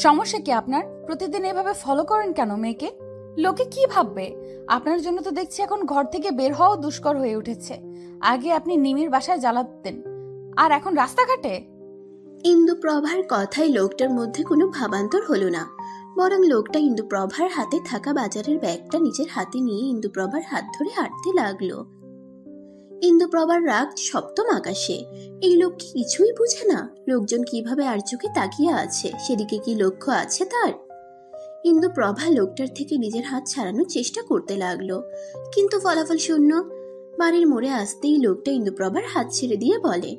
সমস্যা কি আপনার? প্রতিদিন এভাবে ফলো করেন কেন মেয়েকে? লোকে কি ভাববে? আপনার জন্য তো দেখছি এখন ঘর থেকে বের হওয়া দুষ্কর হয়ে উঠেছে। আগে আপনি নিমির বাসায় জ্বালাতেন, আর এখন রাস্তাঘাটে। ইন্দুপ্রভার কথায় লোকটার মধ্যে কোনো ভাবান্তর হলো না, বরং লোকটা ইন্দুপ্রভার হাতে থাকা বাজারের ব্যাগটা নিজের হাতে নিয়ে ইন্দুপ্রভার হাত ধরে হাঁটতে লাগলো। ইন্দুপ্রভার রাগ সপ্তম আকাশে। এই লোক কি কিছুই বুঝে না? লোকজন কিভাবে আর চোখে তাকিয়ে আছে, সেদিকে কি লক্ষ্য আছে তার? ইন্দুপ্রভা লোকটার থেকে নিজের হাত ছাড়ানোর চেষ্টা করতে লাগলো, কিন্তু ফলাফল শূন্য। বাড়ির মোড়ে আসতেই লোকটা ইন্দুপ্রভার হাত ছেড়ে দিয়ে বলে,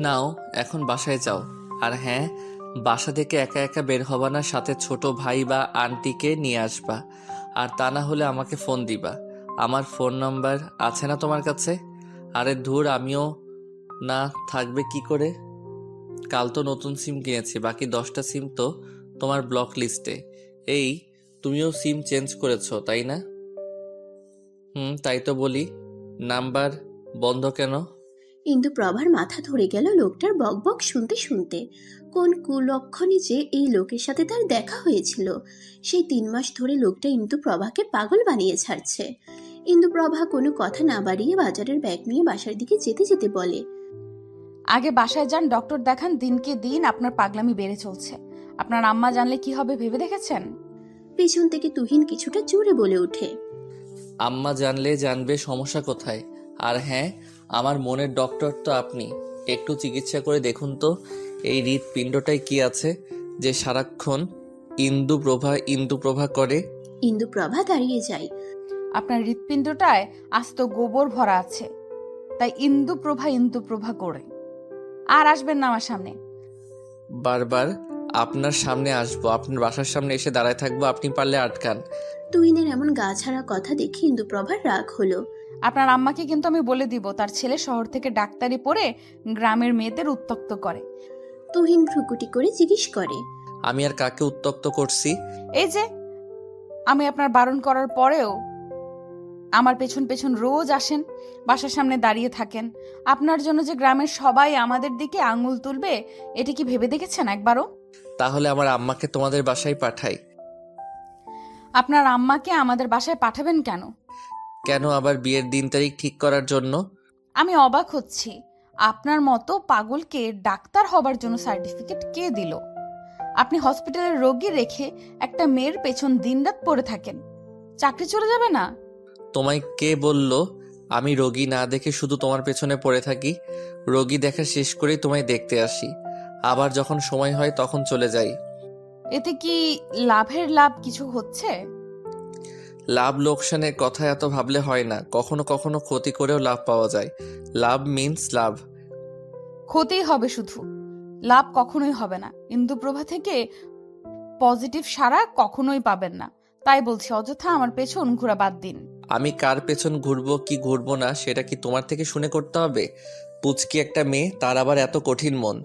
নাও এখন বাসায় যাও। আর হ্যাঁ, বাসা থেকে একা একা বের হবা না, সাথে ছোট ভাই বা আন্টিকে নিয়ে আসবা। আর তা না হলে আমাকে ফোন দিবা। আমার ফোন নাম্বার আছে না তোমার কাছে? আরে ধুর, আমিও না থাকবে কি করে? কাল তো নতুন সিম কিনেছি, বাকি 10টা সিম তো তোমার ব্লক লিস্টে। এই, তুমিও সিম চেঞ্জ করেছো তাই না? তাই তো বলি, নাম্বার বন্ধ কেন? ইন্দুপ্রভার মাথা ধরে গেল লোকটার বকবক শুনতে শুনতে। কোন কুলক্ষণে যে এই লোকের সাথে তার দেখা হয়েছিল। সেই 3 মাস ধরে লোকটা ইন্দুপ্রভাকে পাগল বানিয়ে ছাড়ছে। ইন্দুপ্রভা কোনো কথা না বাড়িয়ে বাজারের ব্যাগ নিয়ে বাসার দিকে যেতে যেতে বলে, আগে বাসায় যান, ডক্টর দেখান। দিনকে দিন আপনার পাগলামি বেড়ে চলছে। আপনার আম্মা জানলে কি হবে ভেবে দেখেছেন? পেছন থেকে তুহিন কিছুটা জোরে বলে ওঠে, আম্মা জানলে জানবে, সমস্যা কোথায়? আর হ্যাঁ, আমার মনের ডক্টর তো আপনি। একটু চিকিৎসা করে দেখুন তো, এই হৃৎপিণ্ডটায় কি আছে যে সারাক্ষণ ইন্দুপ্রভা ইন্দুপ্রভা করে? ইন্দুপ্রভা দাঁড়িয়ে যায়। আপনার হৃৎপিণ্ডটায় আস্ত গোবর ভরা আছে, তাই ইন্দুপ্রভা ইন্দুপ্রভা করে। আর আসবেন না আমার সামনে। বারবার আপনার সামনে আসবো, আপনার বাসার সামনে এসে দাঁড়ায় থাকবো, আপনি পারলে আটকান। তুহিনের এমন গা ছাড়া কথা দেখে ইন্দুপ্রভার রাগ হলো। আপনার আম্মাকে কিন্তু আমি বলে দিব, তার ছেলে শহর থেকে ডাক্তারি পড়ে গ্রামের মেয়েদের উত্ত্যক্ত করে। তুহিন ভ্রুকুটি করে জিজ্ঞেস করে, আমি আর কাকে উত্তক্ত করছি? এই যে, আমি আপনার বারণ করার পরেও আমার পেছন পেছন রোজ আসেন, বাসার সামনে দাঁড়িয়ে থাকেন। আপনার জন্য যে গ্রামের সবাই আমাদের দিকে আঙুল তুলবে, এটা কি ভেবে দেখেছেন একবারও? তাহলে আমার আম্মাকে তোমাদের বাসায় পাঠাই। আপনার আম্মাকে আমাদের বাসায় পাঠাবেন কেন? কেন আবার বিয়ের দিন তারিখ ঠিক করার জন্য? আমি অবাক হচ্ছি, আপনার মতো পাগলকে ডাক্তার হবার জন্য সার্টিফিকেট কে দিল? আপনি হসপিটালের রোগী রেখে একটা মেয়ের পেছন দিনরাত পড়ে থাকেন, চাকরি চলে যাবে না? তোমায় কে বলল আমি রোগী না দেখে শুধু তোমার পেছনে পড়ে থাকি? রোগী দেখা শেষ করেই তোমায় দেখতে আসি, আবার যখন সময় হয় তখন চলে যাই। এতে কি লাভের লাভ কিছু হচ্ছে? লাভ লোকসানের কথা এত ভাবলে হয় না, কখনো কখনো ক্ষতি করেও লাভ পাওয়া যায়। লাভ মিন্স লাভ। ক্ষতিই হবে শুধু, লাভ কখনোই হবে না। ইন্দুপ্রভা থেকে পজিটিভ সাড়া কখনোই পাবেন না। তাই বলছি, অযথা আমার পেছন ঘোরা বাদ দিন। আমি কার পেছন ঘুরবো কি ঘুরবো না সেটা কি তোমার থেকে শুনে করতে হবে? পুচকি একটা মেয়ে, তার আবার এত কঠিন মন।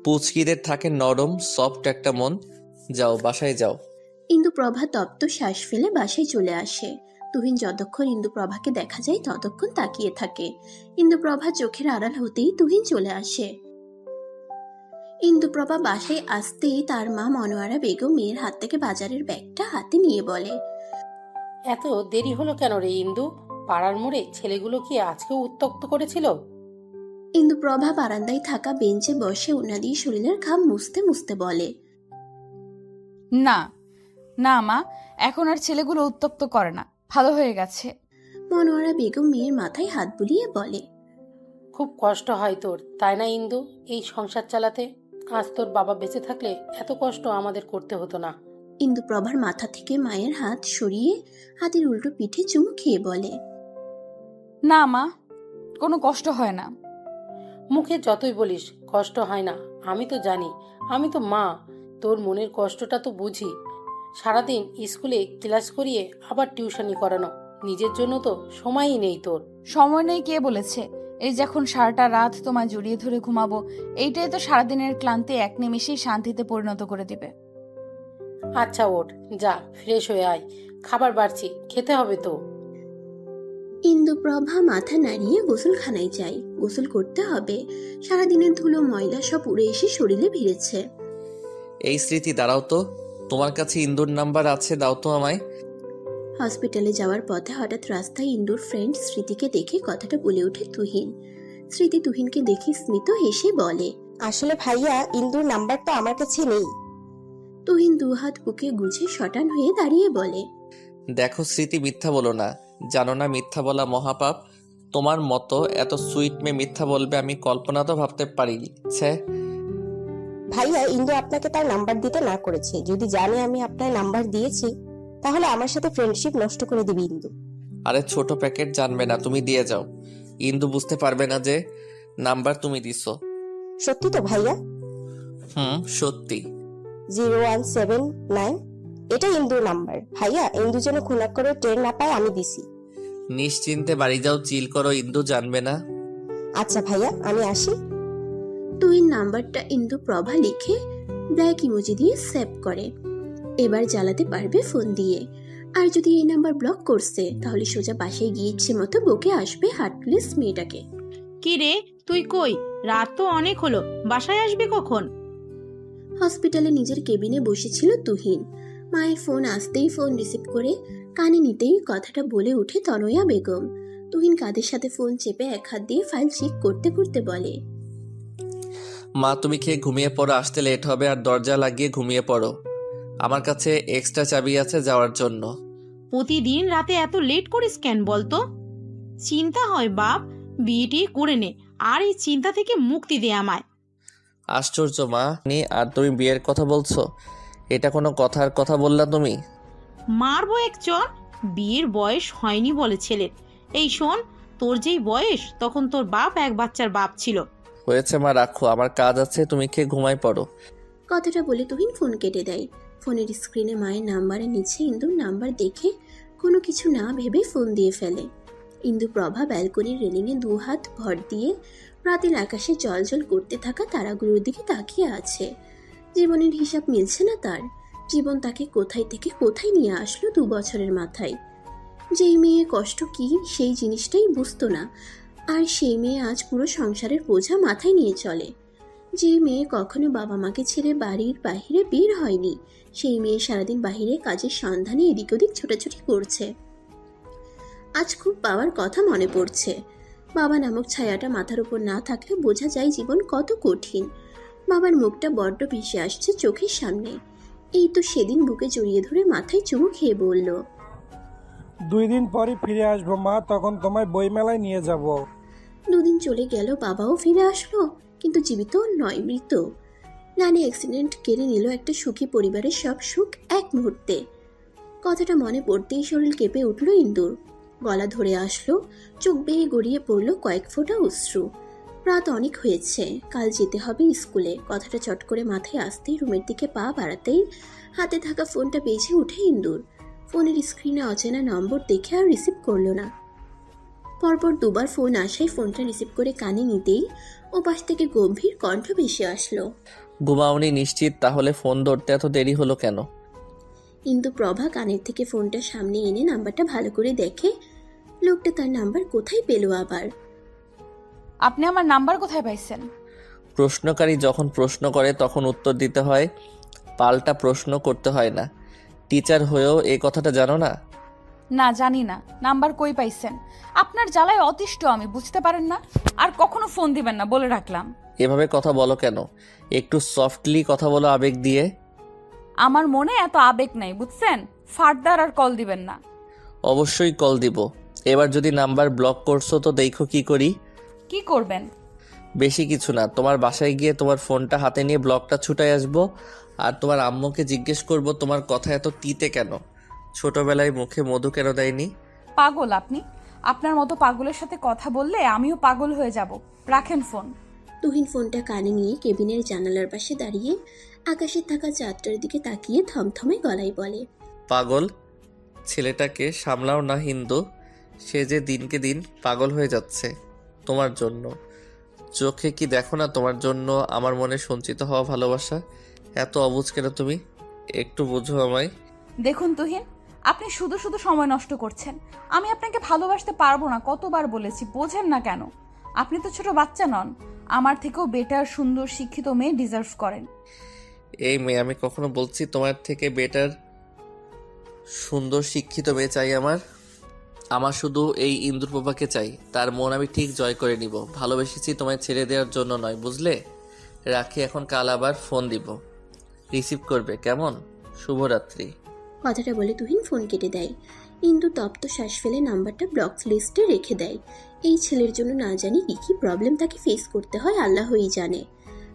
পুচকিদের থাকে নরম সফট একটা মন। যাও, বাসায় যাও। ইন্দুপ্রভা তপ্ত শ্বাস ফেলে বাসায় চলে আসে। তুহিন যতক্ষণ ইন্দুপ্রভাকে দেখা যায় ততক্ষণ তাকিয়ে থাকে। ইন্দুপ্রভা চোখের আড়াল হতেই তুহিন চলে আসে। ইন্দুপ্রভা বাসায় আসতেই তার মা মনোয়ারা বেগম মেয়ের হাত থেকে বাজারের ব্যাগটা হাতে নিয়ে বলে, এত দেরি হলো কেন রে ইন্দু? পাড়ার মোড়ে ছেলেগুলো কি আজকেও উত্ত্যক্ত করেছিল? ইন্দুপ্রভা বারান্দায় থাকা বেঞ্চে বসে উনা দিয়ে শরীরের ঘাম মুছতে মুছতে বলে, না না মা, এখন আর ছেলেগুলো উত্তক্ত করে না, ভালো হয়ে গেছে। মনোয়ারা বেগম মেয়ের মাথায় হাত বুলিয়ে বলে, খুব কষ্ট হয় তোর, তাই না ইন্দু, এই সংসার চালাতে? আজ তোর বাবা বেঁচে থাকলে এত কষ্ট আমাদের করতে হতো না। ইন্দুপ্রভার মাথা থেকে মায়ের হাত সরিয়ে হাতের উল্টো পিঠে চুমু খেয়ে বলে, না মা, কোনো কষ্ট হয় না। মুখে যতই বলিস কষ্ট হয় না, আমি তো জানি, আমি তো মা, তোর মনের কষ্টটা তো বুঝি। সারাদিন স্কুলে ক্লাস করিয়ে আবার টিউশনি করানো, নিজের জন্য তো সময়ই নেই তোর। সময় নেই কে বলেছে? এই যখন সারাটা রাত তোমায় জড়িয়ে ধরে ঘুমাবো, এইটাই তো সারাদিনের ক্লান্তি এক নিমেষেই শান্তিতে পরিণত করে দিবে। আচ্ছা ওঠ, যা ফ্রেশ হয়ে আয়, খাবার বাড়ছি, খেতে হবে তো। ইন্দুপ্রভা মাথা নাড়িয়ে গোসলখানায় যায়। গোসল করতে হবে, সারাদিনের ধুলো ময়লা সব উড়ে এসে শরীরে ভিড়েছে। এই স্মৃতি, দাঁড়াও তো, তোমার কাছে ইন্দুর নাম্বার আছে, দাও তো আমায়। হসপিটালে যাওয়ার পথে হঠাৎ রাস্তায় ইন্দুর ফ্রেন্ড স্মৃতিকে দেখে কথাটা বলে ওঠে তুহিন। স্মৃতি তুহিনকে দেখে স্মিত হেসে বলে, আসলে ভাইয়া, ইন্দুর নাম্বার তো আমার কাছে নেই। তুহিন দুহাত বুকে গুজে শটান হয়ে দাঁড়িয়ে বলে, দেখো স্মৃতি, মিথ্যা বলো না, জানো না মিথ্যা বলা মহাপাপ। তোমার মতো এত সুইট মেয়ে মিথ্যা বলবে আমি কল্পনা তো ভাবতে পারিনি। ভাইয়া, ইন্দু আপনাকে তার নাম্বার দিতে না করেছে। যদি জানে আমি আপনার নাম্বার দিয়েছি, তাহলে আমার সাথে ফ্রেন্ডশিপ নষ্ট করে দিবি ইন্দু। আরে ছোট প্যাকেট জানবে না, তুমি দিয়ে যাও। ইন্দু বুঝতে পারবে না যে নাম্বার তুমি দিছো। সত্যি তো ভাইয়া? সত্যি। 0179, এটা ইন্দুর নাম্বার। ভাইয়া, ইন্দু যেন খুনা করে টের না পায় আমি দিছি। নিশ্চিন্তে বাড়ি যাও, চিল করো, ইন্দু জানবে না। আচ্ছা ভাইয়া, আমি আসি। তুহিন নাম্বারটা ইন্দু প্রভা লিখে ব্ল্যাক ইমোজি দিয়ে সেভ করে। এবার জ্বালাতে পারবে ফোন দিয়ে। আর যদি এই নাম্বার ব্লক করছে, তাহলে সোজা বাসায় গিয়ে ইচ্ছে মতো বকে আসবে হার্টলেস মেয়েটাকে। কি রে, তুই কই? রাত তো অনেক হলো, বাসায় আসবি কখন? হসপিটালে নিজের কেবিনে বসেছিল তুহিন। মায়ের ফোন আসতেই ফোন রিসিভ করে কানে নিতেই কথাটা বলে উঠে তনয়া বেগম। তুহিন কাঁধের সাথে ফোন চেপে এক হাত দিয়ে ফাইল চেক করতে করতে বলে, মা তুমি খেয়ে ঘুমিয়ে পড়ো, আসতে লেট হবে, আর দরজা লাগিয়ে ঘুমিয়ে পড়ো। আমার কাছে এক্সট্রা চাবি আছে যাওয়ার জন্য। প্রতিদিন রাতে এত লেট করিস কেন বলতো? চিন্তা হয় বাপ, বিয়েটি করে নে, আর এই চিন্তা থেকে মুক্তি দে আমায়। আশ্চর্য মা, আর তুমি বিয়ের কথা বলছো? এটা কোনো কথার কথা বললা তুমি? মারবো এক চর। বিয়ের বয়স হয়নি বলে ছেলের। এই শোন, তোর যেই বয়স তখন তোর বাপ এক বাচ্চার বাপ ছিল। হয়েছে মা, রাখো, আমার কাজ আছে, তুমি খেয়ে ঘুমাই পড়ো। কথাটা বলে তুহিন ফোন কেটে দেয়। ফোনের স্ক্রিনে মায়ের নাম্বারের নিচে ইন্দুর নাম্বার দেখে কোনো কিছু না ভেবে ফোন দিয়ে ফেলে। ইন্দু প্রভা ব্যালকনির রেলিংয়ে দুহাত ভর দিয়ে রাতের আকাশে জলজল করতে থাকা তারাগুলোর দিকে তাকিয়ে আছে। জীবনের হিসাব মিলছে না তার। জীবন তাকে কোথায় থেকে কোথায় নিয়ে আসলো 2 বছরের মাথায়। যেই মেয়ে কষ্ট কি সেই জিনিসটাই বুঝতো না, আর সেই মেয়ে আজ পুরো সংসারের বোঝা মাথায় নিয়ে চলে। যে মেয়ে কখনো বাবা মাকে ছেড়ে বাড়ির বাহিরে বের হয়নি, সেই মেয়ে সারাদিন বাহিরে কাজের সন্ধানে এদিক ওদিক ছোটাছুটি করছে। আজ খুব বাবার কথা মনে পড়ছে। বাবা নামক ছায়াটা মাথার উপর না থাকলে বোঝা যায় জীবন কত কঠিন। বাবার মুখটা বড্ড ভেসে আসছে চোখের সামনে। এই তো সেদিন বুকে জড়িয়ে ধরে মাথায় চুমু খেয়ে বলল, 2 দিন পরই ফিরে আসবো মা, তখন তোমায় বইমেলায় নিয়ে যাব। 2 দিন চলে গেল, বাবাও ফিরে আসলো, কিন্তু জীবিত নয়, মৃত। নানি অ্যাক্সিডেন্ট কেড়ে নিল একটা সুখী পরিবারের সব সুখ এক মুহূর্তে। কথাটা মনে পড়তেই শরীর কেঁপে উঠল ইন্দুর। গলা ধরে আসলো, চোখ বেয়ে গড়িয়ে পড়ল কয়েক ফোঁটা অশ্রু। রাত অনেক হয়েছে, কাল যেতে হবে স্কুলে। কথাটা চট করে মাথায় আসতেই রুমের দিকে পা বাড়াতেই হাতে থাকা ফোনটা বেজে উঠে ইন্দুর। ফোনের স্ক্রিনে অচেনা নম্বর দেখে আর রিসিভ করলো না। পরপর 2 বার ফোন আসায় ফোনটা রিসিভ করে কানে নিতেই ওপাশ থেকে গম্ভীর কণ্ঠ ভেসে আসলো, ঘুমাওনি নিশ্চিত? তাহলে ফোন ধরতে এত দেরি হলো কেন? ইন্দু প্রভা কানের থেকে ফোনটা সামনে এনে নাম্বারটা ভালো করে দেখে। লোকটা তার নাম্বার কোথায় পেল আবার? আপনি আমার নাম্বার কোথায় পাইছেন? প্রশ্নকারী যখন প্রশ্ন করে তখন উত্তর দিতে হয়, পাল্টা প্রশ্ন করতে হয় না। টিচার হয়েও এই কথাটা জানো না? না, জানি না। নাম্বার কই পাইছেন? আপনার জ্বালায় অতিষ্ঠ আমি, বুঝতে পারেন না? আর কখনো ফোন দিবেন না বলে রাখলাম। এভাবে কথা বলো কেন? একটু সফটলি কথা বলো, আবেগ দিয়ে। আমার মনে এত আবেগ নাই, বুঝছেন? ফার্দার আর কল দিবেন না। অবশ্যই কল দিব। এবার যদি নাম্বার ব্লক করছো তো দেখো কি করি। কি করবেন? বেশি কিছু না, তোমার বাসায় গিয়ে তোমার ফোনটা হাতে নিয়ে ব্লকটা ছুটাই আসবো, আর তোমার আম্মুকে জিজ্ঞেস করব তোমার কথা এত তিতে কেন, ছোটবেলায় মুখে মধু কেন দেয়নি। পাগল আপনি? আপনার মতো পাগলের সাথে কথা বললে আমিও পাগল হয়ে যাব। রাখেন ফোন। তুহিন ফোনটা কানে নিয়ে কেবিনের জানালার পাশে দাঁড়িয়ে আকাশে থাকা চাঁদটার দিকে তাকিয়ে থমথমে গলায় বলে, পাগল ছেলেটাকে সামলাও না হিন্দু, সে যে দিনকে দিন পাগল হয়ে যাচ্ছে তোমার জন্য। চোখে কি দেখো না তোমার জন্য আমার মনে সঞ্চিত হওয়া ভালোবাসা? এত অবুঝ কেন তুমি? একটু বুঝো আমায়। দেখুন তুহিন, আপনি শুধু শুধু সময় নষ্ট করছেন। আমি আপনাকে ভালোবাসতে পারবো না, কতবার বলেছি, বোঝেন না কেন? আপনি তো ছোট বাচ্চা নন। আমার থেকেও বেটার, সুন্দর, শিক্ষিত মেয়ে ডিজার্ভ করেন। এই মেয়ে, আমি কখনো বলছি তোমার থেকে বেটার সুন্দর শিক্ষিত মেয়ে চাই আমার শুধু এই ইন্দুপ্রভাকে চাই। তার মন আমি ঠিক জয় করে নিব। ভালোবেসেছি তোমায় ছেড়ে দেওয়ার জন্য নয়, বুঝলে? রাখি এখন, কাল আবার ফোন দিব, রিসিভ করবে, কেমন? শুভরাত্রি। কথাটা বলে তুহিন ফোন কেটে দেয়। ইন্দু তপ্ত শ্বাস ফেলে নাম্বারটা ব্লক লিস্টে রেখে দেয়। এই ছেলের জন্য না জানি কি কি প্রবলেম তাকে ফেস করতে হয় আল্লাহই জানে।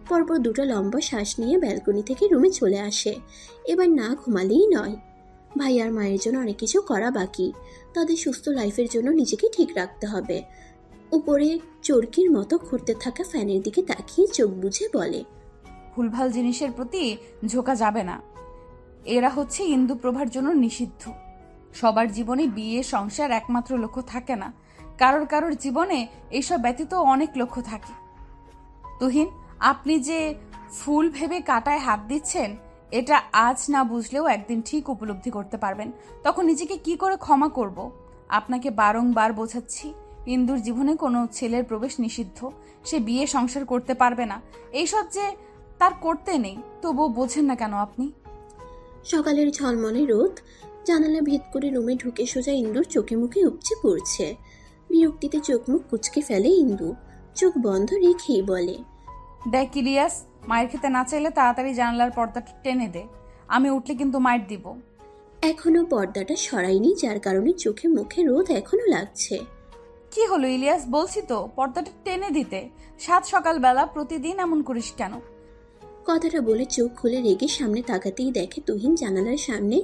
পরপর দুটো লম্বা শ্বাস নিয়ে ব্যালকনি থেকে রুমে চলে আসে। এবার না ঘুমালেই নয়। ভাই আর মায়ের জন্য অনেক কিছু করা বাকি। তাদের সুস্থ লাইফের জন্য নিজেকে ঠিক রাখতে হবে। উপরে চরকির মতো ঘুরতে থাকা ফ্যানের দিকে তাকিয়ে চোখ বুজে বলে, ভুলভাল জিনিসের প্রতি ঝোঁকা যাবে না। এরা হচ্ছে ইন্দুপ্রভার জন্য নিষিদ্ধ। সবার জীবনে বিয়ে সংসার একমাত্র লক্ষ্য থাকে না, কারোর কারোর জীবনে এইসব ব্যতীত অনেক লক্ষ্য থাকে। তুহিন, আপনি যে ফুল ভেবে কাটায় হাত দিচ্ছেন, এটা আজ না বুঝলেও একদিন ঠিক উপলব্ধি করতে পারবেন। তখন নিজেকে কি করে ক্ষমা করব? আপনাকে বারংবার বোঝাচ্ছি, ইন্দুর জীবনে কোনো ছেলের প্রবেশ নিষিদ্ধ। সে বিয়ে সংসার করতে পারবে না, এইসব যে তার করতে নেই, তবুও বোঝেন না কেন আপনি? সকালের ঝলমলে রোদ জানালা ভেদ করে রুমে ঢুকে সোজা ইন্দুর চোখে মুখে উপচে পড়ছে। বিরক্তিতে চোখ মুখ কুচকে ফেলে ইন্দু। চোখ বন্ধ রেখেই বলে, দেখ ইলিয়াস, মায়ের খেতে না চাইলে তাড়াতাড়ি জানলার পর্দাটা টেনে দে। আমি উঠলে কিন্তু মায়ের দিব। এখনো পর্দাটা সরাইনি, যার কারণে চোখে মুখে রোদ এখনো লাগছে। কি হলো ইলিয়াস, বলছি তো পর্দাটা টেনে দিতে। সাত সকালবেলা প্রতিদিন এমন করিস কেন? কথাটা বলে চোখ খুলে রেগে সামনে তাকাতেই দেখে তুহিন জানালার সামনে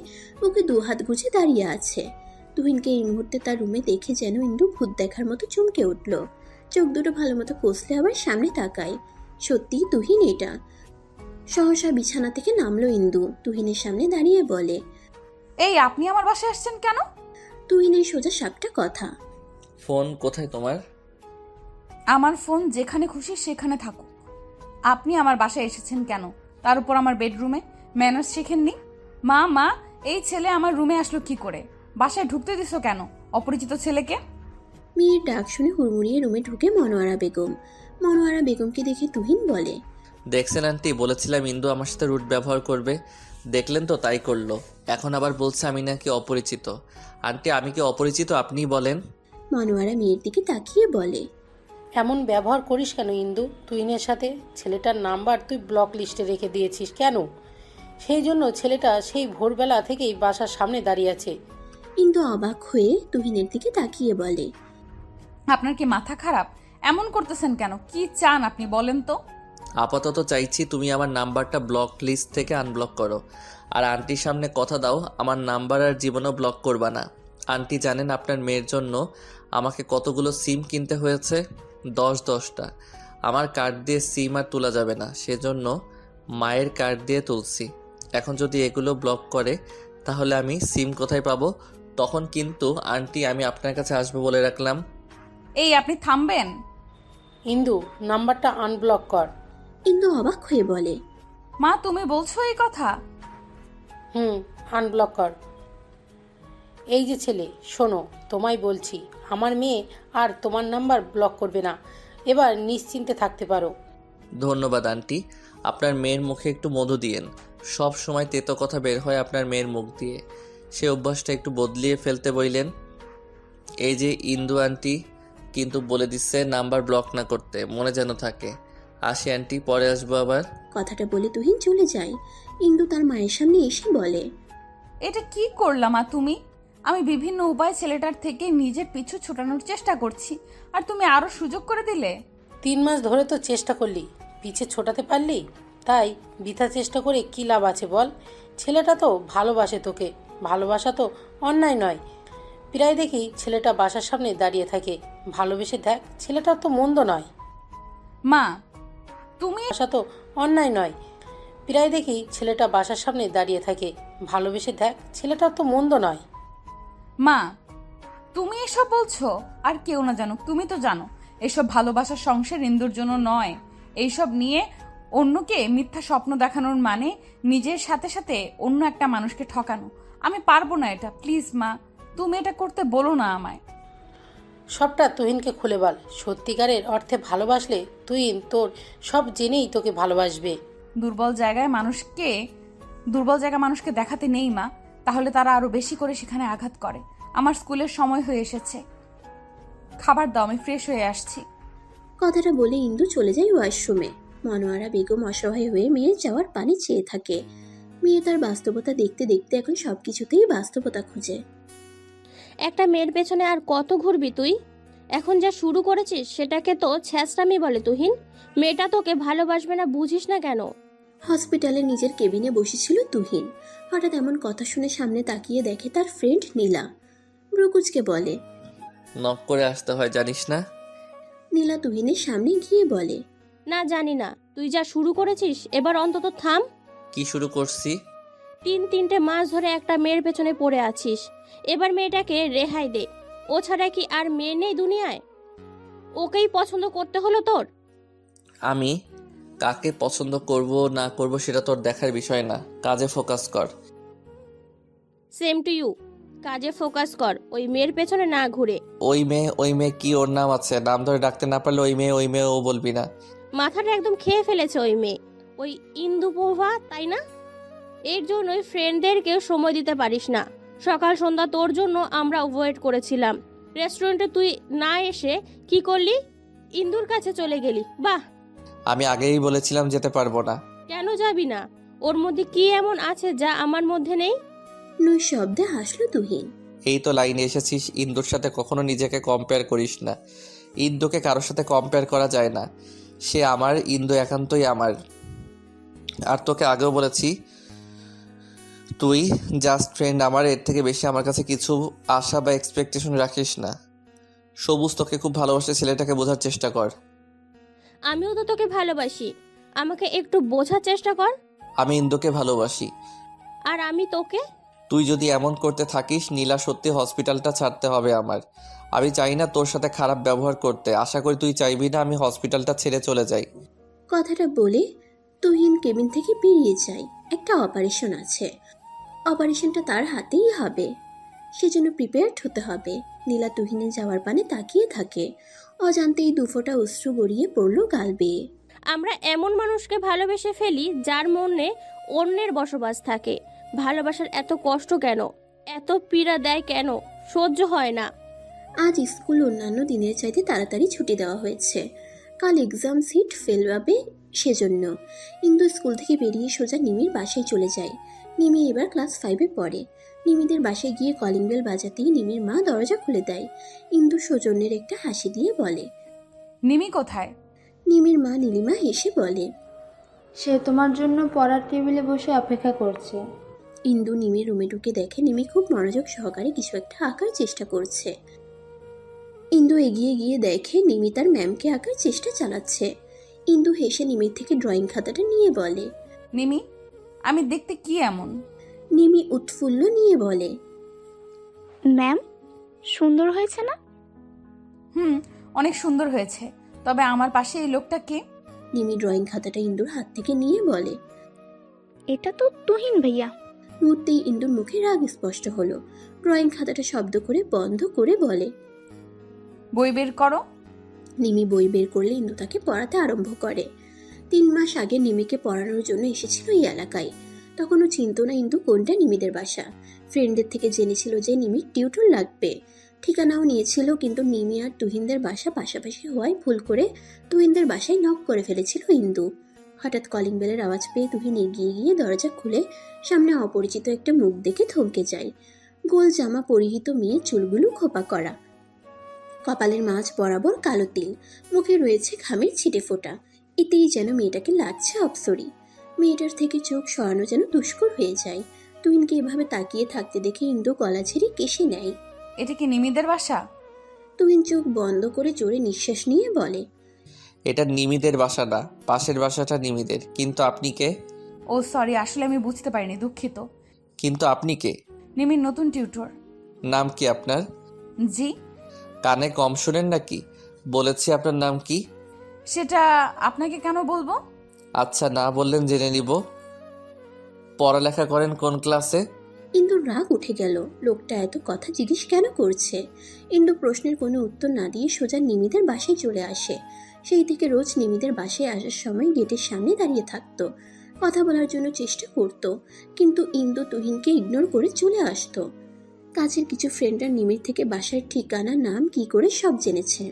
ওকে দুহাত গুজে দাঁড়িয়ে আছে। তুহিনকে এই মুহূর্তে তার রুমে দেখে যেন ইন্দু ভূত দেখার মতো চমকে উঠল। চোখ দুটো ভালো মতো কষলে আবার সামনে তাকায়। সত্যিই তুহিন এটা। সহসা বিছানা থেকে নামলো ইন্দু, তুহিনের সামনে দাঁড়িয়ে বলে, এই আপনি আমার বাসায় আসছেন কেন? তুহিনের সোজা সাপটা কথা। ফোন কোথায় তোমার? আমার ফোন যেখানে খুশি সেখানে থাকুক। আপনি আমার বাসায় এসেছেন কেন? তার উপর আমার বেডরুমে। ম্যানার্স শেখেননি? মা মা, এই ছেলে আমার রুমে আসলো কি করে? বাসায় ঢুকতে দিছো কেন অপরিচিত ছেলেকে? মেয়ের ডাক শুনে হুড়মুড়িয়ে রুমে ঢুকে মনোয়ারা বেগম। মনোয়ারা বেগমকে দেখে তুহিন বলে, দেখছেন আন্টি, বলেছিলাম ইন্দু আমার সাথে রুট ব্যবহার করবে, দেখলেন তো, তাই করলো। এখন আবার বলছে আমি নাকি অপরিচিত। আন্টি, আমি কি অপরিচিত আপনিই বলেন? মনোয়ারা মেয়ের দিকে তাকিয়ে বলে, এমন ব্যবহার করিস কেন ইন্দু তুহিনের সাথে? ছেলেটার নাম্বার তুই ব্লক লিস্টে রেখে দিয়েছিস কেন? সেই জন্য ছেলেটা সেই ভোরবেলা থেকেই বাসার সামনে দাঁড়িয়ে আছে। ইন্দু অবাক হয়ে তুহিনের দিকে তাকিয়ে বলে, আপনার কি মাথা খারাপ? এমন করতেছেন কেন? কি চান আপনি বলেন তো? আপাতত চাইছি তুমি আমার নাম্বারটা ব্লক লিস্ট থেকে আনব্লক করো। আর আন্টির সামনে কথা দাও, আমার নাম্বার আর জীবনেও ব্লক করবা না। আন্টি জানেন আপনার মেয়ের জন্য আমাকে কতগুলো সিম কিনতে হয়েছে? 10-10টা। আমার কার্ড দিয়ে সিম আর তোলা যাবে না, সেজন্য মায়ের কার্ড দিয়ে তুলছি। এখন যদি এগুলো ব্লক করে তাহলে আমি সিম কোথায় পাবো? তখন কিন্তু আন্টি আমি আপনার কাছে আসবো বলে রাখলাম। এই আপনি থামবেন? ইন্দু, নাম্বারটা আনব্লক কর। ইন্দু অবাক হয়ে বলে, মা, তুমি বলছো এই কথা? আনব্লক কর। এই যে ছেলে, শোনো, তোমায় বলছি, আমার মেয়ে আর তোমার নাম্বার ব্লক করবে না। এবার নিশ্চিন্তে থাকতে পারো। ধন্যবাদ আন্টি, আপনার মেয়ের মুখে একটু মধু দিয়েন। সব সময় তেতো কথা বের হয় আপনার মেয়ের মুখ দিয়ে, সে অভ্যাসটা একটু বদলিয়ে ফেলতে বললেন। এই যে ইন্দু আন্টি কিন্তু বলে দিচ্ছে নাম্বার ব্লক না করতে, মনে যেন থাকে। আসি আন্টি, পরে আসবো আবার। কথাটা বলে তুহিন চলে যায়। ইন্দু তার মায়ের সামনে এসে বলে, এটা কি করলাম মা তুমি? আমি বিভিন্ন উপায় ছেলেটার থেকে নিজের পিছু ছোটানোর চেষ্টা করছি, আর তুমি আরো সুযোগ করে দিলে। 3 মাস ধরে তো চেষ্টা করলি, পিছে ছোটাতে পারলি? তাই বৃথা চেষ্টা করে কি লাভ আছে বল? ছেলেটা তো ভালোবাসে তোকে, ভালোবাসা তো অন্যায় নয়। প্রায় দেখি ছেলেটা বাসার সামনে দাঁড়িয়ে থাকে। ভালোবেসে দেখ, ছেলেটা তো মন্দ নয়। মা, তুমি ভালোবাসা তো অন্যায় নয়। প্রায় দেখি ছেলেটা বাসার সামনে দাঁড়িয়ে থাকে। ভালোবেসে দেখ, ছেলেটা তো মন্দ নয়। মা, তুমি এসব বলছো? আর কেউ না জানুক, তুমি তো জানো এসব ভালোবাসার সংসার ইন্দুর জন্য নয়। এইসব নিয়ে অন্যকে মিথ্যা স্বপ্ন দেখানোর মানে নিজের সাথে সাথে অন্য একটা মানুষকে ঠকানো। আমি পারবো না এটা। প্লিজ মা, তুমি এটা করতে বলো না আমায়। সবটা তুহিনকে খুলে বল। সত্যিকারের অর্থে ভালোবাসলে তুহিন তোর সব জেনেই তোকে ভালোবাসবে। দুর্বল জায়গায় মানুষকে দেখাতে নেই মা, তাহলে তারা আরো বেশি করে সেখানে আঘাত করে। আমার স্কুলের সময় হয়ে এসেছে, খাবার দাও, আমি ফ্রেশ হয়ে আসছি। কথাটা বলে ইন্দু চলে যায় ওয়াশরুমে। মনোয়ারা বেগম অসহায় হয়ে মেয়ের যাওয়ার পানি চেয়ে থাকে। মেয়ে তার বাস্তবতা দেখতে দেখতে এখন সবকিছুতেই বাস্তবতা খুঁজে। একটা মেয়ের পেছনে আর কত ঘুরবি তুই? এখন যা শুরু করেছিস সেটাকে তো ছ্যাঁচড়ামি বলে তুহিন। মেয়েটা তোকে ভালোবাসবে না বুঝিস না কেন? হসপিটালে নিজের কেবিনে বসেছিল তুহিন। হঠাৎ এমন কথা শুনে সামনে তাকিয়ে দেখে তার ফ্রেন্ড নীলা। ব্রুকুচকে বলে, নক করে আসতে হয় জানিস না? নীলা তুহিনের সামনে গিয়ে বলে, না জানি না, তুই যা শুরু করেছিস এবার অন্তত থাম। কি শুরু করছি? 3 মাস ধরে একটা মেয়ের পেছনে পড়ে আছিস, এবার মেয়েটাকে রেহাই দে। ও ছাড়া কি আর মেয়ে নেই দুনিয়ায়? ওকেই পছন্দ করতে হলো তোর? আমি কাকে পছন্দ করব না করব সেটা তোর দেখার বিষয় না, কাজে ফোকাস কর। সেম টু ইউ, কাজে ফোকাস কর, ওই মেয়ের পেছনে না ঘুরে। ওই মেয়ে কি ওর নাম আছে? নাম ধরে ডাকতে না পারলে ওই মেয়ে ও বলবি না। মাথাটা একদম খেয়ে ফেলেছে ওই মেয়ে, ওই ইন্দুপোভা, তাই না? এর জন্যই ফ্রেন্ডদেরকেও সময় দিতে পারিস না। সকাল সন্ধ্যা তোর জন্য আমরা ওয়েট করেছিলাম। রেস্টুরেন্টে তুই না এসে কি করলি? ইন্দুর কাছে চলে গেলি। বাহ! আমি আগেই বলেছিলাম যেতে পারবো না। কেন যাবি না? ওর মধ্যে কি এমন আছে যা আমার মধ্যে নেই? নৈশব্দে হাসলো তুহিন। এই তো লাইনে এসেছিস। ইন্দুর সাথে কখনো নিজেকে কম্পেয়ার করিস না। ইন্দুকে কারোর সাথে কম্পেয়ার করা যায় না। সে আমার, ইন্দু একান্তই আমার। আর তোকে আগেও বলেছি, তুই জাস্ট ফ্রেন্ড আমার, এর থেকে বেশি আমার কাছে কিছু আশা বা এক্সপেকটেশন রাখিস না। সবুজ তোকে খুব ভালোবাসে, ছেলেটাকে বোঝার চেষ্টা কর। আমিও তো তোকে ভালোবাসি, আমাকে একটু বোঝার চেষ্টা কর। আমি ইন্দুকে ভালোবাসি। আর আমি তোকে। তুই যদি এমন করতে থাকিস, নীলা সত্যি হসপিটালটা ছাড়তে হবে আমার। আমি চাই না তোর সাথে খারাপ ব্যবহার করতে। আশা করি তুই চাইবি না আমি হসপিটালটা ছেড়ে চলে যাই। কথাটা বলে তুহিন কেবিন থেকে বেরিয়ে যায়। একটা অপারেশন আছে, অপারেশনটা তার হাতেই হবে, সেজন্য প্রিপেয়ার্ড হতে হবে। নীলা তুহিনের যাওয়ার পানে তাকিয়ে থাকে। অজান্তেই দুফোঁটা অশ্রু গড়িয়ে পড়ল গাল বেয়ে। আমরা এমন মানুষকে ভালোবেসে ফেলি যার মনে অন্যের বসবাস থাকে। ভালোবাসার এত কষ্ট কেন? এত পীড়া দেয় কেন? সহ্য হয় না। আজ স্কুল অন্যান্য দিনের চাইতে তাড়াতাড়ি ছুটি দেওয়া হয়েছে। কাল এক্সাম সিট ফেলবাবে, সেজন্য ইন্দু স্কুল থেকে বেরিয়ে সোজা নিমির বাসায় চলে যায়। নিমি এবার ক্লাস 5-এ পড়ে। নিমিদের বাসায় গিয়ে কলিং বেল বাজাতেই নিমির মা দরজা খুলে দেয়। ইন্দু সৌজন্যের একটা হাসি দিয়ে বলে, নিমি কোথায়? নিমির মা নীলিমা হেসে বলে, সে তোমার জন্য পড়ার টেবিলে বসে অপেক্ষা করছে। ইন্দু নিমির রুমে ঢুকে দেখে নিমি খুব মনোযোগ সহকারে কিছু একটা আঁকার চেষ্টা করছে। ইন্দু এগিয়ে গিয়ে দেখে নিমি তার ম্যামকে আঁকার চেষ্টা চালাচ্ছে। ইন্দু হেসে নিমির থেকে ড্রয়িং খাতাটা নিয়ে বলে, নিমি, আমি দেখতে কি এমন? নিমি উৎফুল্ল নিয়ে বলে, ম্যাম, সুন্দর হয়েছে না? অনেক সুন্দর হয়েছে, তবে আমার পাশে এই লোকটা কে? নিমি ড্রয়িং খাতাটা ইন্দুর হাত থেকে নিয়ে বলে, এটা তো তুহিন ভাইয়া। মুহূর্তেই ইন্দুর মুখে রাগ স্পষ্ট হলো। ড্রয়িং খাতাটা শব্দ করে বন্ধ করে বলে, বই বের করো। নিমি বই বের করলে ইন্দু তাকে পড়াতে আরম্ভ করে। 3 মাস আগে নিমিকে পড়ানোর জন্য এসেছিল এই এলাকায়। তখনও চিনত না ইন্দু কোনটা নিমিদের বাসা। ফ্রেন্ডদের থেকে জেনেছিল যে নিমির টিউটর লাগবে। ঠিকানাও নিয়েছিল, কিন্তু নিমি আর তুহিনদের বাসা পাশাপাশি হওয়ায় ভুল করে তুহিনদের বাসায় নক করে ফেলেছিল ইন্দু। হঠাৎ কলিং বেলের আওয়াজ পেয়ে তুহিন এগিয়ে গিয়ে দরজা খুলে সামনে অপরিচিত একটা মুখ দেখে থমকে যায়। গোল জামা পরিহিত মেয়ে, চুলগুলো খোপা করা, কপালের মাঝ বরাবর কালো তিল, মুখে রয়েছে ঘামের ছিটে ফোঁটা। এতেই যেন মেয়েটাকে লাগছে অপসরি। মেয়েটার থেকে চোখ সরানো যেন দুষ্কর হয়ে যায়। তুহিনকে এভাবে তাকিয়ে থাকতে দেখে ইন্দু গলা ঝেড়ে কেশে নেয়। এটা কি নিমিদের বাসা? তুহিন চোখ বন্ধ করে জোরে নিঃশ্বাস নিয়ে বলে, এটা নিমিদের বাসা না, পাশের বাসাটা নিমিদের। কিন্তু আপনি কে? ও সরি, আসলে আমি বুঝতে পারিনি, দুঃখিত। কিন্তু আপনি কে? নিমির নতুন টিউটর। নাম কি আপনার? জি। কানে কম শোনেন নাকি? বলেছি আপনার নাম কি? সেটা আপনাকে কেন বলবো? আচ্ছা, না বললেন জেনে নিব। পড়ালেখা করেন কোন ক্লাসে? ইন্দুর রাগ উঠে গেল। লোকটা এত কথা জিজ্ঞেস কেন করছে? ইন্দু প্রশ্নের কোনো উত্তর না দিয়ে সোজা নিমিদের বাসায় চলে আসে। সেই থেকে রোজ নিমিদের বাসায় আসার সময় গেটের সামনে দাঁড়িয়ে থাকতো। কথা বলার জন্য চেষ্টা করত, কিন্তু ইন্দু তুহিনকে ইগনোর করে চলে আসতো। কাছের কিছু ফ্রেন্ডরা নিমির থেকে বাসার ঠিকানা, নাম কি করে সব জেনেছে।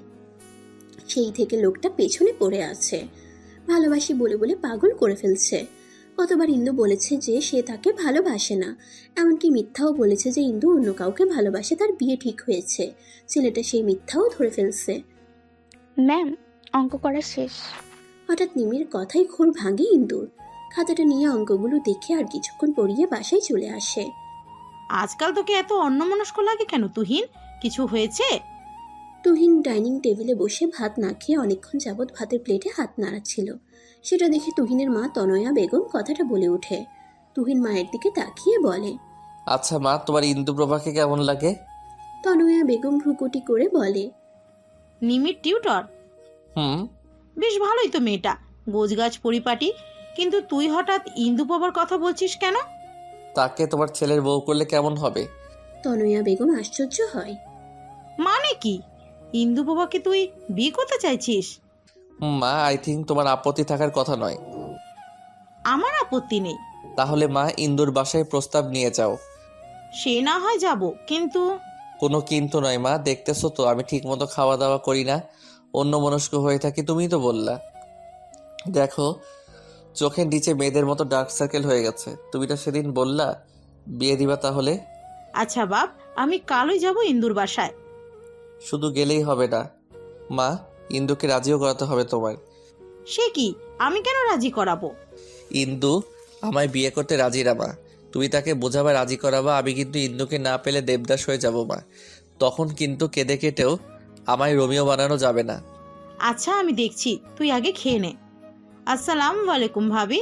সেই থেকে লোকটা পেছনে পড়ে আছে, ভালোবাসি বলে বলে পাগল করে ফেলছে। কতবার ইন্দু বলেছে যে সে তাকে ভালোবাসে না, এমনকি মিথ্যাও বলেছে যে ইন্দু অন্য কাউকে ভালোবাসে, তার বিয়ে ঠিক হয়েছে। ছেলেটা সেই মিথ্যাও ধরে ফেলছে। ম্যাম, অঙ্ক করা শেষ। হঠাৎ নিমির কথাই ঘোর ভাঙে ইন্দুর। খাতাটা নিয়ে অঙ্কগুলো দেখে আর কিছুক্ষণ পড়িয়ে বাসায় চলে আসে। আজকাল তোকে এত অন্যমনস্ক লাগে কেন তুহিন? কিছু হয়েছে? তুহিন ডাইনিং টেবিলে বসে ভাত না খেয়ে অনেকক্ষণ যাবৎ ভাতের প্লেটে হাত নাড়াচ্ছিল। সেটা দেখে তুহিনের মা তনয়া বেগম কথাটা বলে ওঠে। তুহিন মায়ের দিকে তাকিয়ে বলে, আচ্ছা মা, তোমার ইন্দুপ্রভাকে কেমন লাগে? তনয়া বেগম ভ্রুকুটি করে বলে, নিমির টিউটর? হুম। বেশ ভালোই তো মেয়েটা, গোছগাছ পরিপাটি। কিন্তু তুই হঠাৎ ইন্দু বাবার কথা বলছিস কেন? তাকে তোমার ছেলের বউ করলে কেমন হবে? তনয়া বেগম আশ্চর্য হয়। মানে কি? ইন্দু বাবাকে তুই বিয়ে করতে চাইছিস? মা, আই থিঙ্ক তোমার আপত্তি থাকার কথা নয়। আমার আপত্তি নেই। তাহলে মা, ইন্দুর বাসায় প্রস্তাব নিয়ে যাও। সে না হয় যাব, কিন্তু কোনো কিন্তু নয় মা, দেখতেছো তো আমি ঠিক মতো খাওয়া দাওয়া করি না, অন্য মনস্ক হয়ে থাকি, তুমিই তো বললা। দেখো, চোখের নিচে মেয়েদের মতো ডার্ক সার্কেল হয়ে গেছে। তুমি তো সেদিন বললা বিয়ে দিবা, তাহলে? আচ্ছা বাপ, আমি কালই যাব ইন্দুর বাসায়। শুধু গেলেই হবে না মা, ইন্দুকে রাজিও করাতে হবে তোমার। সে কি? আমি কেন রাজি করাবো? ইন্দু আমায় বিয়ে করতে রাজি না মা, তুমি তাকে বোঝাবা, রাজি করাবা। আমি কিন্তু ইন্দুকে না পেলে দেবদাস হয়ে যাব মা, তখন কিন্তু কেঁদে কেটেও আমায় রোমিও বানানো যাবে না। আচ্ছা আমি দেখছি, তুই আগে খেয়ে নে। আসসালামু আলাইকুম ভাবি,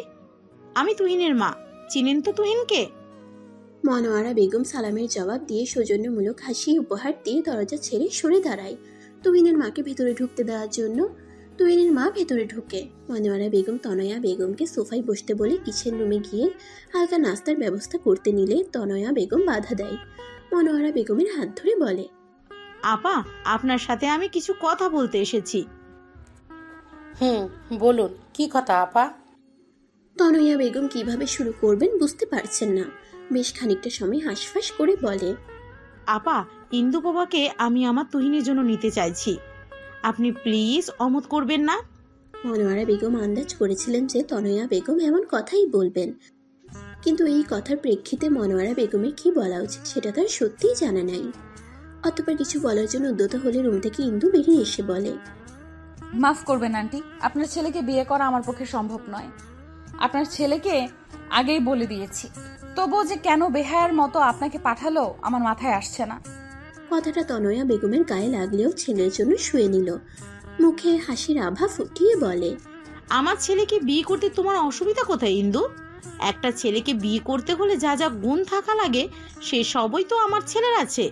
আমি তুহিনের মা। চিনেন তো তুহিনকে? মনোয়ারা বেগম সালামের জবাব দিয়ে সৌজন্যমূলক হাসি উপহার দিয়ে দরজা ছেড়ে সরে দাঁড়ায় তুহিনের মাকে ভেতরে ঢুকতে দেওয়ার জন্য। তুহিনের মা ভেতরে ঢুকে। মনোয়ারা বেগম তনয়া বেগমকে সোফায় বসতে বলে কিচেন রুমে গিয়ে হালকা নাস্তার ব্যবস্থা করতে নিলে তনয়া বেগম বাধা দেয়। মনোয়ারা বেগমের হাত ধরে বলে, আপা, আপনার সাথে আমি কিছু কথা বলতে এসেছি। বলুন, কি কথা আপা? তনয়া বেগম কিভাবে শুরু করবেন বুঝতে পারছেন না। বেশ খানিকটা সময় হাঁসফাঁস করে বলে, আপা, ইন্দু বাবাকে আমি আমার তুহিনের জন্য নিতে চাইছি, আপনি প্লিজ অমত করবেন না? মনোয়ারা বেগম আন্দাজ করেছিলেন যে তনয়া বেগম এমন কথাই বলবেন, কিন্তু এই কথার প্রেক্ষিতে মনোয়ারা বেগমের কি বলা উচিত সেটা তার সত্যিই জানা নাই। অতঃপর কিছু বলার জন্য উদ্যত হলে রুম থেকে ইন্দু বেরিয়ে এসে বলে, মাফ করবেন আন্টি, আপনার ছেলেকে বিয়ে করা আমার পক্ষে সম্ভব নয়। আপনার ছেলেকে আগেই বলে দিয়েছি, তবুও যে কেন বেহায়ার মতো আপনাকে পাঠালো আমার মাথায় আসছে না। কথাটা তনয়া বেগমের গায়ে লাগলেও ছেলের জন্য শুয়ে নিল। মুখে হাসির আভা ফুটিয়ে বলে, আমার ছেলেকে বিয়ে করতে তোমার অসুবিধা কোথায় ইন্দু? একটা ছেলেকে বিয়ে করতে হলে যা যা গুণ থাকা লাগে সে সবই তো আমার ছেলের আছে।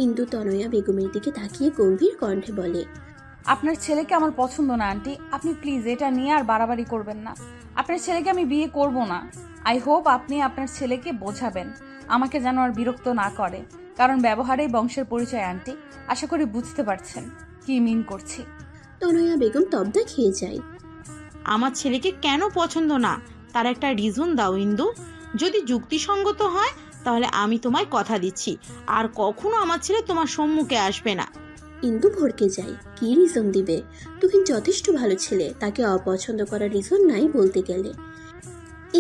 ইন্দু তনয়া বেগমের দিকে তাকিয়ে গম্ভীর কণ্ঠে বলে, আপনার ছেলেকে আমার পছন্দ না আন্টি, আপনি প্লিজ এটা নিয়ে আর বাড়াবাড়ি করবেন না। আপনার ছেলেকে আমি বিয়ে করব না। আই হোপ আপনি আপনার ছেলেকে বোঝাবেন আমাকে যেন আর বিরক্ত না করে, কারণ ব্যবহারেই বংশের পরিচয় আন্টি। আশা করি বুঝতে পারছেন কি মিন করছি। তনয়া বেগম তবদা খেয়ে যায়। আমার ছেলেকে কেন পছন্দ না তার একটা রিজন দাও ইন্দু। যদি যুক্তিসঙ্গত হয় তাহলে আমি তোমায় কথা দিচ্ছি আর কখনো আমার ছেলে তোমার সম্মুখে আসবে না। ইন্দু ভড়কে যায়। কি রিজন দিবে? তুহিন যথেষ্ট ভালো ছেলে, তাকে অপছন্দ করার রিজন নাই বলতে গেলে।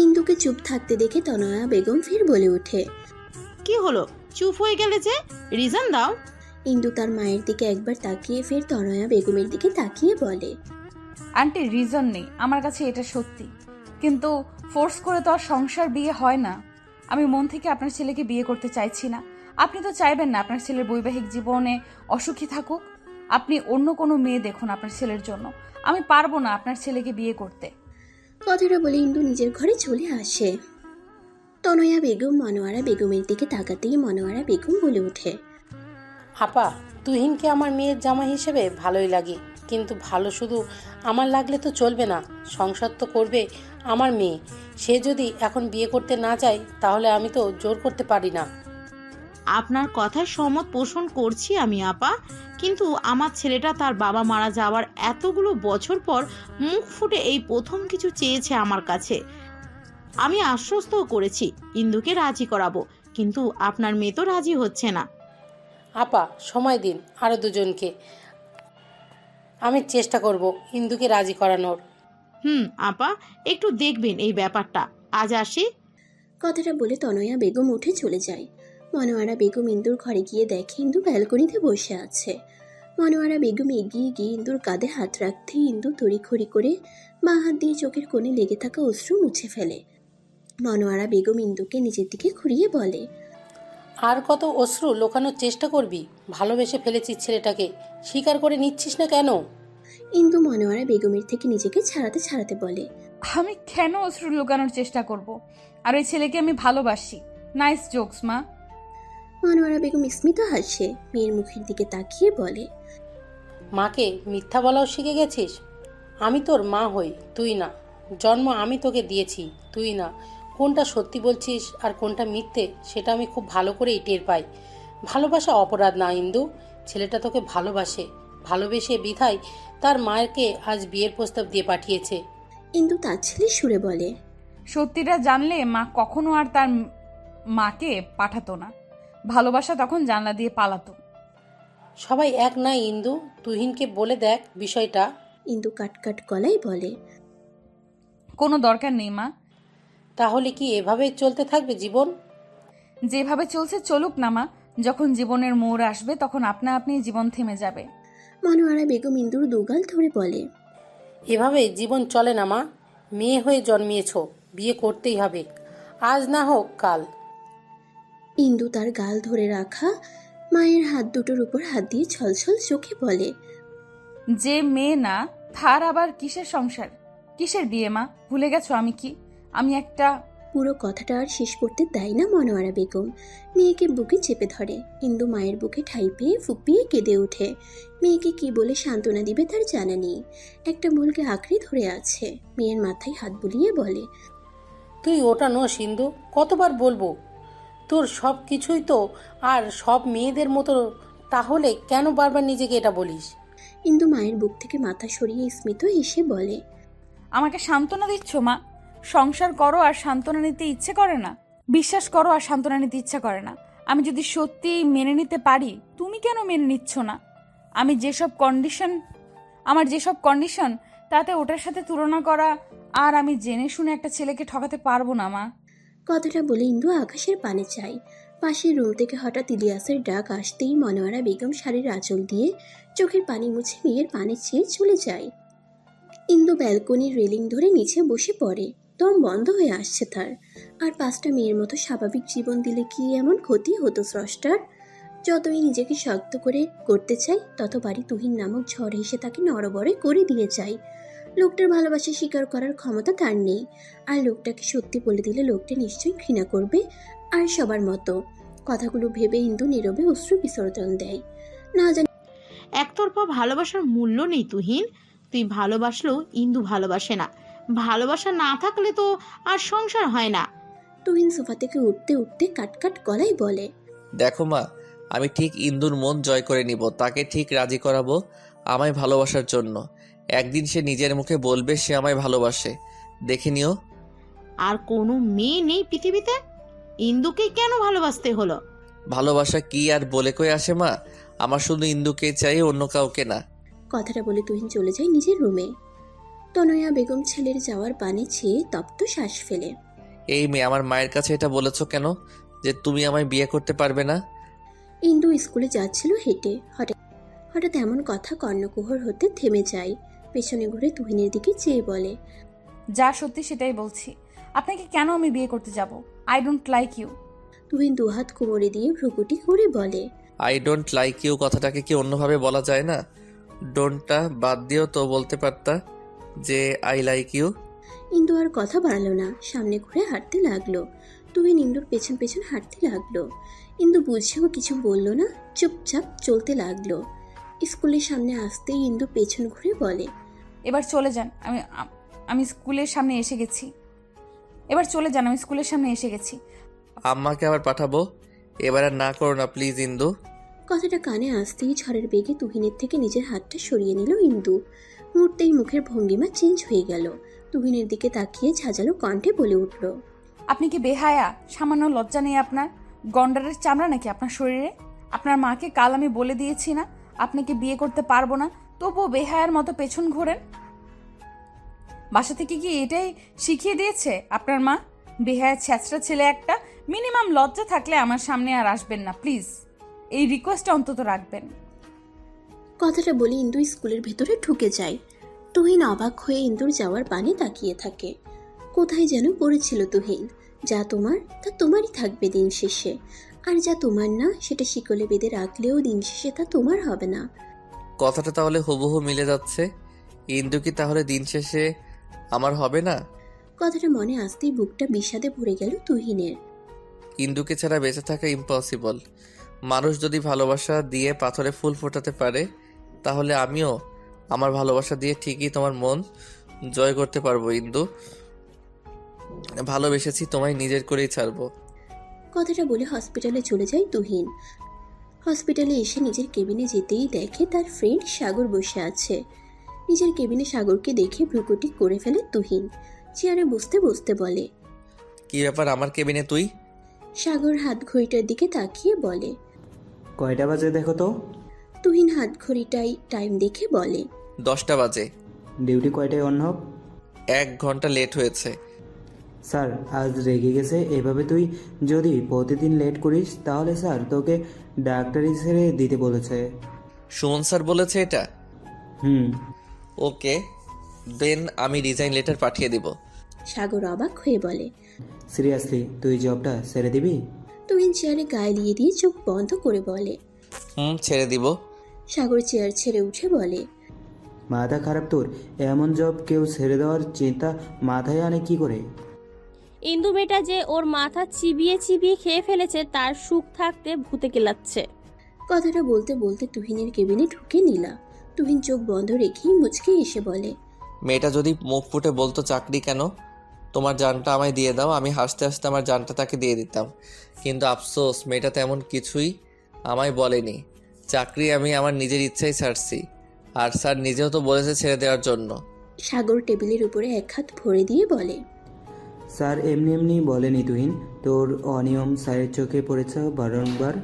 ইন্দুকে চুপ থাকতে দেখে তনয়া বেগম ফের বলে ওঠে, কি হলো, চুপ হয়ে গেলে যে? রিজন দাও। ইন্দু তার মায়ের দিকে একবার তাকিয়ে ফের তনয়া বেগমের দিকে তাকিয়ে বলে, আন্টি রিজন নেই আমার কাছে, এটা সত্যি, কিন্তু ফোর্স করে তো আর সংসার বিয়ে হয় না। আমি মন থেকে আপনার ছেলেকে বিয়ে করতে চাইছি না। আপনি তো চাইবেন না আপনার ছেলের বৈবাহিক জীবনে অসুখী থাকুক। আপনি অন্য কোনো মেয়ে দেখুন আপনার ছেলের জন্য। আমি পারবো না আপনার ছেলেকে বিয়ে করতে। কথাটা বলে ইন্দু নিজের ঘরে চলে আসে। তনয়া বেগম মনোয়ারা বেগমের দিকে তাকাতেই মনোয়ারা বেগম বলে ওঠে, আপা, তুহিনকে আমার মেয়ের জামা হিসেবে ভালোই লাগে, কিন্তু ভালো শুধু আমার লাগলে তো চলবে না, সংসার তো করবে আমার মেয়ে। সে যদি এখন বিয়ে করতে না চায় তাহলে আমি তো জোর করতে পারি না। আপনার কথায় সম্মত পোষণ করছি আমি আপা, কিন্তু আমার ছেলেটা তার বাবা মারা যাওয়ার এতগুলো বছর পর মুখ ফুটে এই প্রথম কিছু চেয়েছে আমার কাছে। আমি আশ্বস্তও করেছি ইন্দুকে রাজি করাবো, কিন্তু আপনার মেয়ে তো রাজি হচ্ছে না। আপা সময় দিন আরও দুজনকে, আমি চেষ্টা করব ইন্দুকে রাজি করানোর। আপা একটু দেখবেন এই ব্যাপারটা। আজ আসি। কথাটা বলে তনয়া বেগম উঠে চলে যায়। মনোয়ারা বেগম ইন্দুর ঘরে গিয়ে দেখে ইন্দু ব্যালকনিতে বসে আছে। মনোয়ারা বেগম এগিয়ে গিয়ে ইন্দুর কাঁধে হাত রাখতেই ইন্দু তড়িঘড়ি করে মা হাত দিয়ে চোখের কোণে লেগে থাকা অশ্রু মুছে ফেলে। মনোয়ারা বেগম ইন্দুকে নিজের দিকে ঘুরিয়ে বলে, আর কত অশ্রু লোকানোর চেষ্টা করবি? ভালোবেসে ফেলেছিস ছেলেটাকে, স্বীকার করে নিচ্ছিস না কেন? ইন্দু মনোয়ারা বেগমের থেকে নিজেকে ছাড়াতে ছাড়াতে বলে, আমি কেন অশ্রু লুকানোর চেষ্টা করব? আর ওই ছেলেকে আমি ভালোবাসি। নাইস জোকস মা। মনোয়ারা বেগম স্মিত হাসে, মেয়ের মুখের দিকে তাকিয়ে বলে, মাকে মিথ্যা বলাও শিখে গেছিস? আমি তোর মা হই, তুই না। জন্ম আমি তোকে দিয়েছি, তুই না। কোনটা সত্যি বলছিস আর কোনটা মিথ্যে সেটা আমি খুব ভালো করেই টের পাই। ভালোবাসা অপরাধ না ইন্দু, ছেলেটা তোকে ভালোবেসে বিধায় তার মায়েরকে আজ বিয়ের প্রস্তাব দিয়ে পাঠিয়েছে। ইন্দু তাচ্ছিল্যের সুরে বলে, সত্যিটা জানলে মা কখনো আর তার মাকে পাঠাতো না। ভালোবাসা তখন জানলা দিয়ে পালাতো। সবাই এক না ইন্দু, তুহিনকে বলে দেখ বিষয়টা। ইন্দু কাটকাট গলায় বলে, কোনো দরকার নেই মা। তাহলে কি এভাবেই চলতে থাকবে জীবন? যেভাবে চলছে চলুক না মা। যখন জীবনের মোড় আসবে তখন আপনা আপনি জীবন থেমে যাবে। মনোয়ারা বেগম ইন্দুর দুগাল ধরে বলে, এভাবে জীবন চলে না মা। মেয়ে হয়ে জন্মিয়েছ, বিয়ে করতেই হবে, আজ না হোক কাল। ইন্দু তার গাল ধরে রাখা মায়ের হাত দুটোর উপর হাত দিয়ে ছলছল চোখে বলে, যে মেয়ে না তার আবার কিসের সংসার, কিসের বিয়ে মা? ভুলে গেছো আমি কি? আমি একটা... পুরো কথাটা আর শেষ করতে দেয় না মনোয়ারা বেগম। মেয়েকে বুকে চেপে ধরে। ইন্দু মায়ের বুকে ঠাই পেয়ে ফুপিয়ে কেঁদে ওঠে। মেয়েকে কি বলে সান্ত্বনা দিবে তার জানা নেই। একটা মূলকে আঁকড়ে ধরে আছে। মেয়ের মাথায় হাত বুলিয়ে বলে, তুই ওটা নোস ইন্দু, কতবার বলবো? তোর সব কিছুই তো আর সব মেয়েদের মতো, তাহলে কেন বারবার নিজেকে এটা বলিস? ইন্দু মায়ের বুক থেকে মাথা সরিয়ে স্মিত এসে বলে, আমাকে সান্ত্বনা দিচ্ছ মা? সংসার করো আর সান্ত্বনা নিতে ইচ্ছে করে না? বিশ্বাস করো আর সান্ত্বনা নিতে ইচ্ছা করে না? আমি যদি সত্যি মেনে নিতে পারি, তুমি কেন মেনে নিচ্ছ না? আমার যেসব কন্ডিশন তাতে ওটার সাথে তুলনা করা, আর আমি জেনে শুনে একটা ছেলেকে ঠকাতে পারবো না মা। কথাটা বলে ইন্দু আকাশের পানে চায়। পাশের রুম থেকে হঠাৎ ইলিয়াসের ডাক আসতেই মনোয়ারা বেগম শাড়ির আঁচল দিয়ে চোখের পানি মুছে মেয়ের পানে চেয়ে চলে যায়। ইন্দু ব্যালকনির রেলিং ধরে নিচে বসে পড়ে। দম বন্ধ হয়ে আসছে তার। আর 5টা মেয়ের মতো স্বাভাবিক জীবন দিলে কি এমন ক্ষতি হতো স্রষ্টার? যতই নিজেকে শক্ত করে করতে চাই, ততবারই তুহিন নামক ঝড় এসে তাকে নড়বড়ে করে দিয়ে যায়। লোকটার ভালোবাসা স্বীকার করার ক্ষমতা তার নেই। আর লোকটাকে সত্যি বলে দিলে লোকটা নিশ্চয়ই ঘৃণা করবে, আর সবার মতো। কথাগুলো ভেবে ইন্দু নীরবে অশ্রু বিসর্জন দেয়। না জানি একতরফা ভালোবাসার মূল্য নেই তুহিন। তুই ভালোবাসলেও ইন্দু ভালোবাসে না। ভালোবাসা না থাকলে তো আর সংসার হয় না। তুহিন সোফা থেকে উঠতে উঠতে কাটকাট গলায় বলে, দেখো মা, আমি ঠিক ইন্দুর মন জয় করে নিব, তাকে ঠিক রাজি করাবো আমায় ভালোবাসার জন্য। একদিন সে নিজের মুখে বলবে সে আমায় ভালোবাসে, দেখে নিও। আর কোনো মেয়ে নেই পৃথিবীতে? ইন্দুকে কেন ভালোবাসতে হলো? ভালোবাসা কি আর বলে কই আসে মা? আমার শুধু ইন্দুকে চাই, অন্য কাউকে না। কথাটা বলে তুহিন চলে যায় নিজের রুমে। তনয়া বেগম ছেলের যাওয়ার পানে চেয়ে তপ্ত শ্বাস ফেলে। এই মেয়ে, আমার মায়ের কাছে এটা বলেছো কেন যে তুমি আমায় বিয়ে করতে পারবে না? ইন্দু স্কুলে যাচ্ছিল হেঁটে। হঠাৎ এমন কথা কর্ণকুহর হতে থেমে যায়। পেছনে ঘুরে তুহিনের দিকে চেয়ে বলে, যা সত্যি সেটাই বলছি। আপনাকে কেন আমি বিয়ে করতে যাব? I don't like you. Tuhin দুহাত কোমরে দিয়ে ভ্রুকুটি করে বলে, আই ডোন্ট লাইক ইউ কথাটাকে কি অন্যভাবে বলা যায় না? ডোন্টটা বাদ দিও তো বলতে পারতা যে আই লাইক ইউ। ইন্দু আর কথা বাড়ালো না, সামনে ঘুরে হাঁটতে লাগলো। তুহিন ইন্দুর পেছন পেছন হাঁটতে লাগলো। ইন্দু বুঝেও কিছু বলল না, চুপচাপ চলতে লাগলো। স্কুলের সামনে আসতেই ইন্দু পেছন ঘুরে বলে, এবার চলে যান, আমি স্কুলের সামনে এসে গেছি। এবার চলে যান, আমি স্কুলের সামনে এসে গেছি। আম্মাকে আবার পাঠাবো, এবার আর না করো না প্লিজ ইন্দু। কথাটা কানে আসতেই ঝড়ের বেগে তুহিনের থেকে নিজের হাতটা সরিয়ে নিল ইন্দু। মুহূর্তেই মুখের ভঙ্গিমা চেঞ্জ হয়ে গেল। তুহিনের দিকে তাকিয়ে ঝাঁঝালো কণ্ঠে বলে উঠল, আপনি কি বেহায়া? সামান্য লজ্জা নেই আপনার? গন্ডারের চামড়া নাকি আপনার শরীরে? আপনার মাকে কাল আমি বলে দিয়েছি না আপনাকে বিয়ে করতে পারবো না, তবুও বেহায়ার মতো পেছন ঘোরেন। বাসা থেকে কি এটাই শিখিয়ে দিয়েছে আপনার মা? বেহায়া ছ্যাঁচড়া ছেলে একটা। মিনিমাম লজ্জা থাকলে আমার সামনে আর আসবেন না প্লিজ, এই রিকোয়েস্টটা অন্তত রাখবেন। কথাটা বলে ইন্দু স্কুলের ভেতরে ঢুকে যায়। তুহিন অবাক হয়ে ইন্দুর যাওয়ার পানে তাকিয়ে থাকে। কোথায় যেন পড়েছিল তুহিন, যা তোমার তা তোমারই থাকবে দিন শেষে, আর যা তোমার না সেটা শিকলে বেঁধে রাখলেও দিন শেষে তা তোমার হবে না। কথাটা তাহলে হুবহু মিলে যাচ্ছে। ইন্দু কি তাহলে দিন শেষে আমার হবে না? কথাটা মনে আসতেই বুকটা বিষাদে ভরে গেল তুহিনের। ইন্দুকে ছাড়া বেঁচে থাকা ইম্পসিবল। মানুষ যদি ভালোবাসা দিয়ে পাথরে ফুল ফোটাতে পারে, তাহলে আমিও আমার ভালোবাসা দিয়ে ঠিকই তোমার মন জয় করতে পারবো ইন্দু। ভালোবেসেছি, তোমায় নিজের করেই ছাড়বো। কথাটা বলে হসপিটালে চলে যায় তুহিন। হসপিটালে এসে নিজের কেবিনে যেতেই দেখে তার ফ্রেন্ড সাগর বসে আছে। নিজের কেবিনে সাগরকে দেখে ভ্রুকুটি করে ফেলে তুহিন। চেয়ারে বসতে বসতে বলে, কি ব্যাপার আমার কেবিনে তুই? সাগর হাত ঘড়িটার দিকে তাকিয়ে বলে, কয়টা বাজে দেখো তো। তুহিন হাত ঘড়িটাই টাইম দেখে বলে, 10টা বাজে। ডিউটি কয়টায় অন হোক? 1 ঘন্টা লেট হয়েছে। স্যার আজ রেগে গেছে। এভাবে তুই যদি প্রতিদিন লেট করিস তাহলে স্যার তোকে ডাক্তারি ছেড়ে দিতে বলেছে। সুমন স্যার বলেছে এটা? ওকে দেন, আমি রিজাইন লেটার পাঠিয়ে দিব। সাগর অবাক হয়ে বলে, সিরিয়াসলি তুই জবটা ছেড়ে দিবি? তুহিন চেয়ারে গায়ে দিয়ে চোখ বন্ধ করে বলে, ছেড়ে দিব। সাগর চেয়ার ছেড়ে উঠে বলে, মাথা খারাপ তোর? এমন জব কেউ ছেড়ে দেওয়ার চিন্তা মাথায় আনে কি করে? ইন্দু মেয়েটা যে ওর মাথা চিবিয়ে চিবিয়ে খেয়ে ফেলেছে, তার সুখ থাকতে ভূতে কেলাচ্ছে। কথাটা বলতে বলতে তুহিনের কেবিনে ঢুকে নিলা। তুহিন চোখ বন্ধ রেখেই মুচকে এসে বলে, মেয়েটা যদি মুখ ফুটে বলতো চাকরি কেন, তোমার জানটা আমায় দিয়ে দাও, আমি হাসতে হাসতে আমার জানটা তাকে দিয়ে দিতাম। কিন্তু আফসোস মেয়েটা তেমন কিছুই আমায় বলেনি। চাকরি আমি আমার নিজের ইচ্ছাই ছাড়ছি, আর স্যার নিজেও তো বলেছে ছেড়ে দেওয়ার জন্য। সাগর টেবিলের উপরে এক হাত ভরে দিয়ে বলে, স্যার এমনি এমনি বলেনি তুহিন, তোর অনিয়ম স্যারের চোখে পড়েছে বারংবার।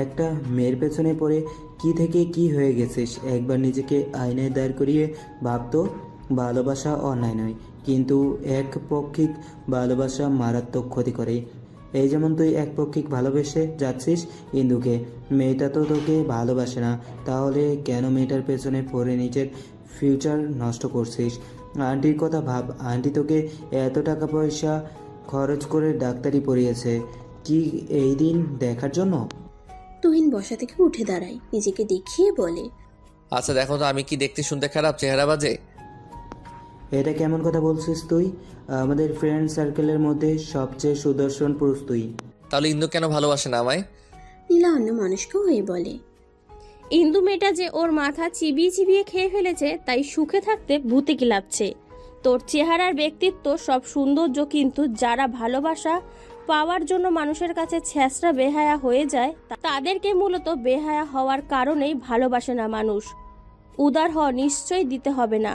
একটা মেয়ের পেছনে পড়ে কি থেকে কি হয়ে গেছিস। একবার নিজেকে আয়নায় দাঁড় করিয়ে ভাবতো ভালোবাসা অন্যায় নয়, কিন্তু একপক্ষিক ভালোবাসা মারাত্মক ক্ষতি করে। এই যেমন তুই একপক্ষিক ভালোবেসে যাচ্ছিস ইন্দুকে, মেয়েটা তো তোকে ভালোবাসে না, তাহলে কেন মেয়েটার পেছনে পড়ে নিজের ফিউচার নষ্ট করছিস? আন্টির কথা ভাব, আন্টি তোকে এত টাকা পয়সা খরচ করে ডাক্তারি পড়িয়েছে কি এই দিন দেখার জন্য? তুহিন বসা থেকে উঠে দাঁড়ায়, নিজেকে দেখিয়ে বলে, আচ্ছা দেখো তো আমি কি দেখতে শুনতে খারাপ, চেহারা বাজে? এটা কেমন কথা বলছিস তুই? আমাদের ফ্রেন্ড সার্কেলের মধ্যে সবচেয়ে সুদর্শন পুরুষ তুই। তাহলে ইন্দু কেন ভালোবাসে না আমায়? নীলা অন্য মনস্ক হয়ে বলে, ইন্দু মেয়েটা যে ওর মাথা চিবিয়ে চিবিয়ে খেয়ে ফেলেছে, তাই সুখে থাকতে ভূতে কিলাচ্ছে। তোর চেহারার ব্যক্তিত্ব সব সৌন্দর্য, কিন্তু যারা ভালোবাসা পাওয়ার জন্য মানুষের কাছে ছ্যাঁচড়া বেহায়া হয়ে যায়, তাদেরকে মূলত বেহায়া হওয়ার কারণেই ভালোবাসে না মানুষ। উদার হওয়া নিশ্চয়ই দিতে হবে না।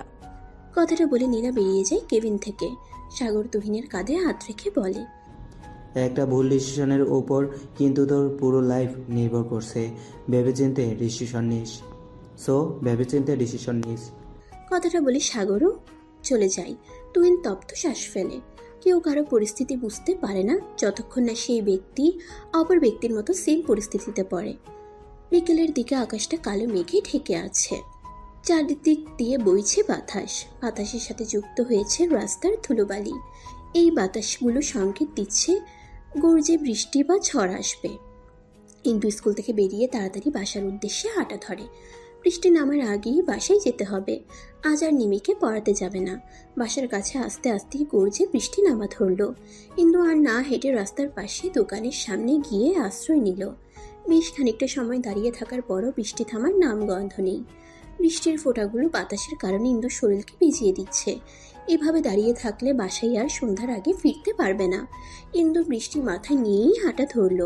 কথাটা বলে নীলা বেরিয়ে যায় কেবিন থেকে। সাগর তুহিনের কাঁধে হাত রেখে বলে, একটা ভুল ডিসিশনের ওপর কিন্তু তোর পুরো লাইফ নির্ভর করছে। ভেবেচিন্তে ডিসিশন নিস। কথাটা বলে সাগরও চলে যায়। তুহিন তপ্ত শ্বাস ফেলে। কেউ কারো পরিস্থিতি বুঝতে পারে না যতক্ষণ না সেই ব্যক্তি অপর ব্যক্তির মতো সেম পরিস্থিতিতে পড়ে। বিকেলের দিকে আকাশটা কালো মেঘে ঢেকে আছে। চারিদিক দিয়ে বইছে বাতাস। বাতাসের সাথে যুক্ত হয়েছে রাস্তার ধুলোবালি। এই বাতাসগুলো সংকেত দিচ্ছে গর্জে বৃষ্টি বা ঝড় আসবে। ইন্দু স্কুল থেকে বেরিয়ে তাড়াতাড়ি বাসার উদ্দেশ্যে হাঁটা ধরে। বৃষ্টি নামার আগেই বাসায় যেতে হবে। আজ আর নিমিকে পড়াতে যাবে না। বাসার কাছে আস্তে আস্তেই গর্জে বৃষ্টি নামা ধরল। ইন্দু আর না হেঁটে রাস্তার পাশে দোকানের সামনে গিয়ে আশ্রয় নিল। বেশ খানিকটা সময় দাঁড়িয়ে থাকার পরও বৃষ্টি থামার নাম গন্ধ নেই। বৃষ্টির ফোঁটাগুলো বাতাসের কারণে ইন্দুর শরীরকে ভিজিয়ে দিচ্ছে। এভাবে দাঁড়িয়ে থাকলে বাসায় আর সন্ধ্যার আগে ফিরতে পারবে না। ইন্দু বৃষ্টি মাথায় নিয়েই হাঁটা ধরল।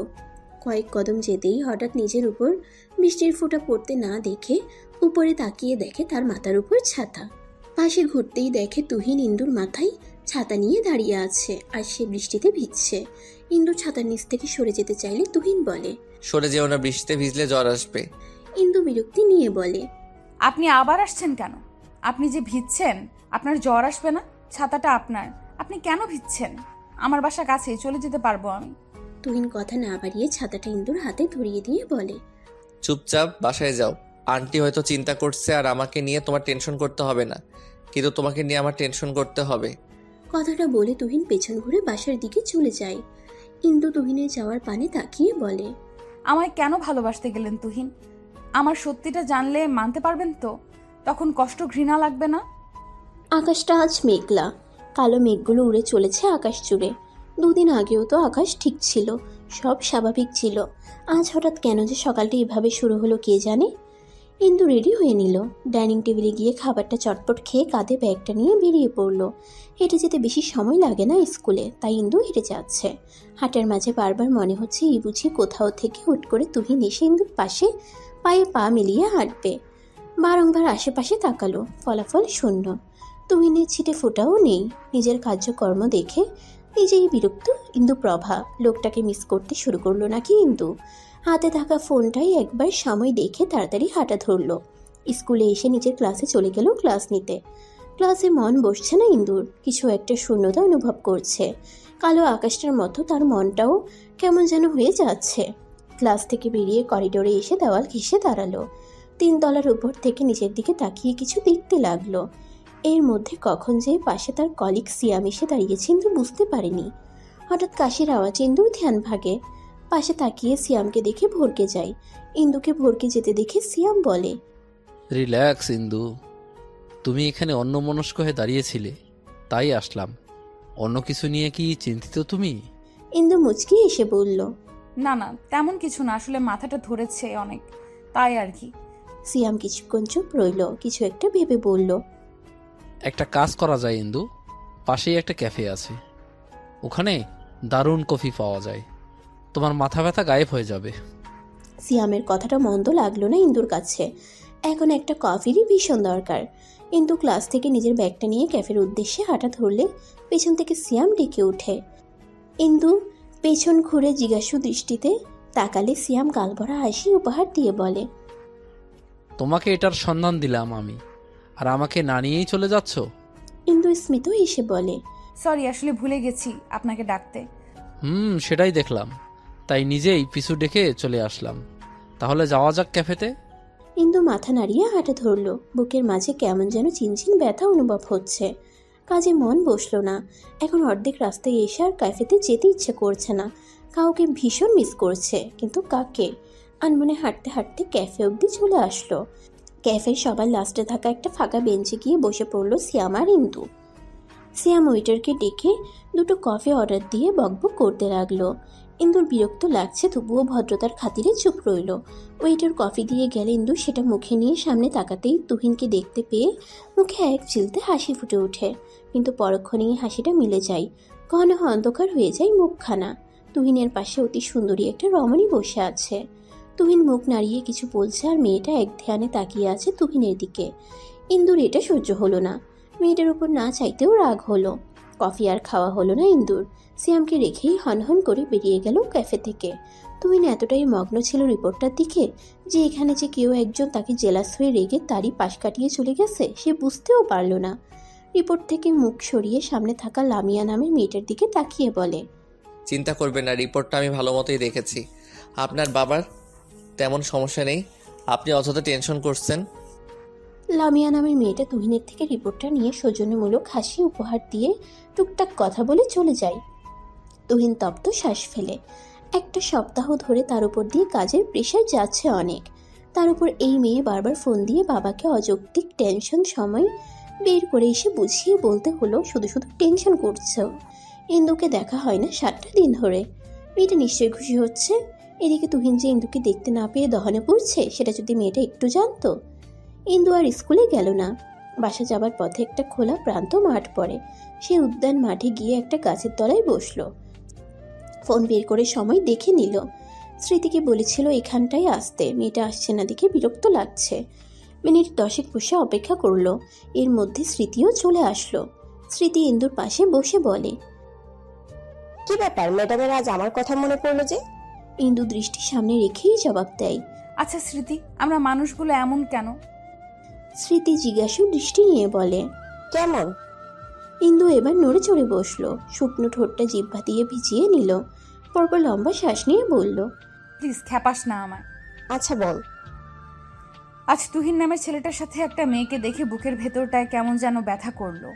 কয়েক কদম যেতেই হঠাৎ নিজের উপর বৃষ্টির ফোঁটা পড়তে না দেখে উপরে তাকিয়ে দেখে তার মাথার উপর ছাতা। পাশে ঘুরতেই দেখে তুহিন ইন্দুর মাথায় ছাতা নিয়ে দাঁড়িয়ে আছে আর সে বৃষ্টিতে ভিজছে। ইন্দু ছাতার নিচ থেকে সরে যেতে চাইলে তুহিন বলে, সরে যেও না, বৃষ্টিতে ভিজলে জ্বর আসবে। ইন্দু বিরক্তি নিয়ে বলে, আপনি আবার আসছেন কেন? আপনি যে ভিজছেন, আপনার জ্বর আসবে না? ছাতাটা আপনার, আপনি কেন ভিজছেন? আমার বাসা কাছেই, চলে যেতে পারবো আমি। তুহিন কথা না বাড়িয়ে ছাতাটা ইন্দুর হাতে ধরিয়ে দিয়ে বলে, চুপচাপ বাসায় যাও। আন্টি হয়তো চিন্তা করছে আর আমাকে নিয়ে তোমার টেনশন করতে হবে না, কিন্তু তোমাকে নিয়ে আমার টেনশন করতে হবে। কথাটা বলে তুহিন পেছন ঘুরে বাসার দিকে চলে যায়। ইন্দু তুহিনের যাওয়ার পানে তাকিয়ে বলে, আমায় কেন ভালোবাসতে গেলেন তুহিন? আমার সত্যিটা জানলে মানতে পারবেন তো? তখন কষ্ট ঘৃণা লাগবে না? আকাশটা আজ মেঘলা, কালো মেঘগুলো উড়ে চলেছে আকাশ জুড়ে। 2 দিন আগেও তো আকাশ ঠিক ছিল, সব স্বাভাবিক ছিল। আজ হঠাৎ কেন যে সকালটা এভাবে শুরু হলো কে জানে। ইন্দু রেডি হয়ে নিল, ডাইনিং টেবিলে গিয়ে খাবারটা চটপট খেয়ে কাঁধে ব্যাগটা নিয়ে বেরিয়ে পড়লো। হেঁটে যেতে বেশি সময় লাগে না স্কুলে, তাই ইন্দু হেঁটে যাচ্ছে। হাঁটার মাঝে বারবার মনে হচ্ছে এই বুঝি কোথাও থেকে হুট করে তুহিন এসে ইন্দুর পাশে পায়ে পা মিলিয়ে হাঁটবে। বারংবার আশেপাশে তাকালো, ফলাফল শূন্য। তুহিনের ছিটে ফোটাও নেই। নিজের কার্যকর্ম দেখে নিজেই বিরক্ত ইন্দু প্রভা। লোকটাকে মিস করতে শুরু করলো নাকি ইন্দু? হাতে থাকা ফোনটাই একবার সময় দেখে তাড়াতাড়ি হাঁটা ধরলো। স্কুলে এসে নিজের ক্লাসে চলে গেল ক্লাস নিতে। ক্লাসে মন বসছে না ইন্দুর, কিছু একটা শূন্যতা অনুভব করছে। কালো আকাশটার মতো তার মনটাও কেমন যেন হয়ে যাচ্ছে। ক্লাস থেকে বেরিয়ে করিডোরে এসে দেওয়াল ঘেঁষে দাঁড়ালো। 3 তলার উপর থেকে নিচের দিকে তাকিয়ে কিছু দেখতে লাগলো। এর মধ্যে কখন যে পাশে তার কলিগ সিয়াম এসে দাঁড়িয়েছে ইন্দু বুঝতে পারেনি। হঠাৎ কাশির আওয়াজে ইন্দুর ধ্যান ভাগে। পাশে তাকিয়ে সিয়ামকে দেখে ভরকে যায়। ইন্দুকে ভরকে যেতে দেখে সিয়াম বলে, রিল্যাক্স ইন্দু, তুমি এখানে অন্যমনস্ক হয়ে দাঁড়িয়েছিলে, তাই আসলাম। অন্য কিছু নিয়ে কি চিন্তিত তুমি? ইন্দু মুচকি এসে বলল, না না, তেমন কিছু না, আসলে মাথাটা ধরেছে অনেক, তাই আর কি। সিয়াম কিছুক্ষণ চুপ রইল, কিছু একটা ভেবে বলল, একটা কাজ করা যায় ইন্দু, পাশেই একটা ক্যাফে আছে, ওখানে দারুণ কফি পাওয়া যায়, তোমার মাথা ব্যথা গায়েব হয়ে যাবে। সিয়ামের কথাটা মন্দ লাগলো না ইন্দুর কাছে। এখন একটা কফিরই ভীষণ দরকার। ইন্দু ক্লাস থেকে নিজের ব্যাগটা নিয়ে ক্যাফের উদ্দেশ্যে হাঁটা ধরলে পেছন থেকে সিয়াম ডেকে ওঠে। ইন্দু পেছন ঘুরে জিজ্ঞাসু দৃষ্টিতে তাকালে সিয়াম গালভরা হাসি উপহার দিয়ে বলে, তোমাকে এটার সন্ধান দিলাম আমি, আর আমাকে না নিয়েই চলে যাচ্ছ? ইন্দু স্মিত এসে বলে, সরি, আসলে ভুলে গেছি আপনাকে ডাকতে। সেটাই দেখলাম, তাই নিজেই পিছু ডেকে চলে আসলাম। তাহলে যাওয়া যাক ক্যাফেতে। ইন্দু মাথা নাড়িয়ে হাঁটা ধরল। বুকের মাঝে কেমন যেন চিনচিন ব্যথা অনুভব হচ্ছে। কাজে মন বসলো না। এখন অর্ধেক রাস্তায় এসে আর ক্যাফেতে যেতে ইচ্ছে করছে না। কাউকে ভীষণ মিস করছে, কিন্তু কাকে? আনমনে হাঁটতে হাঁটতে ক্যাফে অবধি চলে আসলো। ক্যাফের সবার লাস্টে থাকা একটা ফাঁকা বেঞ্চে গিয়ে বসে পড়লো সিয়াম আর ইন্দু। সিয়াম ওয়েটারকে ডেকে 2টো কফি অর্ডার দিয়ে বকবক করতে লাগলো। ইন্দুর বিরক্ত লাগছে, তবুও ভদ্রতার খাতিরে চুপ রইল। ওয়েটার কফি দিয়ে গেলে ইন্দু সেটা মুখে নিয়ে সামনে তাকাতেই তুহিনকে দেখতে পেয়ে মুখে এক চিলতে হাসি ফুটে ওঠে, কিন্তু পরক্ষণেই হাসিটা মিলে যায়। ঘন অন্ধকার হয়ে যায় মুখখানা। তুহিনের পাশে অতি সুন্দরী একটা রমণী বসে আছে। তুহিন মুখ নাড়িয়ে কিছু বলছে আর মেয়েটা এক ধ্যানে তাকিয়ে আছে তুহিনের দিকে। ইন্দুর এটা সহ্য হলো না। মেয়েটার উপর না চাইতেও রাগ হলো। কফি আর খাওয়া হলো না ইন্দুর। সিয়ামকে রেখেই হনহন করে বেরিয়ে গেল ক্যাফে থেকে। তুহিন এতটাই মগ্ন ছিল রিপোর্টটার দিকে যে এখানে যে কেউ একজন তাকে জেলাস হয়ে রেগে তারই পাশ কাটিয়ে চলে গেছে সে বুঝতেও পারল না। রিপোর্ট থেকে মুখ সরিয়ে সামনে থাকা লামিয়া নামের মেয়েটার দিকে তাকিয়ে বলে, চিন্তা করবেন না, রিপোর্টটা আমি ভালো মতোই দেখেছি। আপনার বাবার তেমন সমস্যা নেই, আপনি অযথা টেনশন করছেন। লামিয়া নামের মেয়েটা তুহিনের থেকে রিপোর্টটা নিয়ে সৌজন্যমূলক হাসি উপহার দিয়ে টুকটাক কথা বলে চলে যায়। তুহিন তপ্ত শ্বাস ফেলে। একটা সপ্তাহ ধরে তার উপর দিয়ে কাজের প্রেশার যাচ্ছে অনেক। তার উপর এই মেয়ে বারবার ফোন দিয়ে বাবাকে অযৌক্তিক টেনশন সময় বের করে এসে বুঝিয়ে বলতে হলো শুধু শুধু টেনশন করছে। ইন্দুকে দেখা হয় না 7টা দিন ধরে। মেয়েটা নিশ্চয়ই খুশি হচ্ছে। এদিকে তুহিন যে ইন্দুকে দেখতে না পেয়ে দহনে পড়ছে সেটা যদি মেয়েটা একটু জানতো। ইন্দু আর স্কুলে গেল না। বাসা যাবার পথে একটা খোলা প্রান্ত মাঠ পড়ে। সে উদ্যান মাঠে গিয়ে একটা গাছের তলায় বসলো। ফোন বের করে সময় দেখে নিল। স্মৃতিকে বলেছিল এখানটায় আসতে, মেয়েটা আসছে না দেখে বিরক্ত লাগছে। মিনিট 10 বসে অপেক্ষা করলো। এর মধ্যে স্মৃতিও চলে আসলো। স্মৃতি ইন্দুর পাশে বসে বলে, কি ব্যাপার ম্যাডামের আজ আমার কথা মনে পড়লো যে? ইন্দু দৃষ্টি সামনে রেখেই জবাব দেয়। আচ্ছা স্মৃতি, আমরা মানুষগুলো এমন কেন? স্মৃতি জিজ্ঞাসু দৃষ্টি নিয়ে বলে, কেমন? ইন্দু এবার নড়ে চড়ে বসলো। শুকনো ঠোঁটটা জিহ্বা দিয়ে ভিজিয়ে নিল। পরপর লম্বা শ্বাস নিয়ে বলল, প্লিজ খ্যাপাস না আমায়। আচ্ছা বল। আজ তুহিন নামের ছেলেটার সাথে একটা মেয়েকে দেখে বুকের ভেতরটায় কেমন যেন ব্যথা করলো।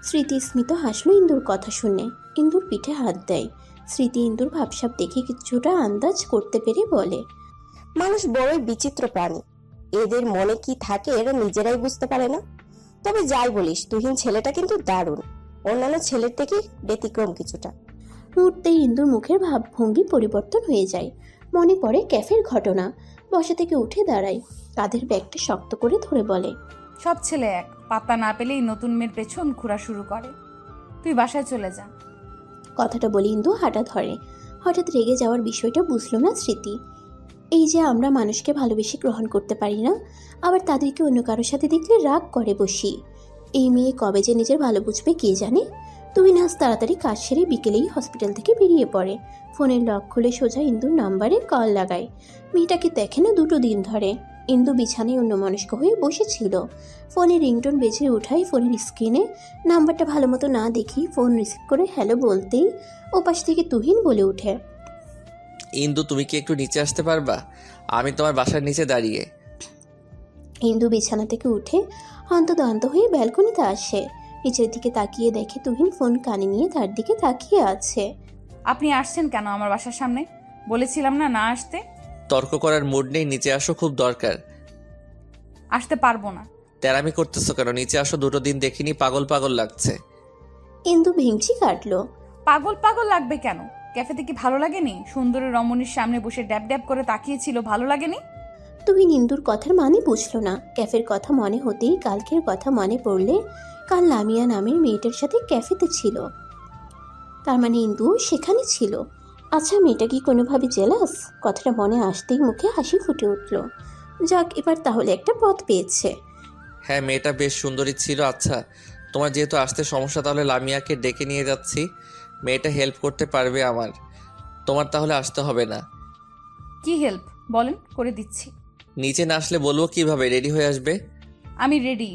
স্মৃতি স্মিত হাসলো ইন্দুর কথা শুনে। ইন্দুর পিঠে হাত দেয়। স্মৃতি ইন্দুর ভাবসাব দেখে কিছুটা আন্দাজ করতে পেরে বলে, মানুষ বড়ই বিচিত্র প্রাণী। এদের মনে কি থাকে এরা নিজেরাই বুঝতে পারে না। তবে যাই বলিস, তুহিন ছেলেটা কিন্তু দারুণ। অন্যান্য ছেলের থেকে ব্যতিক্রম কিছুটা। মুহূর্তেই ইন্দুর মুখের ভাবভঙ্গি পরিবর্তন হয়ে যায়। মনে পড়ে ক্যাফের ঘটনা। বসা থেকে উঠে দাঁড়ায়। কাঁধের ব্যাগটা শক্ত করে ধরে বলে, সব ছেলে এক, পাত্তা না পেলেই নতুন মেয়ের পেছন ঘোরা শুরু করে। তুই বাসায় চলে যা। কথাটা বলে ইন্দু হাঁটা ধরে। হঠাৎ রেগে যাওয়ার বিষয়টা বুঝলো না স্মৃতি। এই যে আমরা মানুষকে ভালোবেসে গ্রহণ করতে পারি না, আবার তাদেরকে অন্য কারোর সাথে দেখলে রাগ করে বসি। এই মেয়ে কবে যে নিজের ভালো বুঝবে কে জানে। তুই নাচ তাড়াতাড়ি কাজ সেরে বিকেলেই হসপিটাল থেকে বেরিয়ে পড়ে। ফোনের লক খুলে সোজা ইন্দুর নাম্বারে কল লাগায়। মেয়েটাকে দেখে না 2 দিন ধরে। ইন্দু বিছানায় অন্যমনস্ক হয়ে বসেছিল। ফোনে রিংটোন বেজে ওঠায় ফোনের স্ক্রিনে নাম্বারটা ভালো মতো না দেখেই ফোন রিসিভ করে হ্যালো বলতেই ওপাশ থেকে তুহিন বলে ওঠে, ইন্দু তুমি কি একটু নিচে আসতে পারবা? আমি তোমার বাসার নিচে দাঁড়িয়ে। ইন্দু বিছানা থেকে উঠে হন্তদন্ত হয়ে ব্যালকনিতে আসে। নিচের দিকে তাকিয়ে দেখে তুহিন ফোন কানে নিয়ে তার দিকে তাকিয়ে আছে। আপনি আসছেন কেন আমার বাসার সামনে? বলেছিলাম না না আসতে। তর্ক করার মুড নেই, নিচে আসো, খুব দরকার। আসতে পারবো না। তেরামি করতেছো কেন? নিচে আসো, 2 দিন দেখিনি, পাগল পাগল লাগছে। ইন্দু ভেঙচি কাটলো। পাগল পাগল লাগবে কেন? ক্যাফেতে কি ভালো লাগেনি? সুন্দরী রমণীর সামনে বসে ড্যাব ড্যাব করে তাকিয়েছিল, ভালো লাগেনি? তুহিন ইন্দুর কথার মানে বুঝলো না। ক্যাফের কথা মনে হতেই কালকের কথা মনে পড়লে কাল লামিয়া নামের মেয়েটার সাথে ক্যাফেতে ছিল। তার মানে ইন্দু সেখানে ছিল। আচ্ছা মেয়েটা কি কোনোভাবে জেলাস? কথাটা মনে আসতেই মুখে হাসি ফুটে উঠল। যাক, এবার তাহলে একটা পথ পেয়েছে। হ্যাঁ, মেয়েটা বেশ সুন্দরী ছিল। আচ্ছা, তোমার যেহেতু আসতে সমস্যা, তাহলে লামিয়াকে ডেকে নিয়ে যাচ্ছি। মেয়েটা হেল্প করতে পারবে আমার। তোমার তাহলে আসতে হবে না। কি হেল্প বলেন, করে দিচ্ছি। নিচে না আসলে বলবো কিভাবে? রেডি হয়ে আসবে। আমি রেডি।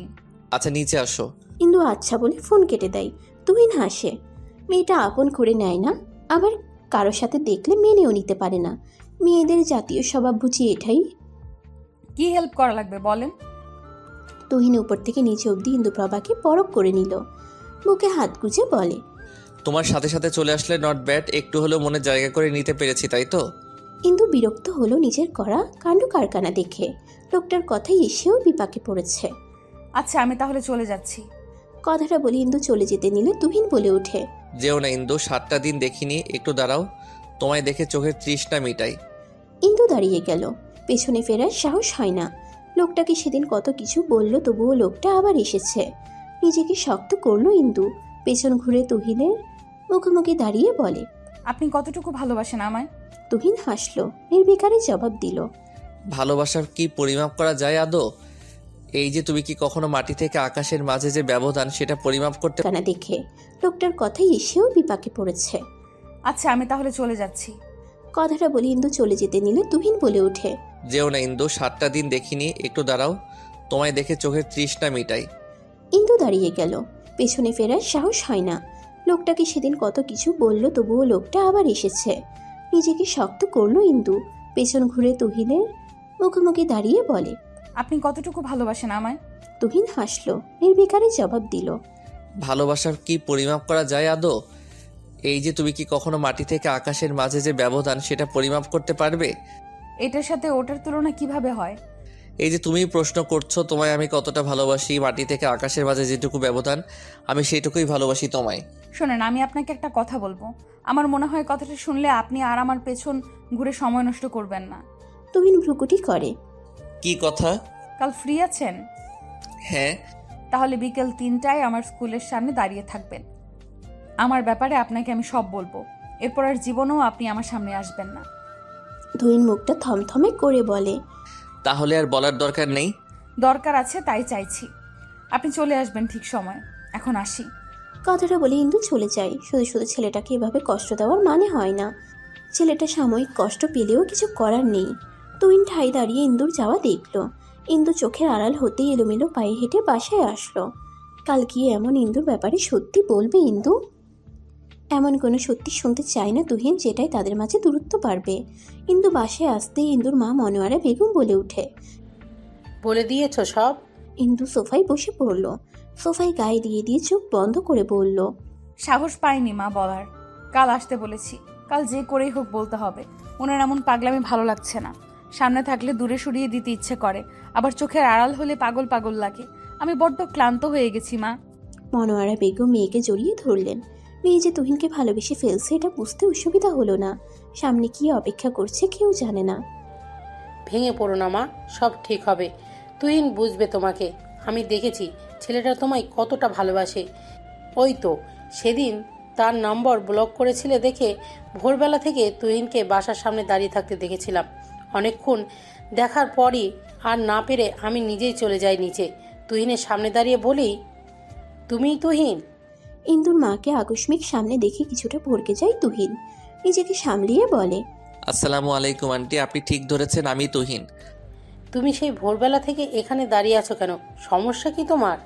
আচ্ছা নিচে আসো। ইন্দু আচ্ছা বলে ফোন কেটে দেয়। তুহিন হাসে। মেয়েটা আপন করে নেয় না, আবার কারোর সাথে দেখলে মেনেও নিতে পারে না। মেয়েদের জাতীয় স্বভাব বুঝি এটাই। কি হেল্প করা লাগবে বলেন। তুহিন উপর থেকে নিচে অবধি ইন্দুপ্রভাকে পরখ করে নিল। মুখে হাত গুজে বলে, তোমার সাথে সাথে চলে আসলে নট ব্যাড, একটু হলেও মনে জায়গা করে নিতে পেরেছি, তাই তো? ইন্দু বিরক্ত হলো নিজের করা কাণ্ড কারখানা দেখে। লোকটার কথাই এসেও বিপাকে পড়েছে। আচ্ছা আমি তাহলে চলে যাচ্ছি। কথাটা বলে ইন্দু চলে যেতে নিলে তুহিন বলে ওঠে, যেও না ইন্দু, 7টা দিন দেখিনি, একটু দাঁড়াও, তোমায় দেখে চোখের তৃষ্ণা মিটাই। ইন্দু দাঁড়িয়ে গেল। পেছনে ফেরার সাহস হয় না। লোকটাকে সেদিন কত কিছু বলল, তবুও লোকটা আবার এসেছে। নিজেকে শক্ত করলো ইন্দু। পেছন ঘুরে তুহিনের মুখোমুখি দাঁড়িয়ে বলে, আপনি কতটুকু ভালোবাসেন আমায়? তুহিন হাসলো, নির্বিকারে জবাব দিল, ভালোবাসার কি পরিমাপ করা যায় আদৌ? এই যে তুমি কি কখনো মাটি থেকে আকাশের মাঝে যে ব্যবধান, সেটা পরিমাপ করতে? কানা দেখে লোকটার কথাই এসেও বিপাকে পড়েছে। আচ্ছা আমি তাহলে চলে যাচ্ছি। কথাটা বলে ইন্দু চলে যেতে নিলে তুহিন বলে ওঠে, যেও না ইন্দু, 7টা দিন দেখিনি, একটু দাঁড়াও, তোমায় দেখে চোখের তৃষ্ণা মিটাই। ইন্দু দাঁড়িয়ে গেল। পেছনে ফেরার সাহস হয় না। লোকটাকে সেদিন কত কিছু বলল, তবুও লোকটা আবার এসেছে। নিজেকে শক্ত করলো ইন্দু। পেছন ঘুরে তুহিনের মুখোমুখি দাঁড়িয়ে বলে, আপনি কতটুকু ভালোবাসেন আমায়? তুহিন হাসলো, নির্বিকারে জবাব দিল, ভালোবাসার কি পরিমাপ করা যায় আদৌ? এই যে তুমি কি কখনো মাটি থেকে আকাশের মাঝে যে ব্যবধান, সেটা পরিমাপ করতে পারবে? এটার সাথে ওটার তুলনা কিভাবে হয়? এই যে তুমি প্রশ্ন করছো তোমায় আমি কতটা ভালোবাসি, মাটি থেকে আকাশের মাঝে যেটুকু ব্যবধান, আমি সেইটুকুই ভালোবাসি তোমায়। শোনেন, আমি আপনাকে একটা কথা বলবো। আমার মনে হয় কথাটা শুনলে আপনি আর আমার পেছন ঘুরে সময় নষ্ট করবেন না। তুহিন ভ্রুকুটি করে, কি কথা? কাল ফ্রি আছেন? হ্যাঁ। তাহলে বিকেল 3টায় আমার স্কুলের সামনে দাঁড়িয়ে থাকবেন। আমার ব্যাপারে আপনাকে আমি সব বলবো। এরপর আর জীবনেও আপনি আমার সামনে আসবেন না। তুহিন মুখটা থমথমে করে বলে, তাহলে আর বলার দরকার নেই। দরকার আছে তাই চাইছি। আপনি চলে আসবেন ঠিক সময়। এখন আসি। কথাটা বলে ইন্দু চলে যায়। শুধু শুধু ছেলেটাকে এভাবে কষ্ট দেওয়ার মানে হয় না। ছেলেটা সাময়িক কষ্ট পেলেও কিছু করার নেই। তুহিন ঠাই দাঁড়িয়ে ইন্দুর যাওয়া দেখলো। ইন্দু চোখের আড়াল হতেই এলোমেলো পায়ে হেঁটে বাসায় আসলো। কাল গিয়ে এমন ইন্দুর ব্যাপারে সত্যি বলবে ইন্দু? এমন কোনো সত্যি শুনতে চায় না তুহিন, যেটাই তাদের মাঝে দূরত্ব বাড়বে। ইন্দু বাসায় আসতেই ইন্দুর মা মনোয়ারা বেগম বলে ওঠে। বলে দিয়েছো সব? ইন্দু সোফায় বসে পড়ল। সোফায় গায়ে দিয়ে দিয়ে চোখ বন্ধ করে বলল, সাহস পাইনি মা বলার। কাল আসতে বলেছি। কাল যে করেই হোক বলতে হবে। ওনার এমন পাগলামি ভালো লাগছে না। সামনে থাকলে দূরে সরিয়ে দিতে ইচ্ছে করে, আবার চোখের আড়াল হলে পাগল পাগল লাগে। আমি বড্ড ক্লান্ত হয়ে গেছি মা। মনোয়ারা বেগম মেয়েকে জড়িয়ে ধরলেন। মেয়ে যে তুহিনকে ভালোবেসে ফেলছে এটা বুঝতে অসুবিধা হলো না। সামনে কি অপেক্ষা করছে কেউ জানে না। ভেঙে পড়ো না মা, সব ঠিক হবে। তুহিন বুঝবে তোমাকে। আমি দেখেছি ছেলেটা তোমায় কতটা ভালোবাসে। ওই তো সেদিন তার নম্বর ব্লক করেছিলে দেখে ভোরবেলা থেকে তুহিনকে বাসার সামনে দাঁড়িয়ে থাকতে দেখেছিলাম। অনেকক্ষণ দেখার পরই আর না পেরে আমি নিজেই চলে যাই নিচে। তুহিনের সামনে দাঁড়িয়ে বলি, তুমিই তুহিন? ইন্দুর মাকে আকস্মিক সামনে দেখে কিছুটা ভড়কে যায় তুহিন। নিজেকে সামলিয়ে বলে, আসসালামু আলাইকুম আন্টি, আপনি ঠিক ধরেছেন, আমি তুহিন। তুমি সেই ভোরবেলা থেকে এখানে দাঁড়িয়ে আছো কেন? সমস্যা কি তোমার?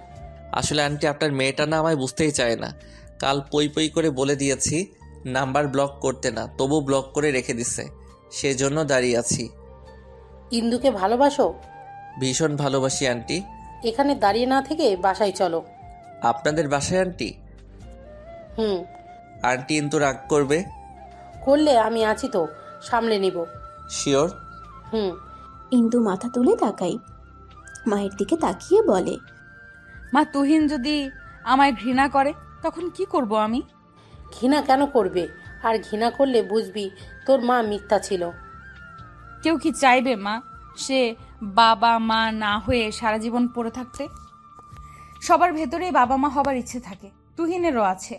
আসলে আন্টি আপনার মেয়েটা না আমায় বুঝতেই চায় না। কাল পই পই করে বলে দিয়েছি নাম্বার ব্লক করতে না, তবু ব্লক করে রেখে দিছে। সেজন্য দাঁড়িয়ে আছি। ইন্দুকে ভালোবাসো? ভীষণ ভালোবাসি আন্টি। এখানে দাঁড়িয়ে না থেকে বাসায় চলো। আপনাদের বাসায় আন্টি? হুম। আন্টি কিন্তু রাগ করবে? করলে আমি আছি তো, সামলে নিব। শিওর? হুম। ইন্দু মাথা তুলে তাকাই। মায়ের দিকে তাকিয়ে বলে, মা তুহিন যদি আমায় ঘৃণা করে তখন কি করব আমি? ঘৃণা কেন করবে? আর ঘৃণা করলে বুঝবি তোর মা মিথ্যা ছিল। কেউ কি চাইবে মা সে বাবা মা না হয়ে সারা জীবন পড়ে থাকতে? সবার ভেতরেই বাবা মা হবার ইচ্ছে থাকে, তুহিনেরও আছে।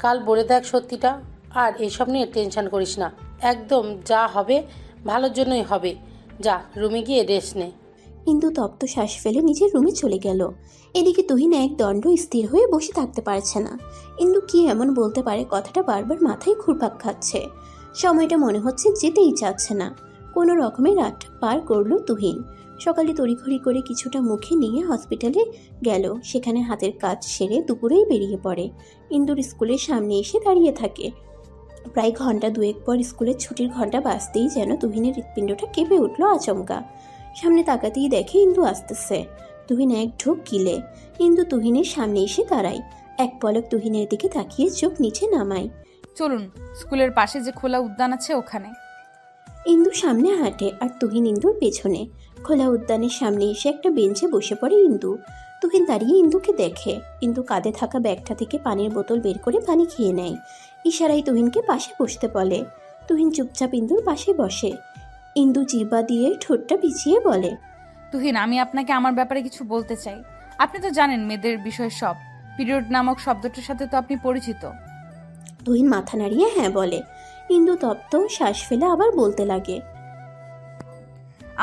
কাল বলে দেখ সত্যিটা। আর এসব নিয়ে টেনশন করিস না। একদম যা হবে ভালোর জন্যই হবে। যা রুমে গিয়ে রেস্ট নে। ইন্দু তপ্ত শ্বাস ফেলে নিজের রুমে চলে গেল। এদিকে তুহিন এক দণ্ড স্থির হয়ে বসে থাকতে পারছে না। ইন্দু কি এমন বলতে পারে, কথাটা বারবার মাথায় ঘুরপাক খাচ্ছে। সময়টা মনে হচ্ছে যেতেই চাচ্ছে না। কোনো রকমে রাত পার করলো তুহিন। সকালে তড়িঘড়ি করে কিছুটা মুখে নিয়ে হসপিটালে গেল। সেখানে হাতের কাজ সেরে দুপুরেই বেরিয়ে পড়ে। ইন্দুর স্কুলের সামনে এসে দাঁড়িয়ে থাকে। প্রায় ঘন্টা দুয়েক পর স্কুলের ছুটির ঘন্টা বাজতেই যেন তুহিনের হৃৎপিণ্ডটা কেঁপে উঠল আচমকা। সামনে তাকাতেই দেখে ইন্দু আসতেছে। তুহিন এক ঢোক গিলে। ইন্দু তুহিনের সামনে এসে দাঁড়ায়। এক পলক তুহিনের দিকে তাকিয়ে চোখ নিচে নামায়। চলুন, স্কুলের পাশে যে খোলা উদ্যান আছে ওখানে। ইন্দু সামনে হাঁটে আর তুহিন ইন্দুর পেছনে। খোলা উদ্যানের সামনে এসে একটা বেঞ্চে বসে পড়ে ইন্দু। তুহিন দাঁড়িয়ে ইন্দুকে দেখে। ইন্দু কাঁধে থাকা ব্যাগটা থেকে পানির বোতল বের করে পানি খেয়ে নেয়। ইশারায় তুহিনকে পাশে বসতে বলে। তুহিন চুপচাপ ইন্দুর পাশে বসে। ইন্দু জিহ্বা দিয়ে ঠোঁটটা পিছিয়ে বলে, তুহিন, আমি আপনাকে আমার ব্যাপারে কিছু বলতে চাই। আপনি তো জানেন মেয়েদের বিষয় সব। পিরিয়ড নামক শব্দটার সাথে তো আপনি পরিচিত। তুহিন মাথা নাড়িয়ে হ্যাঁ বলে। ইন্দু তপ্ত শ্বাস ফেলে আবার বলতে লাগে,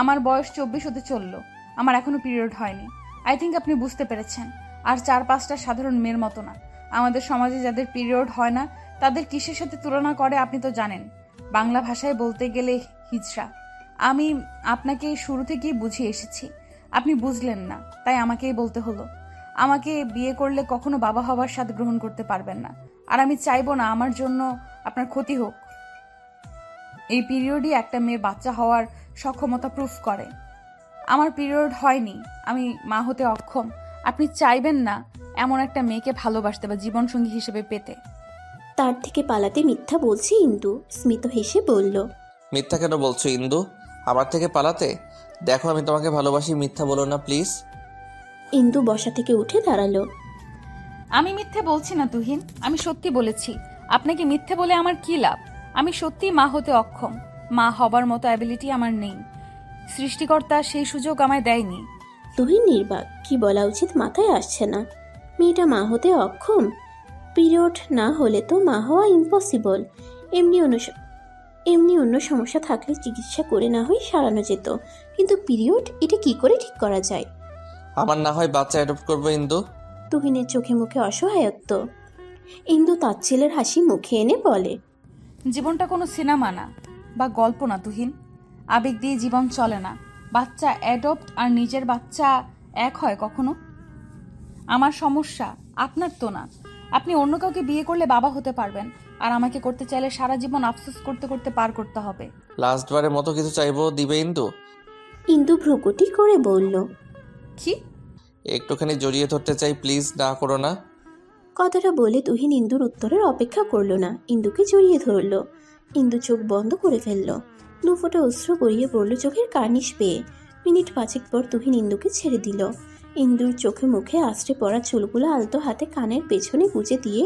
আমার বয়স 24 হতে চললো। আমার এখনো পিরিয়ড হয়নি। আই থিঙ্ক আপনি বুঝতে পেরেছেন। আর 4-5টা সাধারণ মেয়ের মতো না। আমাদের সমাজে যাদের পিরিয়ড হয় না তাদের কিসের সাথে তুলনা করে আপনি তো জানেন। বাংলা ভাষায় বলতে গেলে হিজড়া। আমি আপনাকে শুরু থেকেই বুঝিয়ে এসেছি, আপনি বুঝলেন না, তাই আমাকেই বলতে হলো। আমাকে বিয়ে করলে কখনো বাবা হবার স্বাদ গ্রহণ করতে পারবেন না। আর আমি চাইবো না আমার জন্য আপনার ক্ষতি হোক। এই পিরিয়ডই একটা মেয়ের বাচ্চা হওয়ার সক্ষমতা প্রুফ করে। আমার পিরিয়ড হয়নি, আমি মা হতে অক্ষম। আপনি চাইবেন না এমন একটা মেয়েকে ভালোবাসতে বা জীবনসঙ্গী হিসেবে পেতে। তার থেকে পালাতে মিথ্যা বলছে ইন্দু। স্মিত হেসে বলল, মিথ্যা কেন বলছো ইন্দু? আমার থেকে পালাতে? দেখো আমি তোমাকে ভালোবাসি, মিথ্যা বলো না প্লিজ। ইন্দু বসা থেকে উঠে দাঁড়ালো। আমি মিথ্যে বলছি না তুহিন, আমি সত্যি বলেছি। আপনাকে মিথ্যে বলে আমার কি লাভ? আমি সত্যি মা হতে অক্ষম। মা হবার মতো অ্যাবিলিটি আমার নেই। সৃষ্টিকর্তা সেই সুযোগ আমায় দেয়নি। তুহিন নির্বাক, কি বলা উচিত মাথায় আসছে না। মেয়েটা মা হতে অক্ষম? পিরিয়ড না হলে তো মা হওয়া ইম্পসিবল। এমনি অন্য সমস্যা থাকলে চিকিৎসা করে না হয় সারানো যেত। কিন্তু পিরিয়ড এটা কি করে ঠিক করা যায়? আমার না হয় বাচ্চা অ্যাডপ্ট করবো ইন্দু। তুহিনের চোখে মুখে অসহায়ত্ব। ইন্দু তাচ্ছিলের হাসি মুখে এনে বলে, জীবনটা কোনো সিনেমা না বা গল্প না তুহিন। আবেগ দিয়ে জীবন চলে না। বাচ্চা অ্যাডপ্ট আর নিজের বাচ্চা এক হয় কখনো? আমার সমস্যা, আপনার তো না। আপনি অন্য কাউকে বিয়ে করলে বাবা হতে পারবেন, আর আমাকে করতে চাইলে সারা জীবন আফসোস করতে করতে পার করতে হবে। লাস্টবারের মতো কিছু চাইবো, দিবে ইন্দু? ইন্দু ভ্রুকুটি করে বলল, কি? একটুখানি জড়িয়ে ধরতে চাই, প্লিজ না করো না। কথাটা বলে তুহিন ইন্দুর উত্তরের অপেক্ষা করলো না, ইন্দুকে জড়িয়ে ধরলো। ইন্দু চোখ বন্ধ করে ফেললো। দুফোঁটা অশ্রু গড়িয়ে পড়লো চোখের কার্নিশ পেয়ে। মিনিট 5 পর তুহিন ইন্দুকে ছেড়ে দিল। ইন্দুর চোখে মুখে আশ্রে পড়া চুলগুলো আলতো হাতে কানের পেছনে গুজে দিয়ে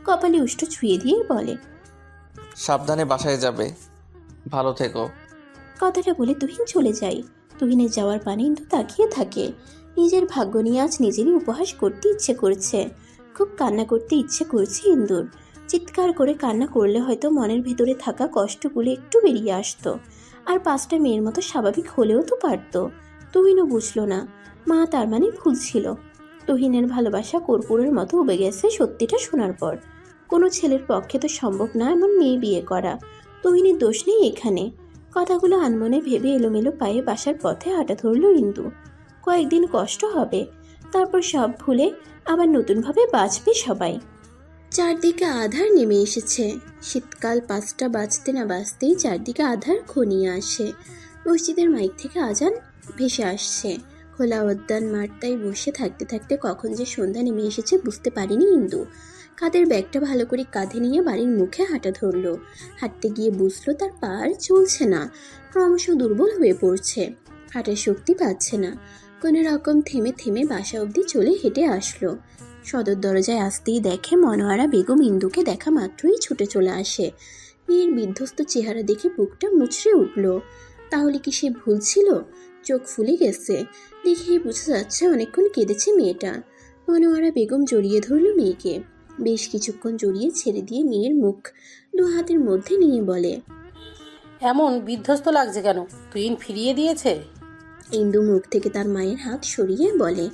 কপালে উষ্ঠ ছুঁয়ে দিয়ে বলে, সাবধানে বাসায় যাবে, ভালো থেকো। কথাটা বলে তুহিন চলে যায়। তুহিনের যাওয়ার পানে ইন্দু তাকিয়ে থাকে। নিজের ভাগ্য নিয়ে আজ নিজেরই উপহাস করতে ইচ্ছে করছে। খুব কান্না করতে ইচ্ছে করছে ইন্দুর। চিৎকার করে কান্না করলে হয়তো মনের ভেতরে থাকা কষ্টগুলো একটু বেরিয়ে আসতো, আর 5টা মেয়ের মতো স্বাভাবিক হলেও তো পারতো। তুহিনও বুঝলো না, মা তার মানে ভুল ছিল। তুহিনের ভালোবাসা কর্পূরের মতো উবে গেছে সত্যিটা শোনার পর। কোনো ছেলের পক্ষে তো সম্ভব না এমন মেয়ে বিয়ে করা। তুহিনের দোষ নেই এখানে। কথাগুলো আনমনে ভেবে এলোমেলো পায়ে বাসার পথে হাঁটা ধরল ইন্দু। কয়েকদিন কষ্ট হবে, তারপর সব ভুলে আবার নতুনভাবে বাঁচবে সবাই। চারদিকে আধার নেমে এসেছে। শীতকাল 5টা বাজতে না বাজতেই চারদিকে আধার ঘনিয়ে আসে। মসজিদের মাইক থেকে আজান ভেসে আসছে। খোলা উদ্যান মাঠটায় বসে থাকতে থাকতে কখন যে সন্ধ্যা নেমে এসেছে বুঝতে পারিনি ইন্দু। কাঁধের ব্যাগটা ভালো করে কাঁধে নিয়ে বাড়ির মুখে হাঁটা ধরলো। হাঁটতে গিয়ে বুঝলো তার পা আর চলছে না, ক্রমশ দুর্বল হয়ে পড়ছে। হাঁটার শক্তি পাচ্ছে না। কোনো রকম থেমে থেমে বাসা অবধি চলে হেঁটে আসলো। সদর দরজায় আসতেই দেখে মনোয়ারা বেগম ইন্দুকে দেখা মাত্রই ছুটে চলে আসে। মেয়ের বিধ্বস্ত চেহারা দেখে বুকটা মুচড়ে উঠল। তাহলে কি সে ভুল ছিল? চোখ ফুলে গেছে, দেখেই বোঝা যাচ্ছে অনেকক্ষণ কেঁদেছে মেয়েটা। মনোয়ারা বেগম জড়িয়ে ধরল মেয়েকে। বেশ কিছুক্ষণ জড়িয়ে ছেড়ে দিয়ে মেয়ের মুখ 2 হাতের মধ্যে নিয়ে বলে, এমন বিধ্বস্ত লাগছে কেন? তুহিন ফিরিয়ে দিয়েছে? ইন্দু মুখ থেকে তার মায়ের হাত সরিয়ে বলে,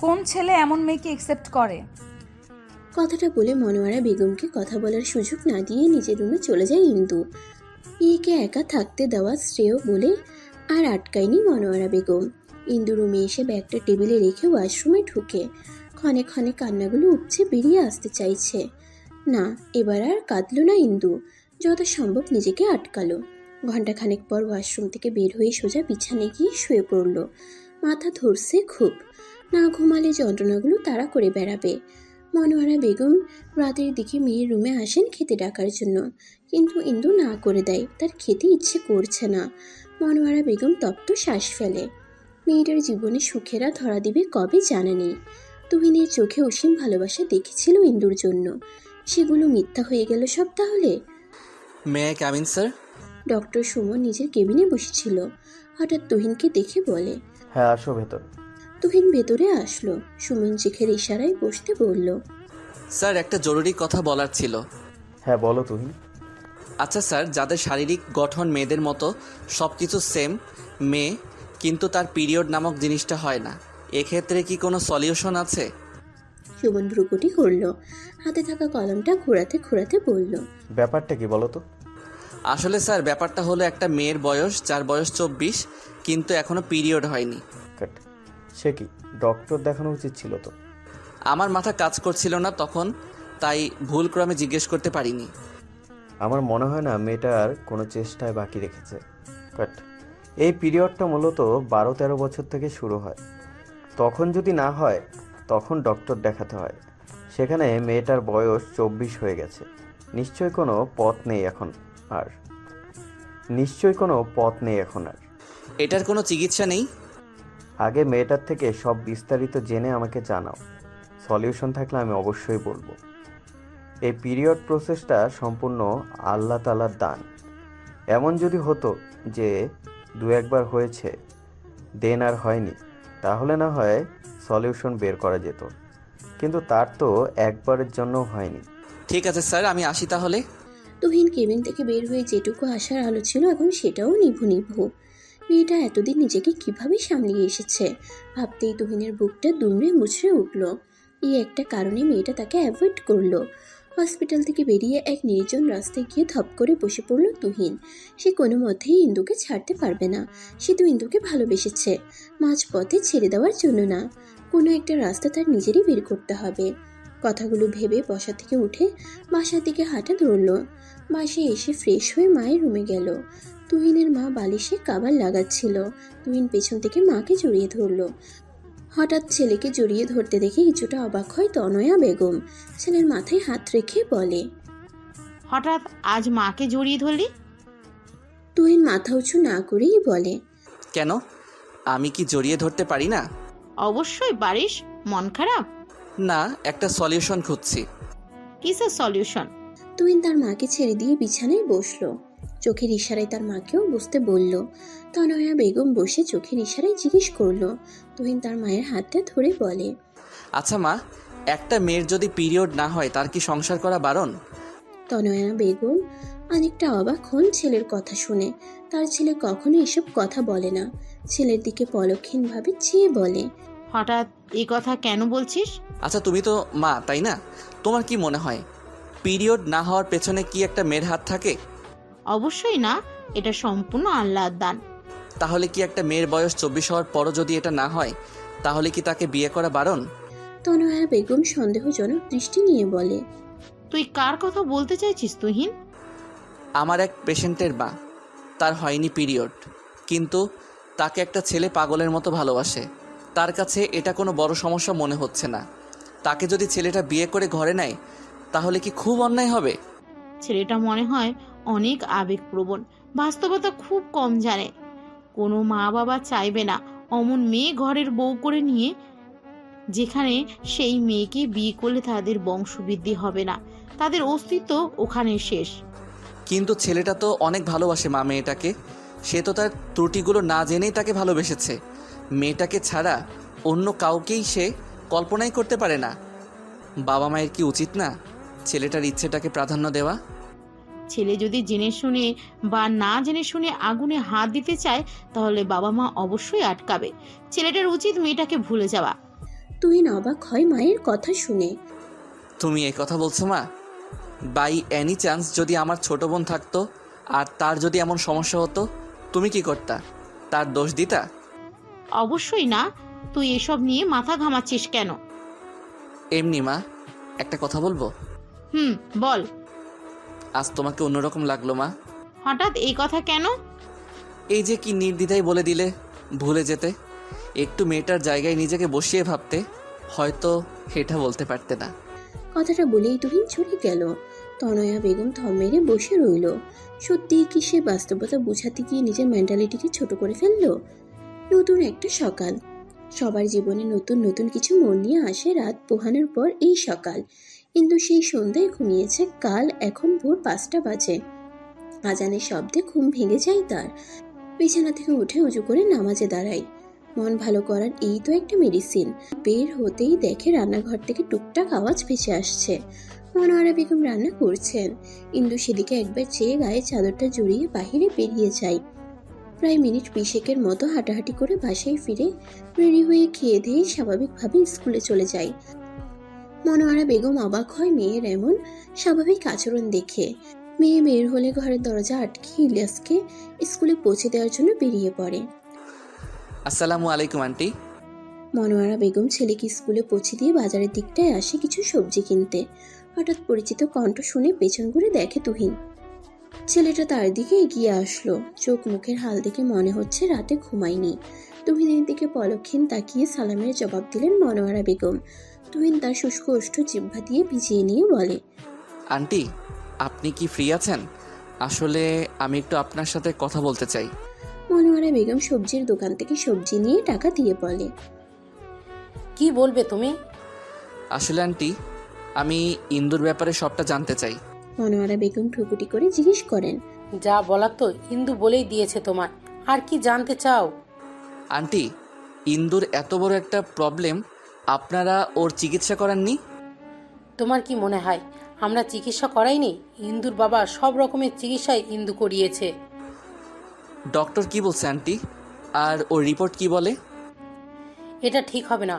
কোন ছেলে এমন মেয়েকে অ্যাকসেপ্ট করে? কথাটা বলে মনোয়ারা বেগমকে কথা বলার সুযোগ না দিয়ে নিজের রুমে চলে যায় ইন্দু। মেয়েকে একা থাকতে দেওয়া শ্রেয় বলে আর আটকায়নি মনোয়ারা বেগম। ইন্দু রুমে এসে ব্যাগটা টেবিলে রেখে ওয়াশরুমে ঢুকে ক্ষণে ক্ষণে কান্নাগুলো উপচে বেরিয়ে আসতে চাইছে। না, এবার আর কাঁদল না ইন্দু, যত সম্ভব নিজেকে আটকালো। ঘণ্টাখানেক পর ওয়াশরুম থেকে বের হয়ে সোজা বিছানে গিয়ে শুয়ে পড়ল। মাথা ধরছে খুব, না ঘুমালে যন্ত্রণাগুলো তাড়া করে বেড়াবে। মনোয়ারা বেগম রাতের দিকে মেয়ের রুমে আসেন খেতে ডাকার জন্য, কিন্তু ইন্দু না করে দেয়, তার খেতে ইচ্ছে করছে না। মনোয়ারা বেগম তপ্ত শ্বাস ফেলে। মেয়েটার জীবনে সুখেরা ধরা দিবে কবে জানা নেই। তুহিনের চোখে অসীম ভালোবাসা দেখেছিল ইন্দুর জন্য, সেগুলো মিথ্যা হয়ে গেল সব তাহলে। May I come in sir? Doctor Suman নিজের কেবিনে বসেছিল। হঠাৎ তুহিনকে দেখে বলে, হ্যাঁ আসো ভেতর। তুহিন ভেতরে আসলো। সুমন চোখের ইশারায় বসতে বলল, স্যার একটা জরুরি কথা বলার ছিল। হ্যাঁ বলো তুহিন। আচ্ছা স্যার, যাদের শারীরিক গঠন মেয়েদের মতো সব কিছু সেম, মেয়ে কিন্তু তার পিরিয়ড নামক জিনিসটা হয় না, এক্ষেত্রে কি কোনো সলিউশন আছে? সুমন ভ্রুকুটি করলো। হাতে থাকা কলমটা ঘোরাতে ঘোরাতে বলল, ব্যাপারটা কি বলো তো? আসলে স্যার ব্যাপারটা হলো একটা মেয়ের বয়স, যার বয়স 24 কিন্তু এখনো পিরিয়ড হয়নি। কাট। সে কি ডক্টর দেখানো উচিত ছিল তো? আমার মাথা কাজ করছিল না তখন, তাই ভুলক্রমে জিজ্ঞেস করতে পারিনি। আমার মনে হয় না মেয়েটার কোনো চেষ্টায় বাকি রেখেছে। বাট এই পিরিয়ডটা মূলত 12-13 বছর থেকে শুরু হয়। তখন যদি না হয় তখন ডক্টর দেখাতে হয়। সেখানে মেয়েটার বয়স 24 হয়ে গেছে। নিশ্চয়ই কোনো পথ নেই এখন আর। এটার কোনো চিকিৎসা নেই? আগে মেয়েটার থেকে সব বিস্তারিত জেনে আমাকে জানাও। সলিউশন থাকলে আমি অবশ্যই বলবো। এই পিরিয়ড প্রসেসটা সম্পূর্ণ আল্লাহ তাআলার দান। এমন যদি হতো যে 2-1 বার হয়েছে দেন আর হয়নি, তাহলে না হয় সলিউশন বের করা যেত, কিন্তু তার তো একবারের জন্য হয়নি। ঠিক আছে স্যার, আমি আসি তাহলে। তুহিন কেবিন থেকে বের হয়ে যেটুকু আসার আলো ছিল এখন সেটাও নিভু নিভু। মেয়েটা এতদিন নিজেকে কিভাবে সামলিয়ে এসেছে ভাবতেই তুহিনের বুকটা দুমড়ে মুচড়ে উঠল। এই একটা কারণে মেয়েটা তাকে অ্যাভয়েড করলো। হসপিটাল থেকে বেরিয়ে এক নির্জন রাস্তায় গিয়ে ধপ করে বসে পড়ল তুহিন। সে কোনো মতেই ইন্দুকে ছাড়তে পারবে না। সে তো ইন্দুকে ভালোবেসেছে, মাঝপথে ছেড়ে দেওয়ার জন্য না। কোনো একটা রাস্তা তার নিজেরই বের করতে হবে। কথাগুলো ভেবে বসা থেকে উঠে বাসার দিকে হাঁটা ধরল। বাসায় এসে ফ্রেশ হয়ে মায়ের রুমে গেল। তুহিনের মা বালিশে কাবার লাগাচ্ছিল। তুহিন পেছন থেকে মাকে জড়িয়ে ধরল। হঠাৎ ছেলেকে জড়িয়ে ধরতে দেখে কিছুটা অবাক হয় তনয়া বেগম। ছেলের মাথায় হাত রেখে বলে, হঠাৎ আজ মাকে জড়িয়ে ধরলি? তুহিন মাথা উঁচু না করেই বলে, কেন, আমি কি জড়িয়ে ধরতে পারি না? অবশ্যই পারিস। মন খারাপ? না, একটা সলিউশন খুঁজছি। কিসের সলিউশন? তুহিন তার মাকে ছেড়ে দিয়ে বিছানায় বসলো। চোখের ইশারায় তার মাকেও বসতে বলল। তনয়া বেগম বসে চোখের ইশারায় জিজ্ঞেস করলো। তুহিন তার মায়ের হাতটা ধরে বলে, আচ্ছা মা, একটা মেয়ের যদি পিরিয়ড না হয় তার কি সংসার করা বারণ? তনয়া বেগম অনেকটা অবাক হন ছেলের কথা শুনে। তার ছেলে কখনো এসব কথা বলে না। ছেলের দিকে পলক্ষীনভাবে চেয়ে বলে, হঠাৎ এই কথা কেন বলছিস? আচ্ছা তুমি তো মা, তাই না? তোমার কি মনে হয় পিরিয়ড না হওয়ার পেছনে কি একটা মেয়ের হাত থাকে? অবশ্যই না, এটা সম্পূর্ণ আল্লাহর দান। তাহলে কি একটা মেয়ের বয়স 24 হওয়ার পরও যদি এটা না হয়, তাহলে কি তাকে বিয়ে করা বারণ? তনয়া বেগম সন্দেহজনক দৃষ্টি নিয়ে বলে, তুই কার কথা বলতে চাইছিস তুহিন? আমার এক পেশেন্টের মা, তার হয়নি পিরিয়ড, কিন্তু তাকে একটা ছেলে পাগলের মতো ভালোবাসে। তার কাছে এটা কোনো বড় সমস্যা মনে হচ্ছে না। তাকে যদি ছেলেটা বিয়ে করে ঘরে নেয় তাহলে কি খুব অন্যায় হবে? ছেলেটা মনে হয় অনেক আবেগপ্রবণ, বাস্তবতা খুব কম জানে। কোনো মা বাবা চাইবে না অমন মেয়ে ঘরের বউ করে নিয়ে, যেখানে সেই মেয়েকে বিয়ে করলে তাদের বংশবৃদ্ধি হবে না, তাদের অস্তিত্ব ওখানে শেষ। কিন্তু ছেলেটা তো অনেক ভালোবাসে মা মেয়েটাকে। সে তো তার ত্রুটিগুলো না জেনেই তাকে ভালোবেসেছে। মেয়েটাকে ছাড়া অন্য কাউকেই সে কল্পনাই করতে পারে না। বাবা মায়ের কি উচিত না ছেলেটার ইচ্ছেটাকে প্রাধান্য দেওয়া? ছেলে যদি জেনে শুনে বা না জেনে শুনে আগুনে হাত দিতে চায়, তাহলে বাবা মা অবশ্যই আটকাবে। ছেলেটার উচিত মেয়েটাকে ভুলে যাওয়া। তুহিন অবাক হয় মায়ের কথা শুনে। তুমি এই কথা বলছো মা? বাই এনি চান্স যদি আমার ছোট বোন থাকতো আর তার যদি এমন সমস্যা হতো, তুমি কি করতা? তার দোষ দিতা? অবশ্যই না। তুই এসব নিয়ে মাথা ঘামাচ্ছিস কেন? এমনি মা, একটা কথা বলবো? বল। আজ তোমাকে অন্যরকম লাগলো মা। হঠাৎ এই কথা কেন? এই যে কি নির্দ্বিধায় বলে দিলে ভুলে যেতে। একটু মেয়েটার জায়গায় নিজেকে বসিয়ে ভাবতে, হয়তো এটা বলতে পারতে না। কথাটা বলেই তুহিন চলে গেল। তনয়া বেগম থম মেরে বসে রইল। সত্যি কি সে বাস্তবতা বোঝাতে গিয়ে নিজের মেন্টালিটিকে ছোট করে ফেললো? নতুন একটা সকাল। সবার জীবনে নতুন নতুন কিছু মন নিয়ে আসে রাত পোহানোর পর এই সকাল। কিন্তু সেই সন্ধ্যায় ঘুমিয়েছে কাল। এখন ভোর 5টা বাজে। আজানের শব্দে ঘুম ভেঙে যায় তার। বিছানা থেকে উঠে উজু করে নামাজে দাঁড়ায়। মন ভালো করার এই তো একটা মেডিসিন। বের হতেই দেখে রান্নাঘর থেকে টুকটাক আওয়াজ ভেসে আসছে। মনোয়ারা বেগম রান্না করছেন। ইন্দু সেদিকে একবার চেয়ে গায়ে চাদরটা জড়িয়ে বাহিরে বেরিয়ে যায়। প্রায় মিনিট 20 মতো হাঁটাহাঁটি করে বাসায় ফিরে রেডি হয়ে খেয়ে দিয়ে স্বাভাবিকভাবে স্কুলে চলে যায়। মনোয়ারা বেগম অবাক হয় মেয়ের এমন স্বাভাবিক আচরণ দেখে। মেয়ে বের হলে ঘরের দরজা আটকে ইলিয়াসকে স্কুলে পৌঁছে দেওয়ার জন্য বেরিয়ে পড়ে। আসসালামু আলাইকুম আন্টি। মনোয়ারা বেগম ছেলেকে স্কুলে পৌঁছে দিয়ে বাজারের দিকটায় আসে কিছু সবজি কিনতে। হঠাৎ পরিচিত কণ্ঠ শুনে পেছন ঘুরে দেখে তুহিন। ছেলেটা তার দিকে এগিয়ে আসলো। চোখ মুখের হাল দেখে মনে হচ্ছে রাতে ঘুমায়নি। তুহিনের দিকে পলক্ষীন তাকিয়ে সালামের জবাব দিলেন মনোয়ারা বেগম। তুহিন তার শুষ্ক ওষ্ঠ জিহ্বা দিয়ে ভিজিয়ে নিয়ে বলে, আন্টি, আপনি কি ফ্রি আছেন? আসলে আমি একটু আপনার সাথে কথা বলতে চাই। মনোয়ারা বেগম সবজির দোকান থেকে সবজি নিয়ে টাকা দিয়ে বলে, কি বলবে তুমি? আসলে আন্টি, আমি ইন্দুর ব্যাপারে সবটা জানতে চাই। মনোয়ারা বেগম ঠুকুটি করে জিজ্ঞেস করেন, যা বলার তো ইন্দু বলেই দিয়েছে তোমার, আর কি জানতে চাও? আন্টি, ইন্দুর এত বড় একটা প্রবলেম, আপনারা ওর চিকিৎসা করাননি? তোমার কি মনে হয় আমরা চিকিৎসা করাইনি? ইন্দুর বাবা সব রকমের চিকিৎসাই ইন্দু করিয়েছে। ডক্টর কি বলছে আন্টি? আর ওর রিপোর্ট কি বলে? এটা ঠিক হবে না।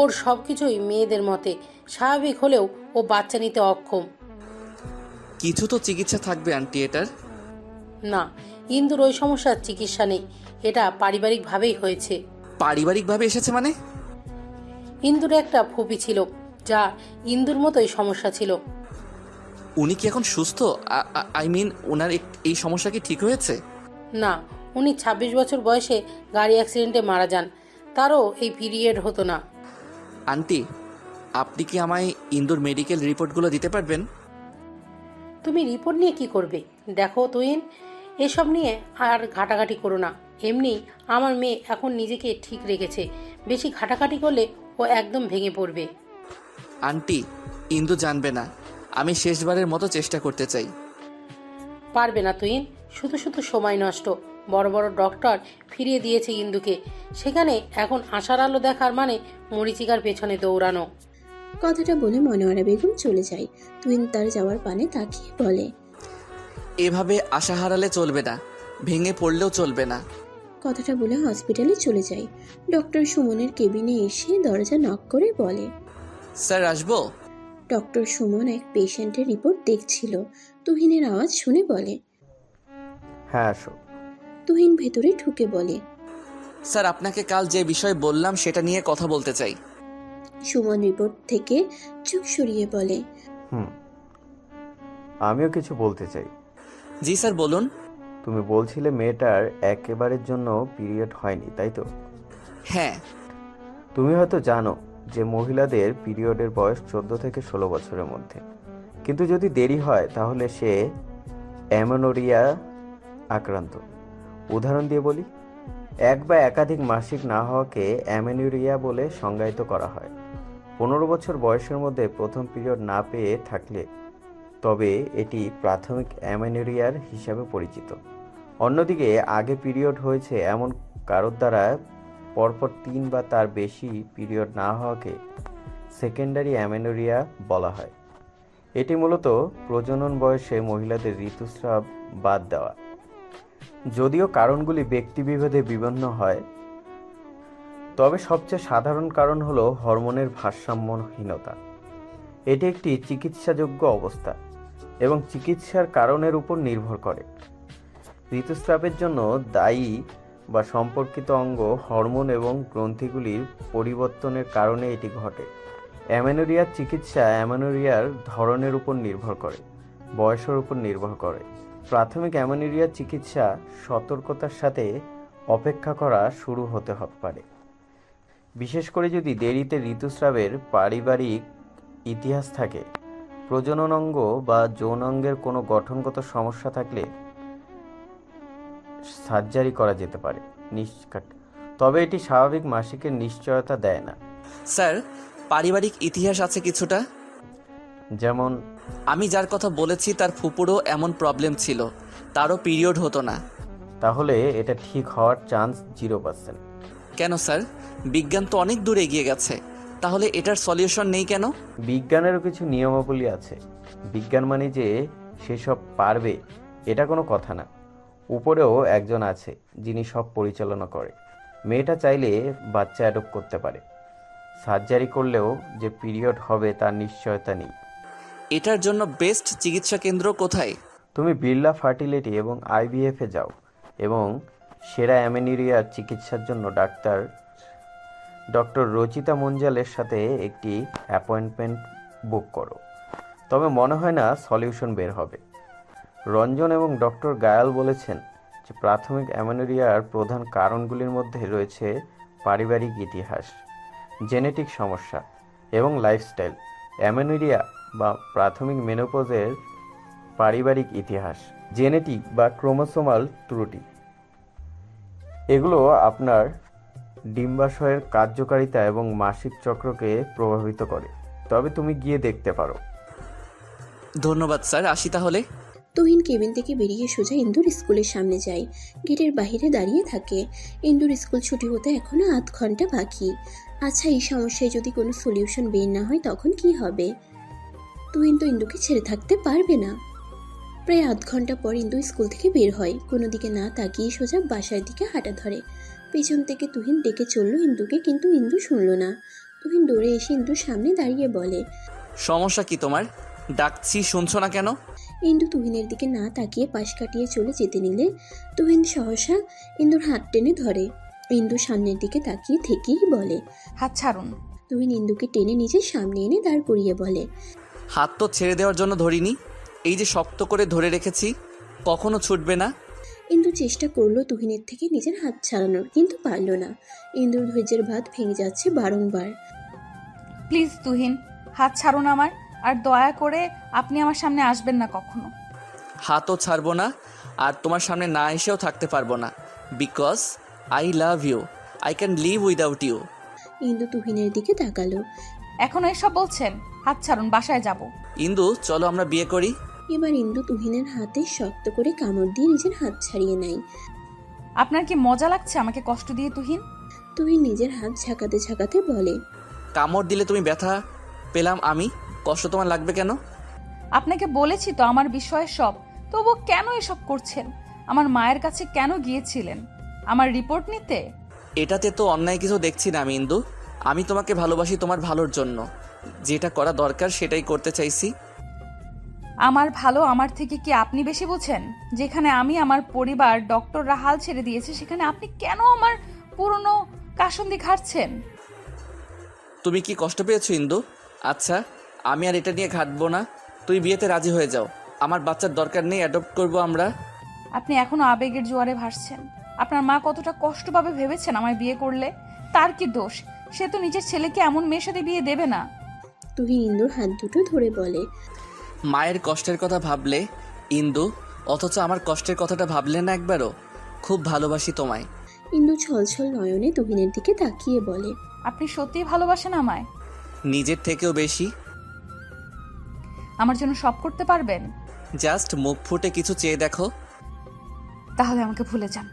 ওর সব কিছুই মেয়েদের মতে স্বাভাবিক হলেও ও বাচ্চা নিতে অক্ষম। কিছু তো চিকিৎসা থাকবে আন্টি এটার। না, ইন্দুর ওই সমস্যার চিকিৎসা নেই, এটা পারিবারিকভাবেই হয়েছে। পারিবারিকভাবে এসেছে মানে? ইন্দুর একটা ফুপি ছিল, যা ইন্দুর মতোই সমস্যা ছিল। উনি কি এখন সুস্থ? আই মিন ওনার এই সমস্যা কি ঠিক হয়েছে? না, উনি 26 বছর বয়সে গাড়ি অ্যাক্সিডেন্টে মারা যান। তারও এই পিরিয়ড হতো না। আন্টি, আপনি কি আমায় ইন্দুর মেডিকেল রিপোর্টগুলো দিতে পারবেন? তুমি রিপোর্ট নিয়ে কি করবে? দেখো তুহিন, এসব নিয়ে আর ঘাটাঘাটি করো না। এমনি আমার মেয়ে এখন নিজেকে ঠিক রেখেছে, বেশি ঘাটাঘাটি করলে ও একদম ভেঙে পড়বে। আন্টি, ইন্দু জানবে না। আমি শেষবারের মতো চেষ্টা করতে চাই। পারবে না তুহিন, শুধু শুধু সময় নষ্ট। বড় বড় ডক্টর ফিরিয়ে দিয়েছে ইন্দুকে, সেখানে এখন আশার আলো দেখার মানে মরিচিকার পেছনে দৌড়ানো। কথাটা বলে মনোয়ারা বেগম চলে যায়। তুহিন তার যাওয়ার পানে তাকিয়ে বলে, এভাবে আশা হারালে চলবে না, ভেঙে পড়লেও চলবে না। কথাটা বলে হসপিটালে চলে যায়। ডক্টর সুমনের কেবিনে এসে দরজা নক করে বলে, স্যার আসবো? ডক্টর সুমন এক পেশেন্টের রিপোর্ট দেখছিল। তুহিনের আওয়াজ শুনে বলে, হ্যাঁ আসো। তুহিন ভেতরে ঢুকে বলে, স্যার আপনাকে কাল যে বিষয় বললাম সেটা নিয়ে কথা বলতে চাই। সুমন রিপোর্ট থেকে চোখ সরিয়ে বলে, আমিও কিছু বলতে চাই। জি স্যার বলুন। তুমি বলছিলে মেয়েটার একেবারের জন্য পিরিয়ড হয়নি, তাই তো? হ্যাঁ। তুমি হয়তো জানো যে মহিলাদের পিরিয়ডের বয়স 14 থেকে 16 বছরের মধ্যে। কিন্তু যদি দেরি হয় তাহলে সে অ্যামেনোরিয়া আক্রান্ত। উদাহরণ দিয়ে বলি, এক বা একাধিক মাসিক না হওয়াকে অ্যামেনোরিয়া বলে সংজ্ঞায়িত করা হয়। 15 বছর বয়সের মধ্যে প্রথম পিরিয়ড না পেয়ে থাকলে তবে এটি প্রাথমিক অ্যামেনোরিয়ার হিসাবে পরিচিত। অন্যদিকে আগে পিরিয়ড হয়েছে এমন কারোর দ্বারা পরপর 3 বা তার বেশি পিরিয়ড না হওয়াকে সেকেন্ডারি অ্যামেনোরিয়া বলা হয়। এটি মূলত প্রজনন বয়সে মহিলাদের ঋতুস্রাব বাদ দেওয়া। যদিও কারণগুলি ব্যক্তিবিভেদে বিভিন্ন হয়, তবে সবচেয়ে সাধারণ কারণ হলো হরমোনের ভারসাম্যহীনতা। এটি একটি চিকিৎসাযোগ্য অবস্থা এবং চিকিৎসার কারণের উপর নির্ভর করে। ঋতুস্রাবের জন্য দায়ী বা সম্পর্কিত অঙ্গ, হরমোন এবং গ্রন্থিগুলির পরিবর্তনের কারণে এটি ঘটে। অ্যামেনোরিয়ার চিকিৎসা অ্যামেনোরিয়ার ধরনের উপর নির্ভর করে, বয়সের উপর নির্ভর করে। প্রাথমিক অ্যামেনোরিয়ার চিকিৎসা সতর্কতার সাথে অপেক্ষা করা শুরু হতে পারে, বিশেষ করে যদি দেরিতে ঋতুস্রাবের পারিবারিক ইতিহাস থাকে। প্রজনন অঙ্গ বা যৌনাঙ্গের কোনো গঠনগত সমস্যা থাকলে সার্জারি করা যেতে পারে, তবে এটি স্বাভাবিক মাসিকের নিশ্চয়তা দেয় না। স্যার, পারিবারিক ইতিহাস আছে কিছুটা। যেমন? আমি যার কথা বলেছি তার ফুপুরও এমন প্রবলেম ছিল, তারও পিরিয়ড হতো না। তাহলে এটা ঠিক হওয়ার চান্স 0%। কেন স্যার? বিজ্ঞান তো অনেক দূর এগিয়ে গেছে, তাহলে এটার সলিউশন নেই কেন? বিজ্ঞানেরও কিছু নিয়মাবলী আছে। বিজ্ঞান মানে যে সেসব পারবে এটা কোনো কথা না। উপরেও একজন আছে যিনি সব পরিচালনা করে। মেয়েটা চাইলে বাচ্চা অ্যাডপ্ট করতে পারে। সার্জারি করলেও যে পিরিয়ড হবে তার নিশ্চয়তা নেই। এটার জন্য বেস্ট চিকিৎসা কেন্দ্র কোথায়? তুমি বিড়লা ফার্টিলিটি এবং IVF-এ যাও এবং সেরা অ্যামেনোরিয়ার চিকিৎসার জন্য ডক্টর রচিতা মঞ্জালের সাথে একটি অ্যাপয়েন্টমেন্ট বুক করো। তবে মনে হয় না সলিউশন বের হবে। রঞ্জন এবং ডক্টর গায়াল বলেছেন যে প্রাথমিক অ্যামেনোরিয়ার প্রধান কারণগুলির মধ্যে রয়েছে পারিবারিক ইতিহাস, জেনেটিক সমস্যা এবং লাইফস্টাইল। অ্যামেনোরিয়া বা প্রাথমিক মেনোপজের পারিবারিক ইতিহাস, জেনেটিক বা ক্রোমোসোমাল ত্রুটি, এগুলো আপনার ডিম্বাশয়ের কার্যকারিতা এবং মাসিক চক্রকে প্রভাবিত করে। তবে তুমি গিয়ে দেখতে পারো। ধন্যবাদ স্যার, আসি তাহলে। তুহিন কেবিন থেকে বেরিয়ে সোজা ইন্দুর স্কুলের সামনে যায়। গেটের বাইরে দাঁড়িয়ে থাকে। ইন্দুর স্কুল ছুটি হতে এখনো 8 ঘন্টা বাকি। আচ্ছা, এই সমস্যায় যদি কোনো সলিউশন বের না হয় তখন কি হবে? তুহিন তো ইন্দুকে ছেড়ে থাকতে পারবে না। প্রায় 8 ঘন্টা পর ইন্দু স্কুল থেকে বের হয়। কোনো দিকে না তাকিয়ে সোজা বাসার দিকে হাঁটা ধরে। পেছন থেকে তুহিন ডেকে চলল ইন্দুকে, কিন্তু ইন্দু শুনল না। তুহিন দৌড়ে এসে ইন্দুর সামনে দাঁড়িয়ে বলে, সমস্যা কি তোমার? ডাকছি শুনছো না কেন? ইন্দু তুহিনের দিকে না তাকিয়ে পাশ কাটিয়ে চলে যেতে নিলে তুহিন সহসা ইন্দুর হাত টেনে ধরে। ইন্দু সামনের দিকে তাকিয়ে থেকেই বলে, হাত ছাড়ুন। তুহিন ইন্দুকে টেনে নিজের সামনে এনে দাঁড় করিয়ে বলে, হাত তো ছেড়ে দেওয়ার জন্য ধরিনি, এই যে শক্ত করে ধরে রেখেছি, কখনো ছুটবে না। ইন্দু চেষ্টা করলো তুহিনের থেকে নিজের হাত ছাড়ানোর, কিন্তু পারল না। ইন্দুর ধৈর্যের বাঁধ ভেঙে যাচ্ছে বারংবার। প্লিজ তুহিন, হাত ছাড়ুন আমার, আর দয়া করে আপনি আমার সামনে আসবেন না কখনো। হাতও ছাড়বো না, আর তোমার সামনে না এসেও থাকতে পারবো না, because I love you, I can live without you. Indu তুহিনের দিকে তাকালো। এখনো এসব বলছেন? হাত ছাড়ুন, বাসায় যাব। ইন্দু চলো আমরা বিয়ে করি। এবার ইন্দু তুহিনের হাতে শক্ত করে কামড় দিয়ে নিজের হাত ছাড়িয়ে নেয়। আপনার কি মজা লাগছে আমাকে কষ্ট দিয়ে তুহিন? তুহিন নিজের হাত ঝাঁকাতে ঝাঁকাতে বলে, কামড় দিলে তুমি ব্যথা পেলাম আমি, কষ্ট তোমার লাগবে কেন? আপনাকে বলেছি তো আমার বিষয়ে সব, তবু কেন এসব করছেন? আমার মায়ের কাছে কেন গিয়েছিলেন আমার রিপোর্ট নিতে? এটাতে তো অন্যায় কিছু দেখছি না আমি ইন্দু, আমি তোমাকে ভালোবাসি তোমার ভালোর জন্য, যেটা করা দরকার সেটাই করতে চাইছি। আমার ভালো আমার থেকে কি আপনি বেশি বোঝেন? যেখানে আমি আমার পরিবার ডক্টররা হাল ছেড়ে দিয়েছে, সেখানে আপনি কেন আমার পুরনো কাসন্দি ঘাটছেন? তুমি কি কষ্ট পেয়েছো ইন্দু? আচ্ছা, আমি আর এটা নিয়ে ঘাটবো না, তুই বিয়েতে রাজি হয়ে যাও, আমার বাচ্চার দরকার নেই, অ্যাডপ্ট করবো আমরা। আপনি এখনো আবেগের জোয়ারে ভাসছেন। আপনার মা কতটা কষ্ট পাবে ভেবেছেন আমায় বিয়ে করলে? তার কি দোষ? সে তো নিজের ছেলেকে এমন মেয়ের সাথে বিয়ে দেবে না। তুহিন ইন্দুর হাত দুটো ধরে বলে, মায়ের কষ্টের কথা ভাবলে ইন্দু, অথচ আমার কষ্টের কথাটা ভাবলে না একবারও? খুব ভালোবাসি তোমায়। ইন্দু ছলছল নয়নে তুহিনের দিকে তাকিয়ে বলে, আপনি সত্যিই ভালোবাসেন আমায়? নিজের থেকেও বেশি। আমার জন্য সব করতে পারবেন? জাস্ট মুখ ফুটে কিছু চেয়ে দেখো। তাহলে আমাকে ভুলে যান।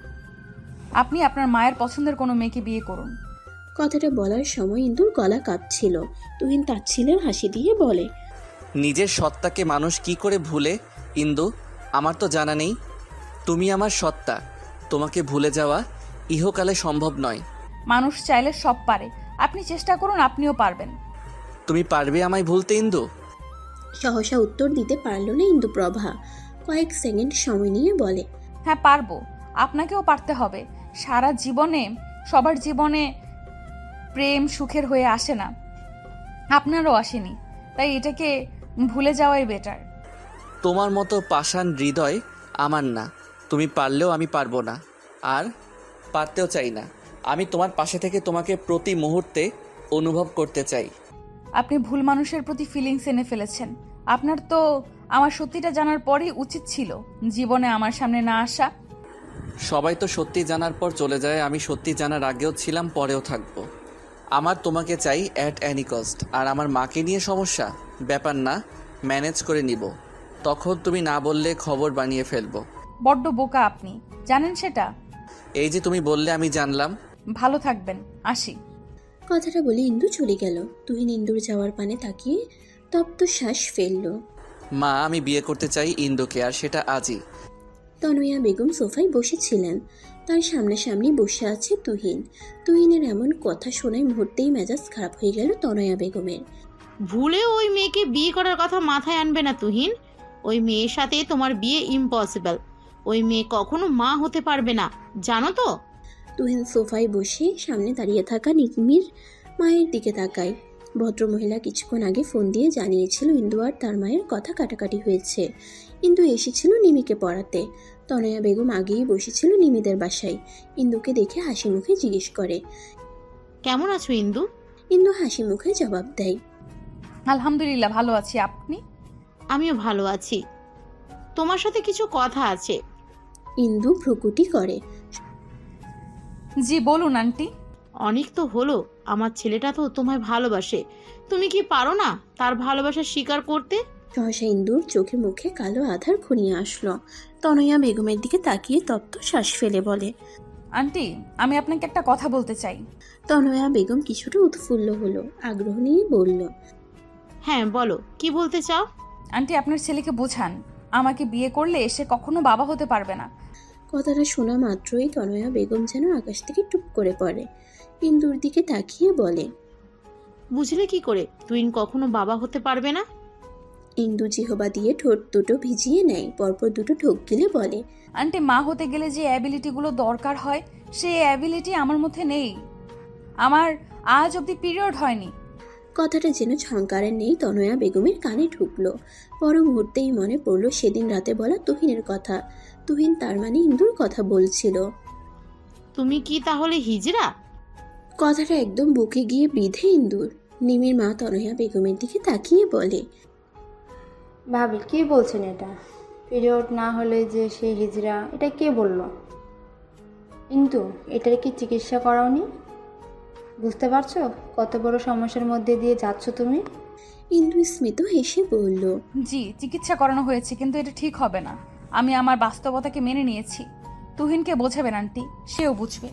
আপনি আপনার মায়ের পছন্দের কোনো মেয়েকে বিয়ে করুন। কথাটা বলার সময় ইন্দুর গলা কাঁপছিল। তুহিন তাচ্ছিলের হাসি দিয়ে বলে, নিজের সত্তাকে মানুষ কি করে ভুলে ইন্দু? আমার তো জানা নেই। তুমি আমার সত্তা, তোমাকে ভুলে যাওয়া ইহকালে সম্ভব নয়। মানুষ চাইলে সব পারে, আপনি চেষ্টা করুন, আপনিও পারবেন। তুমি পারবে আমায় ভুলতে ইন্দু? সহসা উত্তর দিতে পারল না ইন্দু প্রভা। কয়েক সেকেন্ড সময় নিয়ে বলে, হ্যাঁ পারবো, আপনাকেও পারতে হবে। সারা জীবনে সবার জীবনে প্রেম সুখের হয়ে আসে না, আপনারও আসেনি, তাই এটাকে ভুলে যাওয়াই বেটার। তোমার মতো পাষাণ হৃদয় আমার না, তুমি পারলেও আমি পারবো না, আর পারতেও চাই না। আমি তোমার পাশে থেকে তোমাকে প্রতি মুহূর্তে অনুভব করতে চাই। আপনি ভুল মানুষের প্রতি ফিলিংস এনে ফেলেছেন। আপনার তো আমার সত্যিটা জানার পরই উচিত ছিল জীবনে আমার সামনে না আসা। সবাই তো সত্যি জানার পর চলে যায়, আমি সত্যি জানার আগেও ছিলাম, পরেও থাকবো। আমার তোমাকে চাই অ্যাট এনি কস্ট। আর আমার মাকে নিয়ে সমস্যা, ব্যাপার না, ম্যানেজ করে নিব। তখন তুমি না বললে খবর বানিয়ে ফেলবো। বড্ড বোকা আপনি, জানেন সেটা? এই যে তুমি বললে আমি জানলাম। ভালো থাকবেন, আসি। কথাটা বলে ইন্দু চলে গেল। তুহিন ইন্দুর যাওয়ার পানে তাকিয়ে তপ্ত শ্বাস ফেলল। মা, আমি বিয়ে করতে চাই ইন্দুকে, আর সেটা আজই। তনয়া বেগম সোফায় বসেছিলেন। তার সামনাসামনি বসে আছে তুহিন। তুহিনের এমন কথা শোনায় মুহূর্তেই মেজাজ খারাপ হয়ে গেল তনয়া বেগমের। ভুলেও ওই মেয়েকে বিয়ে করার কথা মাথায় আনবে না তুহিন। ওই মেয়ের সাথে তোমার বিয়ে ইম্পসিবল। ওই মেয়ে কখনো মা হতে পারবে না, জানো তো? তুহিন সোফায় বসে সামনে দাঁড়িয়ে থাকা নিমির মায়ের দিকে তাকায়। ভদ্রমহিলা কিছুক্ষণ আগে ফোন দিয়ে জানিয়েছিল ইন্দু আর তার মায়ের কথা কাটাকাটি হয়েছে। ইন্দু এসেছিল নিমিকে পড়াতে। তনয়া বেগম আগেই বসেছিল নিমিদের বাসায়। ইন্দুকে দেখে হাসি মুখে জিজ্ঞেস করে, কেমন আছো ইন্দু? ইন্দু হাসি মুখে জবাব দেয়, আলহামদুলিল্লাহ ভালো আছি। আপনি? আমিও ভালো আছি, তোমার সাথে কিছু কথা আছে। ইন্দু ভ্রুকুটি করে। জি বলুন আন্টি। অনেক তো হলো, আমার ছেলেটা তো তোমায় ভালোবাসে, তুমি কি পারো না তার ভালোবাসা স্বীকার করতে? সহসা ইন্দুর চোখে মুখে কালো আধার ঘনিয়ে আসলো। তনয়া বেগমের দিকে তাকিয়ে তপ্ত শ্বাস ফেলে বলে, আন্টি আমি আপনাকে একটা কথা বলতে চাই। তনয়া বেগম কিছুটা উৎফুল্ল হলো, আগ্রহ নিয়ে বলল, হ্যাঁ বলো, কি বলতে চাও? আন্টি আপনার ছেলেকে বোঝান, আমাকে বিয়ে করলে সে কখনো বাবা হতে পারবে না। কথাটা শোনা মাত্রই তনয়া বেগম যেন আকাশ থেকে টুপ করে পড়ে। ইন্দুর দিকে তাকিয়ে বলে, বুঝলে কি করে তুহিন কখনো বাবা হতে পারবে না? ইন্দু জিহবা দিয়ে ঠোঁট দুটো ভিজিয়ে নেয়, পরপর দুটো ঠোক গিলে বলে, আন্টি, মা হতে গেলে যে অ্যাবিলিটিগুলো দরকার হয় সেই অ্যাবিলিটি আমার মধ্যে নেই। আমার আজ অবধি পিরিয়ড হয়নি। কথাটা যেন ঝংকারের নেই তনয়া বেগমের কানে ঢুকলো। পর মুহূর্তেই মনে পড়ল সেদিন রাতে বলা তুহিনের কথা। তুহিন তার মানে ইন্দুর কথা বলছিল। তুমি কি তাহলে হিজড়া? কথাটা একদম বুকে গিয়ে বিঁধে ইন্দুর। নিমির মা তনয়া বেগমের দিকে তাকিয়ে বলে, ভাবি কি বলছেন এটা? পিরিয়ড না হলে যে সে হিজড়া, এটা কে বলল? কিন্তু এটার কি চিকিৎসা করাওনি? বুঝতে পারছো কত বড় সমস্যার মধ্যে দিয়ে যাচ্ছ তুমি? ইন্দু স্মিত হেসে বলল, জি, চিকিৎসা করানো হয়েছে, কিন্তু এটা ঠিক হবে না। আমি আমার বাস্তবতাকে মেনে নিয়েছি। তুহিনকে বোঝাবেন আন্টি, সেও বুঝবে।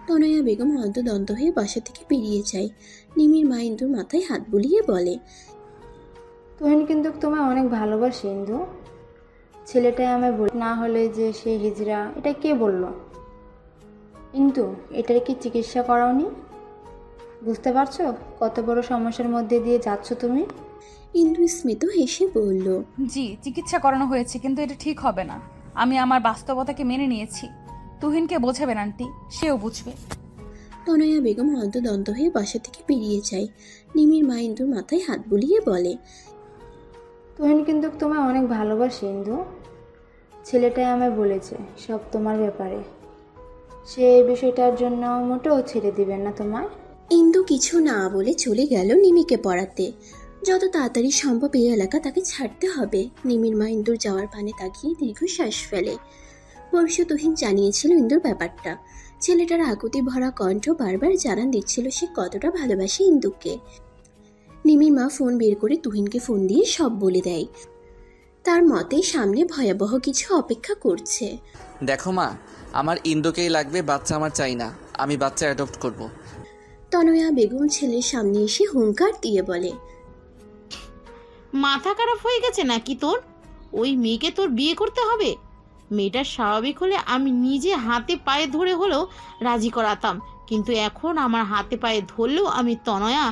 তনয়া বেগম হন্তদন্ত হয়ে বাসা থেকে বেরিয়ে যায়। নিমির মা ইন্দুর মাথায় হাত বুলিয়ে বলে, তুহিন কিন্তু তোমায় অনেক ভালোবাসে ইন্দু। ছেলেটাই আমায় বল না হলে যে সে হিজড়া, এটা কে বলল? কিন্তু এটার কি চিকিৎসা করাওনি? বুঝতে পারছো কত বড় সমস্যার মধ্যে দিয়ে যাচ্ছ তুমি? ইন্দু স্মিত হেসে বলল, জি, চিকিৎসা করানো হয়েছে, কিন্তু এটা ঠিক হবে না। আমি আমার বাস্তবতাকে মেনে নিয়েছি। তুহিনকে বোঝাবেন আন্টি, সেও বুঝবে। তনয়া বেগম হন্তদন্ত হয়ে বাসা থেকে বেরিয়ে যায়। নিমির মা ইন্দুর মাথায় হাত বুলিয়ে বলে, তুহিন কিন্তু তোমায় অনেক ভালোবাসে ইন্দু। ছেলেটাই আমায় বলেছে সব তোমার ব্যাপারে। সে এই বিষয়টার জন্য মোটেও ছেড়ে দিবেন না তোমায়। ইন্দু কিছু না বলে চলে গেল নিমিকে পড়াতে। যত তাড়াতাড়ি সম্ভব এই এলাকা তাকে ছাড়তে হবে। নিমির মা ইন্দুর যাওয়ার পানে তাকিয়ে দীর্ঘশ্বাস ফেলে। পরশু তুহিন জানিয়েছিল ইন্দুর ব্যাপারটা। ছেলেটার আকুতি ভরা কণ্ঠ বারবার জানান দিচ্ছিল সে কতটা ভালোবাসে ইন্দুকে। নিমির মা ফোন বের করে তুহিনকে ফোন দিয়ে সব বলে দেয়। তার মতে সামনে ভয়াবহ কিছু অপেক্ষা করছে। দেখো মা, আমার ইন্দুকেই লাগবে, বাচ্চা আমার চাই না। আমি বাচ্চা অ্যাডপ্ট করব। তনয়া বেগম ছেলের সামনে এসে হুঙ্কার দিয়ে বলে, মাথা খারাপ হয়ে গেছে নাকি তোর? ওই মেয়েকে তোর বিয়ে করতে হবে? মেয়েটা স্বাভাবিক হলে আমি নিজে হাতে পায়ে ধরে হলেও রাজি করাতাম, কিন্তু এখন আমার হাতে পায়ে ধরলেও আমি তনয়া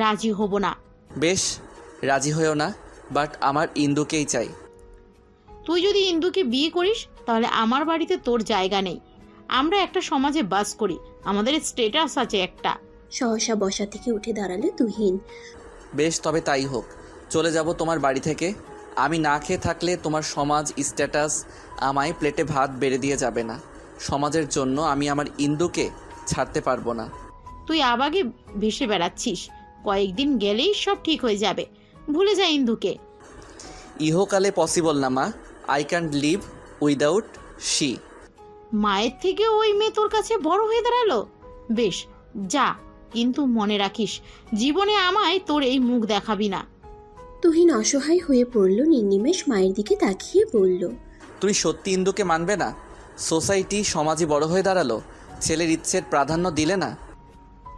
রাজি হব না। বেশ, রাজি হয়েও না, বাট আমার ইন্দুকেই চাই। তুই যদি ইন্দুকে বিয়ে করিস তাহলে আমার বাড়িতে তোর জায়গা নেই। আমরা একটা সমাজে বাস করি, আমাদের স্ট্যাটাস আছে একটা। সহসা বসা থেকে উঠে দাঁড়ালো তুহিন। বেশ, তবে তাই হোক। চলে যাব তোমার বাড়ি থেকে। আমি না খেয়ে থাকলে তোমার সমাজ স্ট্যাটাস আমায় প্লেটে ভাত বেড়ে দিয়ে যাবে না। সমাজের জন্য আমি আমার ইন্দুকে ছাড়তে পারবো না। তুই আবাগে ভেসে বেড়াচ্ছিস, কয়েকদিন গেলেই সব ঠিক হয়ে যাবে। ভুলে যা ইন্দুকে। ইহকালে পসিবল না মা। I can't live without she. মায়ের থেকে ওই মেয়ে তোর কাছে বড় হয়ে দাঁড়ালো? বেশ, যা, কিন্তু মনে রাখিস জীবনে আমায় তোর এই মুখ দেখাবি না। তুহিন অসহায় হয়ে পড়ল। নির্নিমেষ মায়ের দিকে তাকিয়ে বলল, তুমি সত্যি ইন্দুকে মানবে না? সোসাইটি সমাজে বড় হয়ে দাঁড়ালো, ছেলের ইচ্ছের প্রাধান্য দিলে না।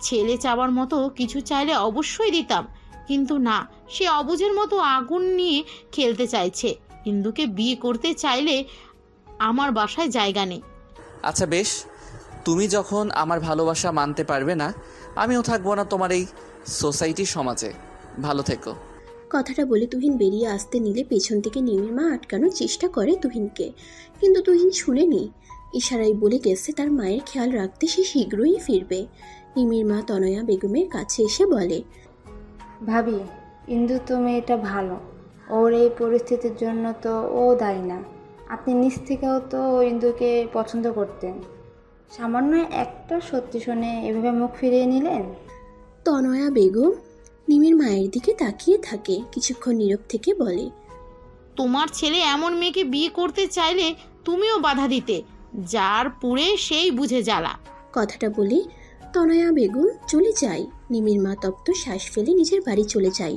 ছেলে চাওয়ার মতো কিছু চাইলে অবশ্যই দিতাম, কিন্তু না, সে অবুঝের মতো আগুন নিয়ে খেলতে চাইছে। ইন্দুকে বিয়ে করতে চাইলে আমার বাসায় জায়গা নেই। আচ্ছা বেশ, তুমি যখন আমার ভালোবাসা মানতে পারবে না, আমিও থাকবো না তোমার এই সোসাইটি সমাজে। ভালো থেকো। কথাটা বলে তুহিন বেরিয়ে আসতে নিলে পেছন থেকে নিমির মা আটকানোর চেষ্টা করে তুহিনকে, কিন্তু তুহিন শুনেনি। ইশারায় বলে গেছে তার মায়ের খেয়াল রাখতে সে শীঘ্রই ফিরবে। নিমির মা তনয়া বেগমের কাছে এসে বলে, ভাবি, ইন্দু তো মেয়েটা ভালো, ওর এই পরিস্থিতির জন্য তো ও দায়ী না। আপনি নিজ থেকেও তো ইন্দুকে পছন্দ করতেন, সামান্য একটা সত্যি শুনে এভাবে মুখ ফিরিয়ে নিলেন। তনয়া বেগম নিমির মায়ের দিকে তাকিয়ে থাকে, কিছুক্ষণ নীরব থেকে বলে, তোমার ছেলে এমন মেয়েকে বিয়ে করতে চাইলে তুমিও বাধা দিতে, যার পুড়ে সেই বুঝে জ্বালা। কথাটা বলে তনয়া বেগম চলে যায়। নিমির মা তপ্ত শ্বাস ফেলে নিজের বাড়ি চলে যায়।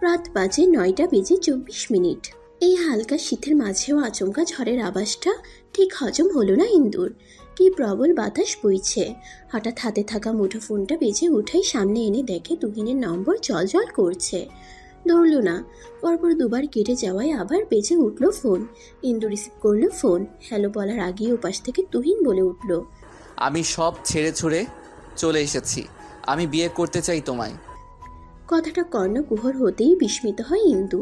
রাত বাজে 9:24। এই হালকা শীতের মাঝেও আচমকা ঝড়ের আওয়াজটা ঠিক হজম হলো না ইন্দুর। কি প্রবল বাতাস বইছে। হঠাৎ হাতে থাকা মুঠোফোনটা বেজে উঠেই সামনে এনে দেখে তুহিনের নম্বর জলজল করছে। ধরল না। পরপর দুবার কেটে যাওয়ায় আবার বেজে উঠল ফোন। ইন্দু রিসিভ করলো ফোন। হ্যালো বলার আগেই ওপাশ থেকে তুহিন বলে উঠল, আমি সব ছেড়ে ছুড়ে চলে এসেছি। আমি বিয়ে করতে চাই তোমায়। কথাটা কর্ণকুহর হতেই বিস্মিত হয় ইন্দু।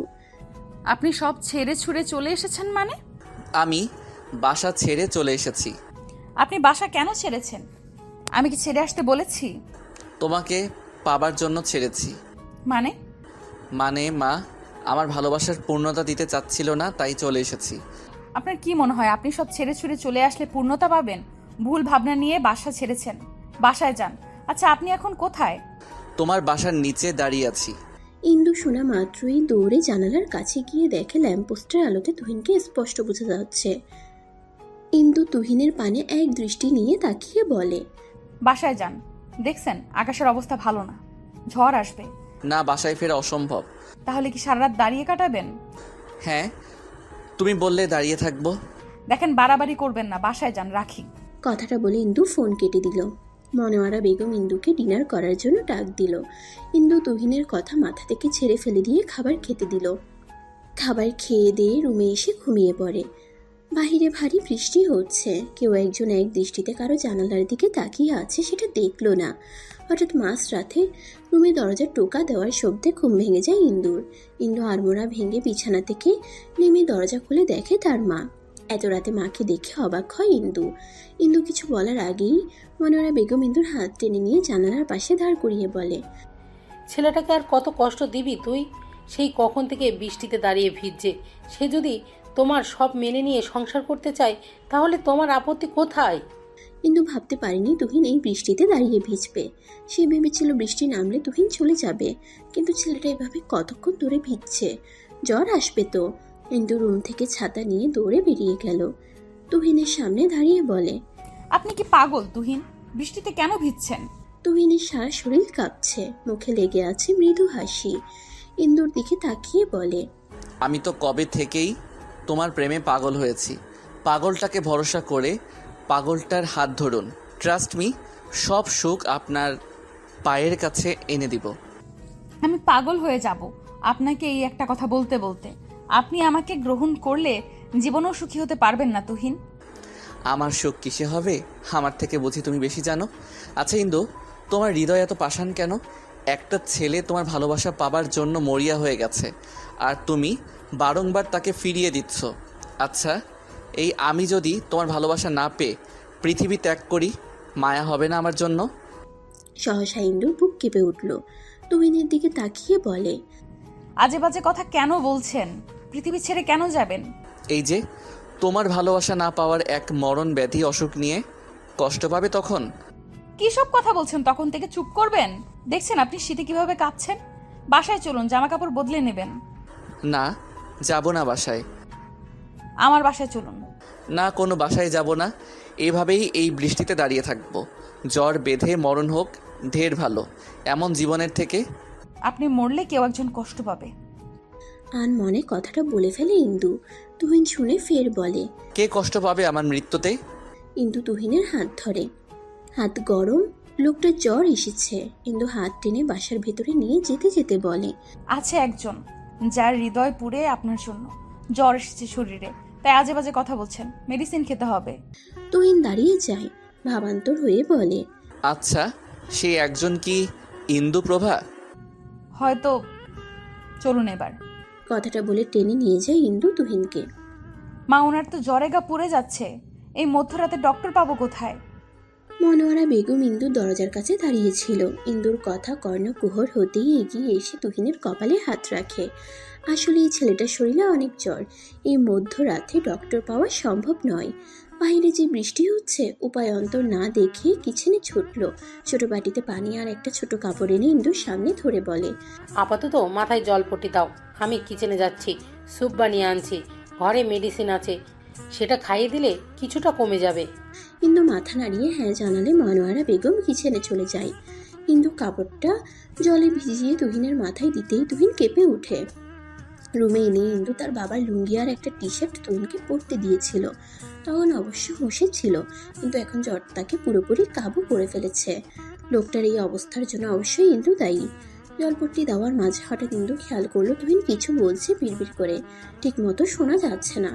আপনি সব ছেড়ে ছুড়ে চলে এসেছেন মানে? আমি বাসা ছেড়ে চলে এসেছি। আপনি বাসা কেন ছেড়েছেন? আমি কি ছেড়ে আসতে বলেছি? তোমাকে পাবার জন্য ছেড়েছি। মানে? মানে মা আমার ভালোবাসার পূর্ণতা দিতে চাচ্ছিল না, তাই চলে এসেছি। আপনার কি মনে হয় আপনি সব ছেড়ে ছুড়ে চলে আসলে পূর্ণতা পাবেন? ভুল ভাবনা নিয়ে বাসা ছেড়েছেন। বাসায় যান। আচ্ছা, আপনি এখন কোথায়? তোমার বাসার নিচে দাঁড়িয়ে আছি। ইন্দু শোনা মাত্রই দৌড়ে জানালার কাছে গিয়ে দেখে ল্যাম্পপোস্টের আলোতে তুহিনকে স্পষ্ট বোঝা যাচ্ছে। ইন্দু তুহিনের পানে এক দৃষ্টি নিয়ে তাকিয়ে বলে, বাসায় যান। দেখছেন আকাশের অবস্থা ভালো না, ঝড় আসবে। না, বাসায় ফেরা অসম্ভব। তাহলে কি সারা রাত দাঁড়িয়ে কাটাবেন? হ্যাঁ, তুমি বললে দাঁড়িয়ে থাকবো। দেখেন বাড়াবাড়ি করবেন না, বাসায় যান, রাখি। কথাটা বলে ইন্দু ফোন কেটে দিল। মনোয়ারা বেগম ইন্দুকে ডিনার করার জন্য ডাক দিল। ইন্দু তুহিনের কথা মাথা থেকে ছেড়ে ফেলে দিয়ে খাবার খেতে দিল। খাবার খেয়ে দিয়ে রুমে এসে ঘুমিয়ে পড়ে। বাহিরে ভারী বৃষ্টি হচ্ছে। কেউ একজন এক দৃষ্টিতে কারো জানালার দিকে তাকিয়ে আছে সেটা দেখলো না। হঠাৎ মাঝরাতে রুমে দরজার টোকা দেওয়ার শব্দে ঘুম ভেঙে যায় ইন্দুর। ইন্দু আড়মোড়া ভেঙে বিছানা থেকে নেমে দরজা খুলে দেখে তার মা। এত রাতে মাকে দেখে অবাক হয় ইন্দু। ইন্দু কিছু বলার আগেই মনোয়ারা বেগম ইন্দুর হাত টেনে নিয়ে জানালার পাশে দাঁড় করিয়ে বলে, ছেলেটাকে আর কত কষ্ট দিবি তুই? সেই কখন থেকে বৃষ্টিতে দাঁড়িয়ে ভিজছে। সে যদি তোমার সব মেনে নিয়ে সংসার করতে চায় তাহলে তোমার আপত্তি কোথায়? ইন্দু ভাবতে পারেনি তুহিন এই বৃষ্টিতে দাঁড়িয়ে ভিজবে। সে ভেবেছিল বৃষ্টি নামলে তুহিন চলে যাবে, কিন্তু ছেলেটা এভাবে কতক্ষণ ধরে ভিজছে, জ্বর আসবে তো। ইন্দু রুম থেকে ছাতা নিয়ে দৌড়ে বেরিয়ে গেল। তুহিনের সামনে দাঁড়িয়ে বলে, আপনি কি পাগল তুহিন? বৃষ্টিতে কেন ভিজছেন? তুহিনের সারা শরীর কাঁপছে, মুখে লেগে আছে মৃদু হাসি। ইন্দুর দিকে তাকিয়ে বলে, আমি তো কবে থেকেই তোমার প্রেমে পাগল হয়েছি। পাগলটাকে ভরসা করে পাগলটার হাত ধরুন। ট্রাস্ট মি, সব সুখ আপনার পায়ের কাছে এনে দিব। আমি পাগল হয়ে যাব আপনাকে এই একটা কথা বলতে বলতে। আপনি আমাকে গ্রহণ করলে জীবনেও সুখী হতে পারবেন না তুহিন। আমার সুখ কিসে হবে? আমার থেকে বুঝি তুমি বেশি জানো। আচ্ছা ইন্দু, তোমার হৃদয় এত পাষাণ কেন? একটা ছেলে তোমার ভালোবাসা পাবার জন্য মরিয়া হয়ে গেছে, আর তুমি বারংবার তাকে ফিরিয়ে দিচ্ছ। আচ্ছা, এই আমি যদি তোমার ভালোবাসা না পেয়ে পৃথিবী ত্যাগ করি, মায়া হবে না আমার জন্য? সহসা ইন্দুর বুক কেঁপে উঠল। তুহিনের দিকে তাকিয়ে বলে, আজে বাজে কথা কেন বলছেন? পৃথিবী ছেড়ে কেন যাবেন? এই যে তোমার ভালোবাসা না পাওয়ার এক মরণ ব্যাধি অসুখ নিয়ে কষ্ট পাবে তখন। কি সব কথা বলছেন? তখন থেকে চুপ করবেন? দেখছেন আপনি শীতে কিভাবে কাঁপছেন? বাসায় চলুন, জামা কাপড় বদলে নেবেন। না, যাব না বাসায়। আমার বাসায় চলুন। না, কোনো বাসায় যাব না। এভাবেই এই বৃষ্টিতে দাঁড়িয়ে থাকবো। জ্বর বেঁধে মরণ হোক ঢের ভালো এমন জীবনের থেকে। আপনি মরলে কেউ একজন কষ্ট পাবে। আন মনে কথাটা বলে ফেলে ইন্দু। তুহিন শুনে ফের বলে, কে কষ্ট পাবে আমার মৃত্যুতে? ইন্দু তুহিনের হাত ধরে। হাত গরম, লোকটার জ্বর এসেছে। ইন্দু হাত টেনে বাসার ভেতরে নিয়ে যেতে যেতে বলে, আছে একজন যার হৃদয় পুড়ে আপনার জন্য। জ্বর এসেছে শরীরে, তাই আজে বাজে কথা বলছেন। মেডিসিন খেতে হবে। তুহিন দাঁড়িয়ে যায়, ভাবান্তর হয়ে বলে, আচ্ছা, সে একজন কি ইন্দুপ্রভা? হয়তো। চলুন এবার। কথাটা বলে টেনে নিয়ে যায় ইন্দু তুহিনকে। মা, ওনার তো জ্বরে গা পুড়ে যাচ্ছে। এই মধ্যরাতে ডক্টর পাবো কোথায়? মনোয়ারা বেগম ইন্দুর দরজার কাছে দাঁড়িয়েছিল। ইন্দুর কথা কর্ণকুহর হতেই এগিয়ে এসে তুহিনের কপালে হাত রাখে। আসলে এই ছেলেটার শরীরে অনেক জ্বর। এই মধ্যরাতে ডক্টর পাওয়া সম্ভব নয়। বাইরে যে বৃষ্টি হচ্ছে, উপায় অন্তর না দেখে কিচেনে ছুটল। ছোট বাটিতে পানি আর একটা ছোট কাপড় এনে ইন্দুর সামনে ধরে বলে, আপাতত মাথায় জলপট্টি দাও, আমি কিচেনে যাচ্ছি, স্যুপ বানিয়ে আনছি, ঘরে মেডিসিন আছে, সেটা খাইয়ে দিলে কিছুটা কমে যাবে। ইন্দু মাথা নাড়িয়ে হ্যাঁ জানালে মনোয়ারা বেগম কিচেনে চলে যায়। ইন্দু কাপড়টা জলে ভিজিয়ে তুহিনের মাথায় দিতেই তুহিন কেঁপে উঠে। রুমে এনে ইন্দু তার বাবার লুঙ্গি আর একটা টি শার্ট তুহিনকে পরতে দিয়েছিল। তখন অবশ্য হুঁশে ছিল, কিন্তু এখন জ্বর তাকে পুরোপুরি কাবু করে ফেলেছে। লোকটার এই অবস্থার জন্য অবশ্যই ইন্দু দায়ী। জলপট্টি দেওয়ার মাঝে হঠাৎ ইন্দু খেয়াল করলো তুহিন কিছু বলছে বিড়বিড় করে, ঠিক মতো শোনা যাচ্ছে না।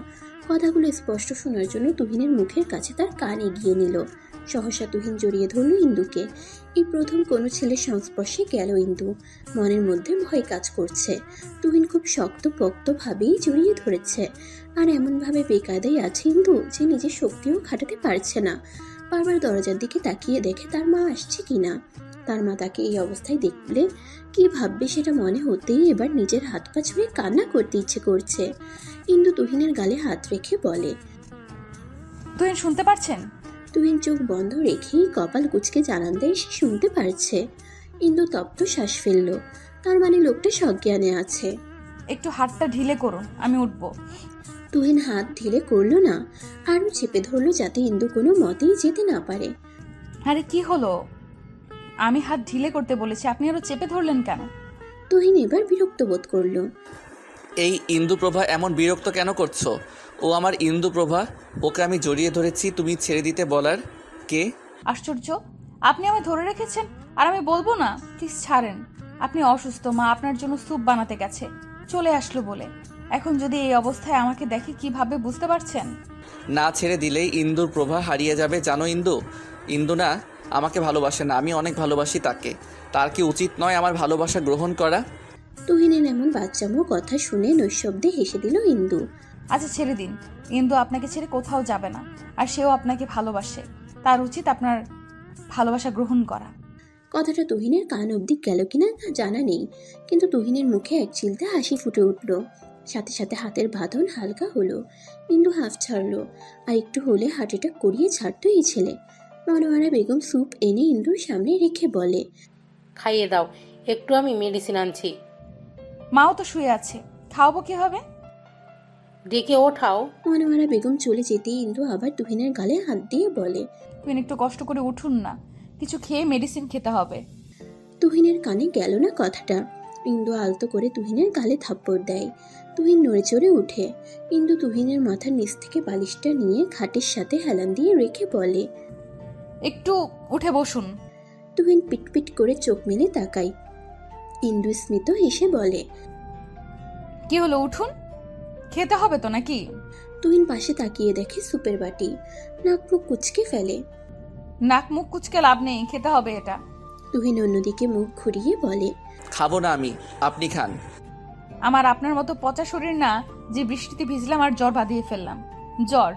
কথাগুলো স্পষ্ট শোনার জন্য তুহিনের মুখের কাছে তার কান এগিয়ে নিল। সহসা তুহিন জড়িয়ে ধরল ইন্দুকে। এই প্রথম কোনো ছেলের সংস্পর্শে গেল ইন্দু। মনের মধ্যে ভয় কাজ করছে। তুহিন খুব শক্তপোক্তভাবেই জড়িয়ে ধরেছে, আর এমনভাবে বেকায়দায় আছে ইন্দু যে নিজের শক্তিও খাটাতে পারছে না। বারবার দরজার দিকে তাকিয়ে দেখে তার মা আসছে কিনা। তার মা তাকে এই অবস্থায় দেখলে কি ভাববে সেটা মনে হতেই এবার নিজের হাত পা ছুঁয়ে কান্না করতে ইচ্ছে করছে। ইন্দু তুহিনের গালে হাত রেখে বলে, তুহিন শুনতে পারছেন? তুহিন চোখ বন্ধ রেখেই কপাল কুঁচকে জানান দেয় সে শুনতে পারছে। ইন্দু তপ্ত শ্বাস ফেলল। তার মানে লোকটা সজ্ঞানে আছে। একটু হাতটা ঢিলে করুন, আমি উঠবো। তুহিন হাত ঢিলে করলো না, আরো চেপে ধরলো যাতে ইন্দু কোনো মতেই যেতে না পারে। আরে কি হলো? আমি হাত ঢিলে করতে বলেছি, আপনি আরো চেপে ধরলেন কেন? তুহিন এবার বিরক্ত বোধ করলো। এই ইন্দুপ্রভা এমন বিরক্ত কেন করছো? ও আমার ইন্দুপ্রভা, ওকে আমি জড়িয়ে ধরেছি, তুমি ছেড়ে দিতে বলার কে? আশ্চর্য, আপনি আমায় ধরে রেখেছেন আর আমি বলবো না? প্লিজ ছাড়েন। আপনি অসুস্থ, মা আপনার জন্য স্যুপ বানাতে গেছে, চলে আসলো বলে। এখন যদি এই অবস্থায় আমাকে দেখে কিভাবে বুঝতে পারছেন? না ছেড়ে দিলেই ইন্দুর প্রভা হারিয়ে যাবে, জানো ইন্দু? ইন্দু না আমাকে ভালোবাসে না, আমি অনেক ভালোবাসি তাকে। তার কি উচিত নয় আমার ভালোবাসা গ্রহণ করা? তুহিনের এমন বাচ্চামো কথা শুনে নৈশব্দে হেসে দিল ইন্দু। আচ্ছা ছেড়ে দিন, ইন্দু আপনাকে ছেড়ে কোথাও যাবে না, আর সেও আপনাকে ভালোবাসে। তার উচিত আপনার ভালোবাসা গ্রহণ করা। কথাটা তুহিনের কান অবধি গেল কিনা তা জানা নেই, কিন্তু তুহিনের মুখে এক চিলতে হাসি ফুটে উঠল। সাথে সাথে হাতের বাঁধন হালকা হলো। ইন্দু হাফ ছাড়লো, আর একটু হলে হার্ট অ্যাটাক করিয়ে ছাড়তো এই ছেলে। মনোয়ারা বেগম স্যুপ এনে ইন্দুর সামনে রেখে বলে, খাইয়ে দাও, একটু আমি মেডিসিন আনছি। মাও তো শুয়ে আছে, খাওয়াবো কিভাবে? ডেকে ওঠাও। মনোয়ারা বেগম চলে যেতেই ইন্দু আবার তুহিনের গালে হাত দিয়ে বলে, তুহিন একটু কষ্ট করে উঠুন না, কিছু খেয়ে মেডিসিন খেতে হবে। তুহিনের কানে গেল না কথাটা। ইন্দু আলতো করে তুহিনের গালে থাপ্পড় দেয়। তুহিন নড়ে চড়ে উঠে। ইন্দু তুহিনের মাথার নিচ থেকে বালিশটা নিয়ে খাটের সাথে হেলান দিয়ে রেখে বলে, একটু উঠে বসুন। তুহিন পিটপিট করে চোখ মেলে তাকায়। ইন্দু স্মিত হেসে বলে, কি হলো, উঠুন, খেতে হবে তো নাকি? তুহিন পাশে তাকিয়ে দেখে সুপের বাটি। নাক মুখ কুচকে ফেলে। নাক মুখ কুচকে লাভ নেই, খেতে হবে এটা। তুহিন অন্যদিকে মুখ ঘুরিয়ে বলে, খাবো না আমি, আপনি খান। আমার আপনার মতো পচা শরীর না যে বৃষ্টিতে ভিজলাম আর জ্বর বাঁধিয়ে ফেললাম। জ্বর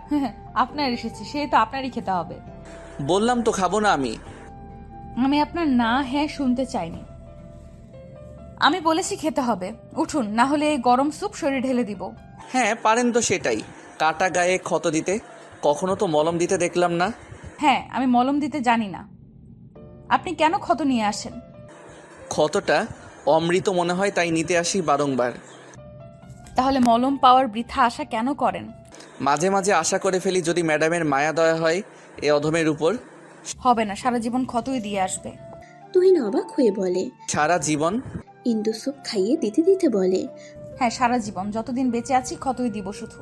আপনার এসেছে, সে তো আপনারই খেতে হবে। বললাম তো খাবো না আমি। আমি আপনার না হ্যাঁ শুনতে চাইনি, আমি বলেছি খেতে হবে। উঠুন, না হলে এই গরম স্যুপ শরীরে ঢেলে দিব। হ্যাঁ পারেন তো সেটাই, কাটা গায়ে ক্ষত দিতে। কখনো তো মলম দিতে দেখলাম না। হ্যাঁ, আমি মলম দিতে জানি না। আপনি কেন ক্ষত নিয়ে আসেন? ক্ষতটা অমৃত মনে হয় তাই নিতে আসি বারংবার। তাহলে মলম পাওয়ার বৃথা আশা কেন করেন? মাঝে মাঝে আশা করে ফেলি যদি ম্যাডামের মায়া দয়া হয় এ অধমের উপর। হবে না, সারা জীবন ক্ষতই দিয়ে আসবে। তুহিন অবাক হয়ে বলে, সারা জীবন? ইন্দু স্যুপ খাইয়ে দিতে দিতে বলে, হ্যাঁ সারা জীবন, যতদিন বেঁচে আছি ক্ষতই দিব শুধু।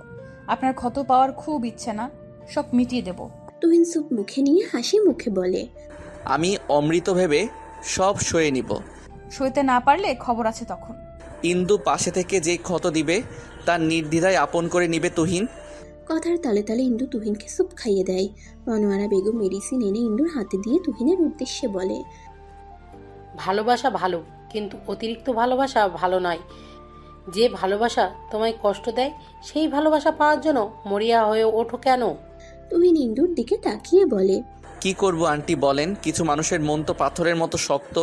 আপনার ক্ষত পাওয়ার খুব ইচ্ছে না? সব মিটিয়ে দেব। তুহিন স্যুপ মুখে নিয়ে হাসি মুখে বলে, আমি অমৃত ভেবে সব সয়ে নিব। সইতে না পারলে খবর আছে তখন। ইন্দু পাশে থেকে যে ক্ষত দিবে তার নির্দ্বিধায় আপন করে নিবে তুহিন। কথার তালে তালে ইন্দু তুহিনকে স্যুপ খাইয়ে দেয়। মনোয়ারা বেগম মেডিসিন এনে ইন্দুর হাতে দিয়ে তুহিনের উদ্দেশ্যে বলে, ভালোবাসা ভালো, কিন্তু অতিরিক্ত ভালোবাসা ভালো নয়। যে ভালোবাসা তোমায় কষ্ট দেয় সেই ভালোবাসা পাওয়ার জন্য মরিয়া হয়ে ওঠো কেন? তুহিন ইন্দুর দিকে তাকিয়ে বলে, কি করব আন্টি বলেন? কিছু মানুষের মন তো পাথরের মতো শক্ত,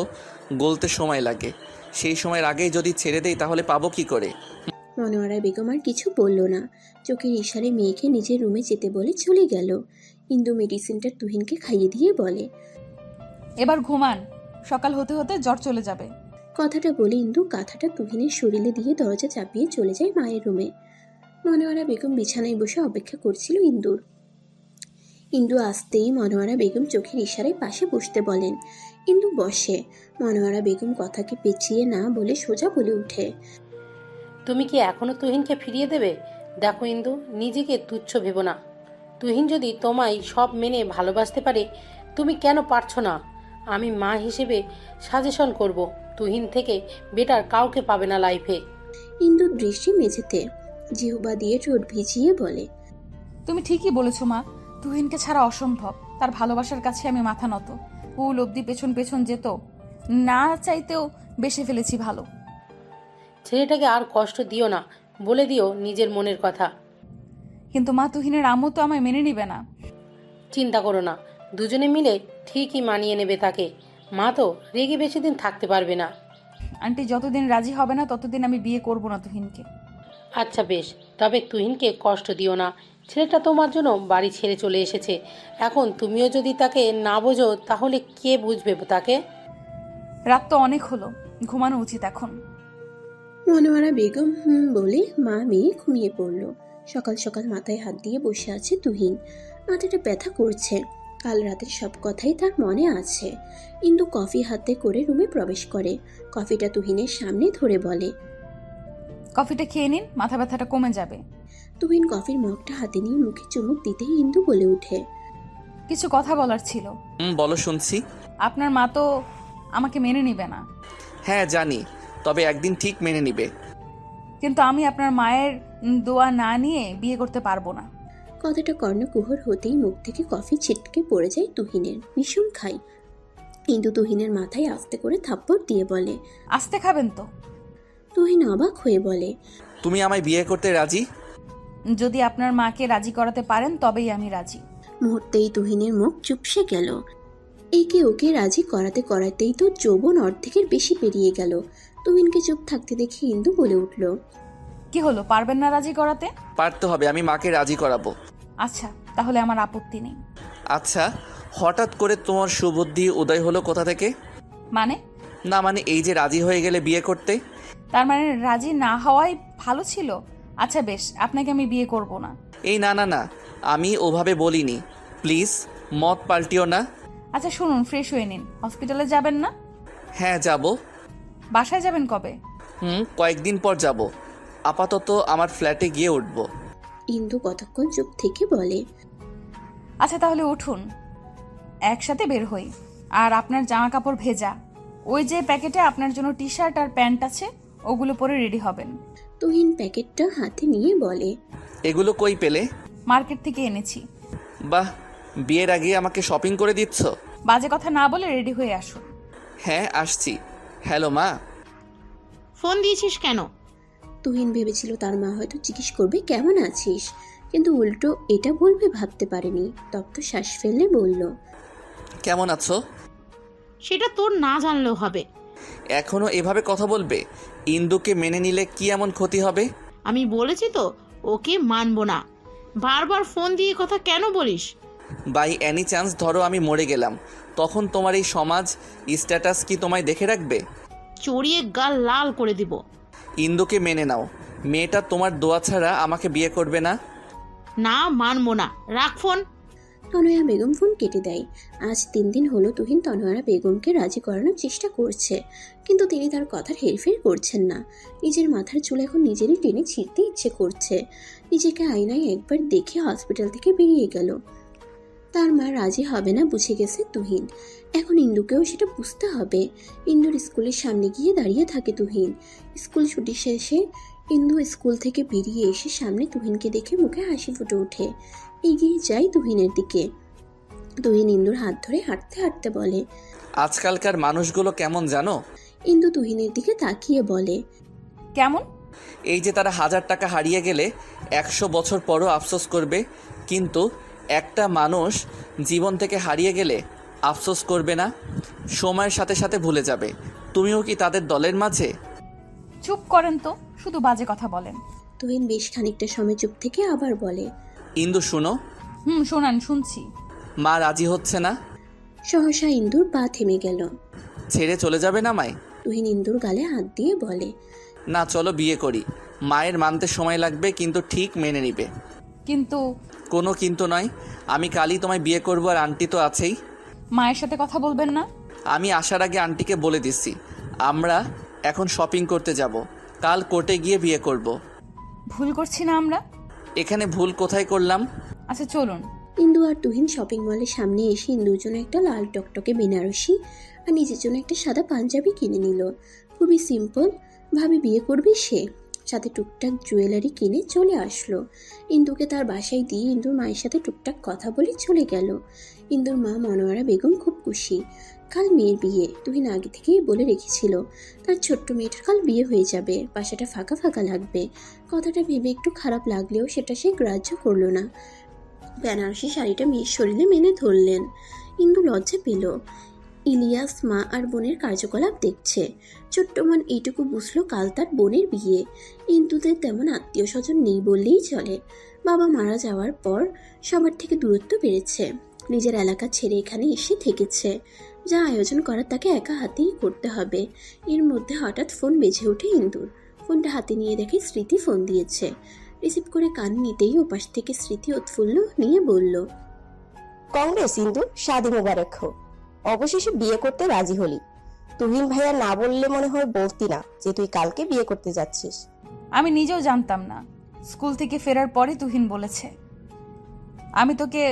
গলতে সময় লাগে। সেই সময়ের আগেই যদি ছেড়ে দেই তাহলে পাবো কি করে? মনোয়ারা বেগম আর কিছু বলল না। চোখের ইশারে মেয়েকে নিজের রুমে যেতে বলে চলে গেল। ইন্দু মেডিসিনটা তুহিনকে খাইয়ে দিয়ে বলে, এবার ঘুমান, সকাল হতে হতে জ্বর চলে যাবে। কথাটা বলে ইন্দু কাঁথাটা তুহিনের শরীরে দিয়ে দরজা চাপিয়ে চলে যায় মায়ের রুমে। মনোয়ারা বেগম বিছানায় বসে অপেক্ষা করছিল ইন্দুর। ইন্দু আসতেই মনোয়ারা বেগম চোখের ইশারায় পাশে বসতে বলেন। ইন্দু বসে। মনোয়ারা বেগম কথাকে পেঁচিয়ে না বলে সোজা বলে উঠে, তুমি কি এখনো তুহিনকে ফিরিয়ে দেবে? দেখো ইন্দু, নিজেকে তুচ্ছ ভেবো না। তুহিন যদি তোমায় সব মেনে ভালোবাসতে পারে, তুমি কেন পারছো না? আমি মা হিসেবে সাজেশন করব, তুহিন থেকে বেটার কাউকে পাবে না লাইফে। ইন্দুর দৃষ্টি মেঝেতে, জিহ্বা দিয়ে ঠোঁট ভিজিয়ে বলে, তুমি ঠিকই বলেছো মা, তুহিনকে ছাড়া অসম্ভব। তার ভালোবাসার কাছে আমি মাথা নত, ফুল অবধি পেছন পেছন যেত, না চাইতেও বেসে ফেলেছি ভালো। ছেলেটাকে আর কষ্ট দিও না, বলে দিও নিজের মনের কথা। কিন্তু মা, তুহিনের আম্মু তো আমায় মেনে নিবে না। চিন্তা করো না, দুজনে মিলে ঠিকই মানিয়ে নেবে তাকে। মা তো রেগে বেশি দিন থাকতে পারবে না। আন্টি যতদিন রাজি হবে না ততদিন আমি বিয়ে করব না তুহিনকে। আচ্ছা বেশ, তবে তুহিনকে কষ্ট দিও না। ছেলেটা তোমার জন্য বাড়ি ছেড়ে চলে এসেছে। এখন তুমিও যদি তাকে না বোঝো তাহলে কে বুঝবে তাকে? রাত তো অনেক হলো, ঘুমানো উচিত এখন। মনোয়ারা বেগম বলে মা মেয়ে ঘুমিয়ে পড়ল। সকাল সকাল মাথায় হাত দিয়ে বসে আছে তুহিন। মাথাটা ব্যথা করছে, কাল রাতের সব কথাই তার মনে আছে। ইন্দু কফি হাতে করে রুমে প্রবেশ করে, কফিটা তুহিনের সামনে ধরে বলে, কফিটা খেয়ে নিন, মাথা ব্যথাটা কমে যাবে। তুহিন কফির মগটা হাতে নিয়ে মুখে চুমুক দিতেই ইন্দু বলে ওঠে, কিছু কথা বলার ছিল। বলো, শুনছি। আপনার মা তো আমাকে মেনে নিবে না। হ্যাঁ জানি, তবে একদিন ঠিক মেনে নিবে। কিন্তু আমি আপনার মায়ের দোয়া না নিয়ে বিয়ে করতে পারবো না। কথাটা কর্ণকুহর হতেই মুখ থেকে কফি ছিটকে পড়ে যায় তুহিনের, ভীষণ খাই। ইন্দু তুহিনের মাথায় আস্তে করে থাপ্পড় দিয়ে বলে, আস্তে খাবেন তো? তুহিন অবাক হয়ে বলে, তুমি আমায় বিয়ে করতে রাজি? যদি আপনার মাকে রাজি করাতে পারেন তবেই আমি রাজি। মুহূর্তেই তুহিনের মুখ চুপসে গেল। একে ওকে রাজি করাতে করাতেই তো যৌবন অর্ধেকের বেশি পেরিয়ে গেল। তুহিনকে চুপ থাকতে দেখে ইন্দু বলে উঠল, কি হলো, পারবেন না রাজি করাতে? পারতে হবে, আমি মাকে রাজি করাবো। আচ্ছা, তাহলে আমার আপত্তি নেই। আচ্ছা, হঠাৎ করে তোমার সুবুদ্ধি উদয় হলো কোথা থেকে? মানে? না মানে এই যে রাজি হয়ে গেলে বিয়ে করতে। তার মানে রাজি না হওয়াই ভালো ছিল? আচ্ছা বেশ, আপনাকে আমি বিয়ে করব না। এই না না না, আমি ওভাবে বলিনি, প্লিজ মত পাল্টিও না। আচ্ছা শুনুন, ফ্রেশ হয়ে নিন। হসপিটালে যাবেন না? হ্যাঁ যাব। বাসায় যাবেন কবে? কয়েকদিন পর যাব। আপাতত আমার ফ্ল্যাটে গিয়ে উঠব। ইন্দু কতক্ষণ চুপ থেকে বলে, আচ্ছা তাহলে উঠুন, একসাথে বের হই। আর আপনার জামা কাপড় ভেজা, ওই যে প্যাকেটে আপনার জন্য টি শার্ট আর প্যান্ট আছে, ওগুলো পরে রেডি হবেন। তুহিন প্যাকেটটা হাতে নিয়ে বলে, এগুলো কই পেলে? মার্কেট থেকে এনেছি। বাহ, বিয়ের আগে আমাকে শপিং করে দিচ্ছ। বাজে কথা না বলে রেডি হয়ে আসুন। হ্যাঁ আসছি। হ্যালো মা। ফোন দিয়েছিস কেন? তুহিন ভেবেছিল তার মা হয়তো জিজ্ঞেস করবে কেমন আছিস, কিন্তু উল্টো এটা বলবে ভাবতে পারেনি। তপ্ত শ্বাস ফেললে বলল, কেমন আছো? সেটা তোর না জানলেও হবে। এখনো এভাবে কথা বলবে? ইন্দুকে মেনে নিলে কি এমন ক্ষতি হবে? আমি বলেছি তো ওকে মানবো না। বারবার ফোন দিয়ে কথা কেন বলিস? বাই এনি চান্স ধরো আমি মরে গেলাম, তখন তোমার এই সমাজ স্ট্যাটাস কি তোমায় দেখে রাখবে? চড়িয়ে গাল লাল করে দিব। ইন্দুকে মেনে নাও, মেয়েটা তোমার দোয়া ছাড়া আমাকে বিয়ে করবে না। না, মানবো না, রাখ ফোন। তনয়া বেগম ফোন কেটে দেয়। আজ 3 দিন হলো তুহিন তনয়া বেগমকে রাজি করানোর চেষ্টা করছে, কিন্তু তিনি তার কথার হেরফের করছেন না। নিজের মাথার চুল এখন নিজেরই টেনে ছিঁড়তে ইচ্ছে করছে। নিজেকে আয়নায় একবার দেখে হসপিটাল থেকে বেরিয়ে গেল। তার মা রাজি হবে না বুঝে গেছে তুহিন, এখন ইন্দুকেও সেটা বুঝতে হবে। ইন্দুর স্কুলের সামনে গিয়ে দাঁড়িয়ে থাকে তুহিন। স্কুল ছুটি শেষে ইন্দু স্কুল থেকে বেরিয়ে এসে সামনে তুহিনকে দেখে মুখে হাসি ফুটে ওঠে। এগিয়ে যায় তুহিনের দিকে। তুহিন ইন্দুর হাত ধরে হাঁটতে হাঁটতে বলে, আজকালকার মানুষগুলো কেমন জানো? ইন্দু তুহিনের দিকে তাকিয়ে বলে, কেমন? এই যে তারা 1000 টাকা হারিয়ে গেলে 100 বছর পরও আফসোস করবে, কিন্তু একটা মানুষ জীবন থেকে হারিয়ে গেলে আফসোস করবে না, সময়ের সাথে সাথে ভুলে যাবে। তুমিও কি তাদের দলের মাঝে? চুপ করেন তো, শুধু বাজে কথা বলেন। তুহিন বেশ খানিকটা সময় চুপ থেকে আবার বলে, ইন্দু শুনো। শোনান, শুনছি। মা রাজি হচ্ছে না। সহসা ইন্দুর পা থেমে গেল। ছেড়ে চলে যাবে না মাই? তুহিন ইন্দুর গালে হাত দিয়ে বলে, না চলো বিয়ে করি। মায়ের মানতে সময় লাগবে, কিন্তু ঠিক মেনে নিবে। কিন্তু? কোনো কিন্তু নয়, আমি কালই তোমায় বিয়ে করবো, আর আন্টি তো আছেই। মায়ের সাথে কথা বলবেন না? আমি আসার আগে আন্টিকে বলে দিচ্ছি আমরা এখন শপিং করতে যাব, কাল কোর্টে গিয়ে বিয়ে করব। ভুল করছি না আমরা? এখানে ভুল কোথায় করলাম? আচ্ছা চলুন। ইন্দু আর তুহিন শপিং মলের সামনে এসে ইন্দুর জন্য একটা লাল টকটকে বেনারসি আর নিজের জন্য একটা সাদা পাঞ্জাবি কিনে নিল। খুবই সিম্পল ভাবে বিয়ে করবে সে, সাথে টুকটাক জুয়েলারি কিনে চলে আসলো। ইন্দুকে তার বাসায় দিয়ে ইন্দুর মায়ের সাথে টুকটাক কথা বলে চলে গেল। ইন্দুর মা মনোয়ারা বেগম খুব খুশি। কাল মেয়ের বিয়ে, তুহিন আগে থেকেই বলে রেখেছিল তার ছোট্ট মেয়েটার কাল বিয়ে হয়ে যাবে, বাসাটা ফাঁকা ফাঁকা লাগবে। কথাটা ভেবে একটু খারাপ লাগলেও সেটা সে গ্রাহ্য করলো না। বেনারসি শাড়িটা মেয়ের শরীরে মেনে ধরলেন। ইন্দু লজ্জা পেল। ইলিয়াস মা আর বোনের কার্যকলাপ দেখছে। ছোট্ট মন এইটুকু বুঝলো কাল তার বোনের বিয়ে। ইন্দুদের তেমন আত্মীয় স্বজন নেই বললেই চলে। বাবা মারা যাওয়ার পর সবার থেকে দূরত্ব বেড়েছে। নিজের এলাকা ছেড়ে এখানে এসে থেকেছে। যা আয়োজন করার তাকে একা হাতেই করতে হবে। এর মধ্যে হঠাৎ ফোন বেজে ওঠে ইন্দুর। ফোনটা হাতে নিয়ে দেখে স্মৃতি ফোন দিয়েছে। রিসিভ করে কান নিতেই ওপাশ থেকে স্মৃতি উৎফুল্ল নিয়ে বলল, কংগ্রেস ইন্দু, শাদি মোবারক হো। অবশেষে বিয়ে করতে রাজি হলি। তুহিন ভাইয়া না বললে মনে হয় বলতি না যে তুই কালকে বিয়ে করতে যাচ্ছিস। আমি নিজেও জানতাম না, স্কুল থেকে ফেরার পরে তুহিন বলেছে। আমি তোকে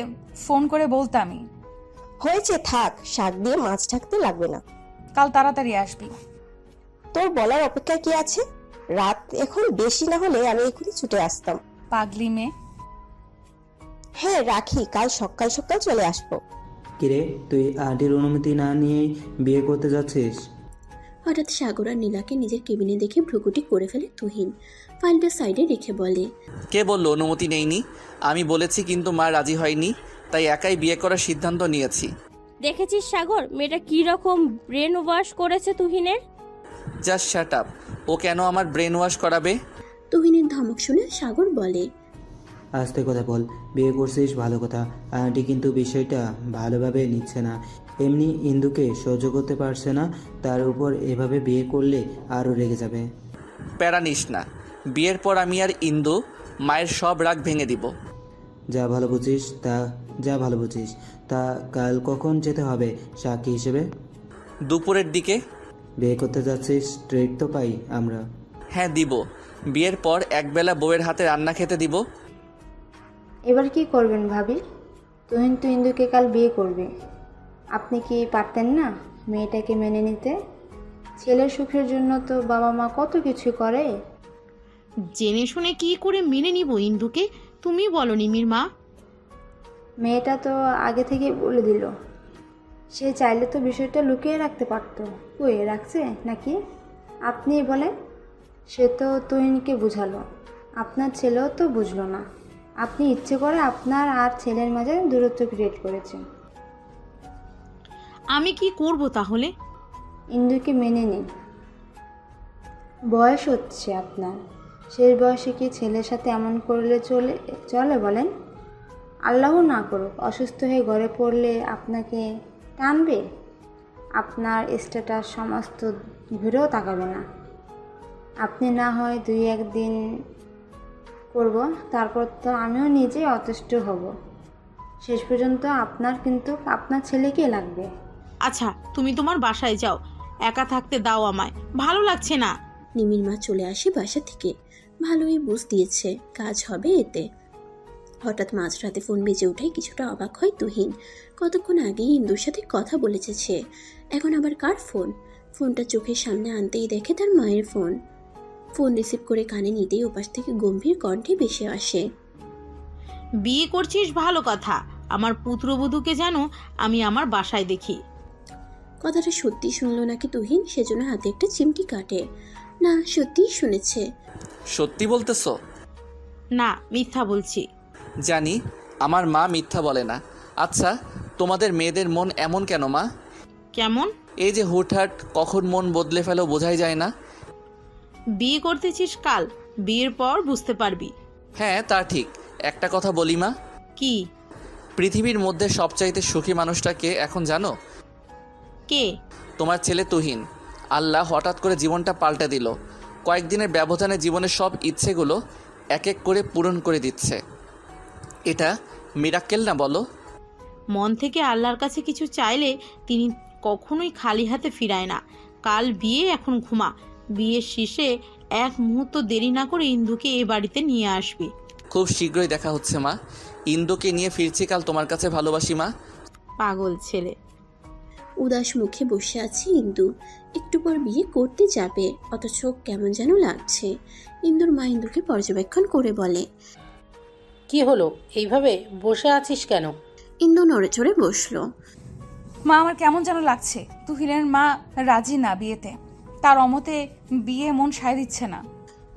ফোন করে বলতামই। হয়েছে, থাক, শাক দিয়ে মাছ ঢাকতে লাগবে না। কাল তাড়াতাড়ি আসবি। তোর বলার অপেক্ষা কি আছে? রাত এখন বেশি না হলে আমি এখনই ছুটে আসতাম। পাগলি মেয়ে। হ্যাঁ রাখি, কাল সকাল সকাল চলে আসবো। কিরে, তুই আন্টির অনুমতি না নিয়েই বিয়ে করতে যাচ্ছিস? হঠাৎ সাগর আর নীলাকে নিজের কেবিনে দেখে ভ্রুকুটি করে ফেলে তুহিন। ফাইলটা সাইডে রেখে বলে, কে বললো অনুমতি নেইনি? আমি বলেছি কিন্তু মা রাজি হয়নি, তাই একাই বিয়ে করার সিদ্ধান্ত নিয়েছি। দেখেছিস সাগর, মেয়েটা কি রকম ব্রেন ওয়াশ করেছে তুহিনের। Just shut up. ও কেন আমার ব্রেন ওয়াশ করাবে? তুহিনের ধমক শুনে সাগর বলে, আস্তে কথা বল, বিয়ে করছিস ভালো কথা, আন্টি কিন্তু বিষয়টা ভালোভাবে নিচ্ছে না। এমনি ইন্দুকে সহ্য করতে পারছে না, তার উপর এভাবে বিয়ে করলে আরও রেগে যাবে। প্যারা নিস না, বিয়ের পর আমি আর ইন্দু মায়ের সব রাগ ভেঙে দিব। যা ভালো বুঝিস তা কাল কখন যেতে হবে সাক্ষী হিসেবে? দুপুরের দিকে। বিয়ে করতে যাচ্ছিস, ট্রিট তো পাই আমরা। হ্যাঁ দিব, বিয়ের পর একবেলা বউয়ের হাতে রান্না খেতে দিব। এবার কি করবেন ভাবি? তুহিন তো ইন্দুকে কাল বিয়ে করবে। আপনি কি পারতেন না মেয়েটাকে মেনে নিতে? ছেলের সুখের জন্য তো বাবা মা কত কিছু করে। জেনে শুনে কি করে মেনে নিব ইন্দুকে? তুমি বলো নিমির মা। মেয়েটা তো আগে থেকে বলে দিল। সে চাইলে তো বিষয়টা লুকিয়ে রাখতে পারতো। কই রাখছে নাকি? আপনি বলেন। সে তো তুহিনকে বুঝালো, আপনার ছেলেও তো বুঝলো না। আপনি ইচ্ছে করে আপনার আর ছেলের মাঝে দূরত্ব ক্রিয়েট করেছেন। আমি কি করব তাহলে? ইন্দুকে মেনে নিন। বয়স হচ্ছে আপনার, সেই বয়সে কি ছেলের সাথে এমন করলে চলে বলেন? আল্লাহ না করুক অসুস্থ হয়ে ঘরে পড়লে আপনাকে টানবে? আপনার স্ট্যাটাস সমস্ত ঘুরেও তাকাবে না। আপনি না হয় 2-1 দিন করব, তারপর তো আমিও নিজেই অতুষ্ট হব। শেষ পর্যন্ত আপনার কিন্তু আপনার ছেলেকে লাগবে। আচ্ছা, তুমি তোমার বাসায় যাও, একা থাকতে দাও আমায়, ভালো লাগছে না। নিমির মা চলে আসে বাসা থেকে। ভালোই বুঝ দিয়েছে কাজ হবে এতে। হঠাৎ মাঝরাতে ফোন বেজে উঠে কিছুটা অবাক হয় তুহিন। কতক্ষণ আগেই ইন্দুর সাথে কথা বলেছে সে, এখন আবার কার ফোন? ফোনটা চোখের সামনে আনতেই দেখে তার মায়ের ফোন। ফোন রিসিভ করে কানে নিতেই ওপাশ থেকে গম্ভীর কণ্ঠে ভেসে আসে, বিয়ে করছিস ভালো কথা, আমার পুত্রবধূকে যেন আমি আমার বাসায় দেখি। কথাটা সত্যি শুনলো নাকি তুহিন, সেজন্য হাতে একটা চিমটি কাটে। না, সত্যিই শুনেছে। সত্যি বলতেছো? না, মিথ্যা বলছি। জানি আমার মা মিথ্যা বলে না। আচ্ছা, তোমাদের মেয়েদের মন এমন কেন মা? কেমন? এই যে হুটহাট কখন মন বদলে ফেলো বোঝাই যায় না। বিয়ে করতেছিস কাল, বিয়ের পর বুঝতে পারবি। হ্যাঁ তা ঠিক। একটা কথা বলি মা। কি? পৃথিবীর মধ্যে সবচাইতে সুখী মানুষটা কে এখন জানো? কে? তোমার ছেলে তুহিন। আল্লাহ হঠাৎ করে জীবনটা পাল্টে দিল। কয়েকদিনের ব্যবধানে জীবনের সব ইচ্ছেগুলো এক এক করে পূরণ করে দিচ্ছে। এটা মিরাক্কেল না বলো? মন থেকে আল্লাহর কাছে কিছু চাইলে তিনি কখনোই খালি হাতে ফিরায় না। কাল বিয়ে, এখন ঘুমা। বিয়ের শেষে 1 মুহূর্ত দেরি না করে ইন্দুকে এ বাড়িতে নিয়ে আসবি। খুব শীঘ্রই দেখা হচ্ছে মা। ইন্দুকে নিয়ে ফিরছি কাল তোমার কাছে, ভালোবাসি মা। পাগল ছেলে। উদাস মুখে বসে আছে ইন্দু। একটু পর বিয়ে করতে যাবে, অথচ কেমন যেন লাগছে। ইন্দুর মা ইন্দুকে পর্যবেক্ষণ করে বলে, কি হলো, এইভাবে বসে আছিস কেন? ইন্দু নড়ে চড়ে বসলো। মা আমার কেমন যেন লাগছে, তুহিনের মা রাজি না বিয়েতে, তার অমতে বিয়ে মন সায় দিচ্ছে না।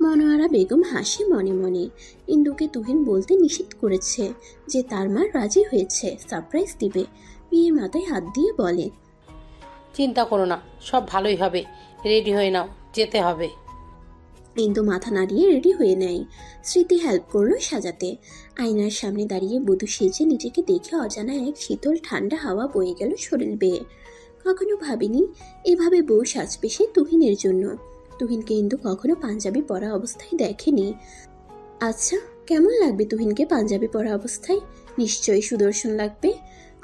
মনোয়ারা বেগম হাসি মনে মনে। ইন্দুকে তুহিন বলতে নিষেধ করেছে যে তার মা রাজি হয়েছে, সারপ্রাইজ দিবে। বিয়ের মাথায় হাত দিয়ে বলে, চিন্তা করো না, সব ভালোই হবে। রেডি হয়ে নাও, যেতে হবে। ইন্দু মাথা নাড়িয়ে রেডি হয়ে নেয়। স্মৃতি হেল্প করলো সাজাতে। আয়নার সামনে দাঁড়িয়ে বধূ সেজে নিজেকে দেখে অজানা এক শীতল ঠান্ডা হাওয়া বয়ে গেল শরীর বেয়ে। কখনো ভাবিনি এভাবে বউ সাজবে সে তুহিনের জন্য। তুহিনকে ইন্দু কখনো পাঞ্জাবি পরা অবস্থায় দেখেনি। আচ্ছা, কেমন লাগবে তুহিনকে পাঞ্জাবি পরা অবস্থায়? নিশ্চয়ই সুদর্শন লাগবে।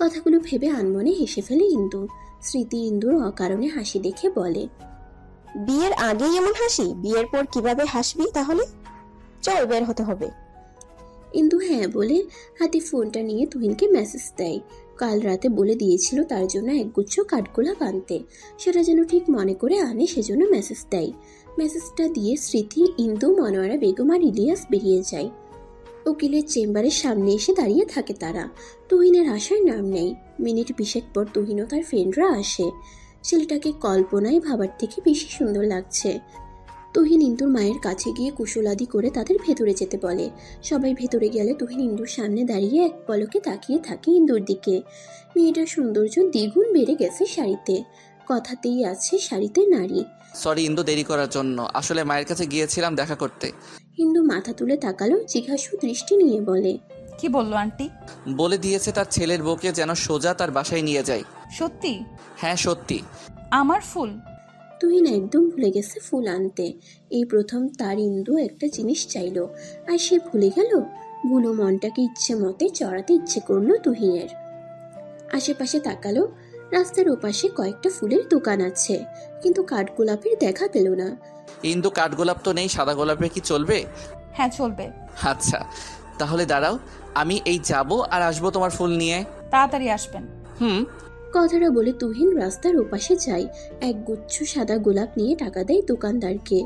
কথাগুলো ভেবে আনমনে হেসে ফেলে ইন্দু। স্মৃতি ইন্দুর অকারণে হাসি দেখে বলে, বিয়ের আগেই এমন হাসি, বিয়ের পর কিভাবে হাসবি তাহলে? চল বের হতে হবে। ইন্দু হ্যাঁ বলে হাতে ফোনটা নিয়ে তুহিনকে মেসেজ দেয়। কাল রাতে বলে দিয়েছিল তার জন্য একগুচ্ছ কাঠগোলাপ আনতে, সেটা যেন ঠিক মনে করে আনে, সেজন্য মেসেজ দেয়। মেসেজটা দিয়ে স্মৃতি, ইন্দু, মনোয়ারা বেগম আর ইলিয়াস বেরিয়ে যায়। উকিলের চেম্বারের সামনে এসে দাঁড়িয়ে থাকে তারা। তুহিনের আসার নাম নেই। মিনিট 20 পর তুহিন ও তার ফ্রেন্ডরা আসে। ছেলেটাকে কল্পনায় ভাবার থেকে বেশি সুন্দর লাগছে। তুহিন ইন্দুর মায়ের কাছে গিয়ে কুশলাদি করে তাদের ভেতরে যেতে বলে। সবাই ভেতরে গেলে তুহিন ইন্দুর সামনে দাঁড়িয়ে এক পলকে তাকিয়ে থাকে ইন্দুর দিকে। মেয়েটার সৌন্দর্য দ্বিগুণ বেড়ে গেছে শাড়িতে। কথাতেই আছে শাড়িতে নারী। সরি ইন্দু, দেরি করার জন্য। আসলে মায়ের কাছে গিয়েছিলাম দেখা করতে। ইন্দু মাথা তুলে তাকালো, জিজ্ঞাসু দৃষ্টি নিয়ে বলে, কি বললো আন্টি? বলে দিয়েছে তার ছেলের বউকে যেন সোজা তার বাসায় নিয়ে যায়। সত্যি? হ্যাঁ সত্যি। আমার ফুল? তুহিন একদম ভুলে গেছে ফুল আনতে। এই প্রথম তার ইন্দু একটা জিনিস চাইলো, আর সে ভুলে গেল। ভুলো মনটাকে ইচ্ছে মতে চড়াতে ইচ্ছে করলো তুহিনের। আশেপাশে তাকালো। রাস্তার ওপাশে কয়েকটা ফুলের দোকান আছে, কিন্তু কাঠগোলাপের দেখা পেল না। ইন্দু, কাঠগোলাপ তো নেই, সাদা গোলাপে কি চলবে? হ্যাঁ চলবে। আচ্ছা তাহলে দাঁড়াও, আমি এই যাব আর আসবো তোমার ফুল নিয়ে। তাড়াতাড়ি আসবেন। কথাটা বলে তুহিন রাস্তার ওপাশে যায়। এক গুচ্ছ সাদা গোলাপ নিয়ে টাকা দেয় দোকানদারকে।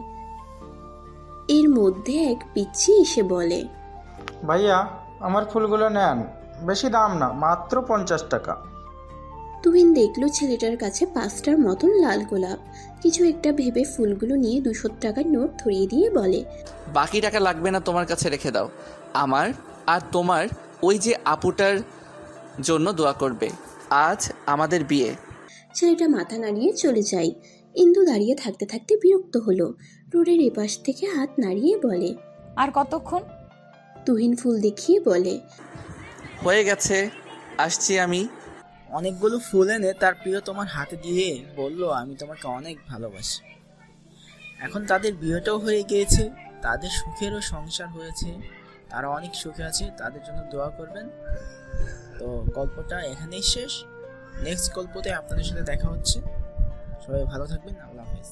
এর মধ্যে এক পিচ্চি এসে বলে, ভাইয়া আমার ফুলগুলো নেন, বেশি দাম না, মাত্র 50 টাকা। তুহিন দেখলো ছেলেটার কাছে 5টার মতন লাল গোলাপ। কিছু একটা ভেবে ফুলগুলো নিয়ে 200 টাকার নোট ধরিয়ে দিয়ে বলে, বাকি টাকা লাগবে না, তোমার কাছে রেখে দাও। আমার আর তোমার ওই যে আপুটার জন্য দোয়া করবে, আজ আমাদের বিয়ে। ছেলেটা মাথা নাড়িয়ে চলে যায়। ইন্দু দাঁড়িয়ে থাকতে থাকতে বিরক্ত হলো। রোডের এপাশ থেকে হাত নাড়িয়ে বলে, আর কতক্ষণ? তুহিন ফুল দেখিয়ে বলে, হয়ে গেছে, আসছি আমি। অনেকগুলো ফুল এনে তার প্রিয় তোমার হাতে দিয়ে বলল, আমি তোমাকে অনেক ভালোবাসি। এখন তাদের বিয়েটাও হয়ে গিয়েছে, তাদের সুখেরও সংসার হয়েছে, তারা অনেক সুখে আছে, তাদের জন্য দোয়া করবেন। তো গল্পটা এখানেই শেষ। নেক্সট গল্পতে আপনাদের সাথে দেখা হচ্ছে। সবাই ভালো থাকবেন, আল্লাহ হাফেজ।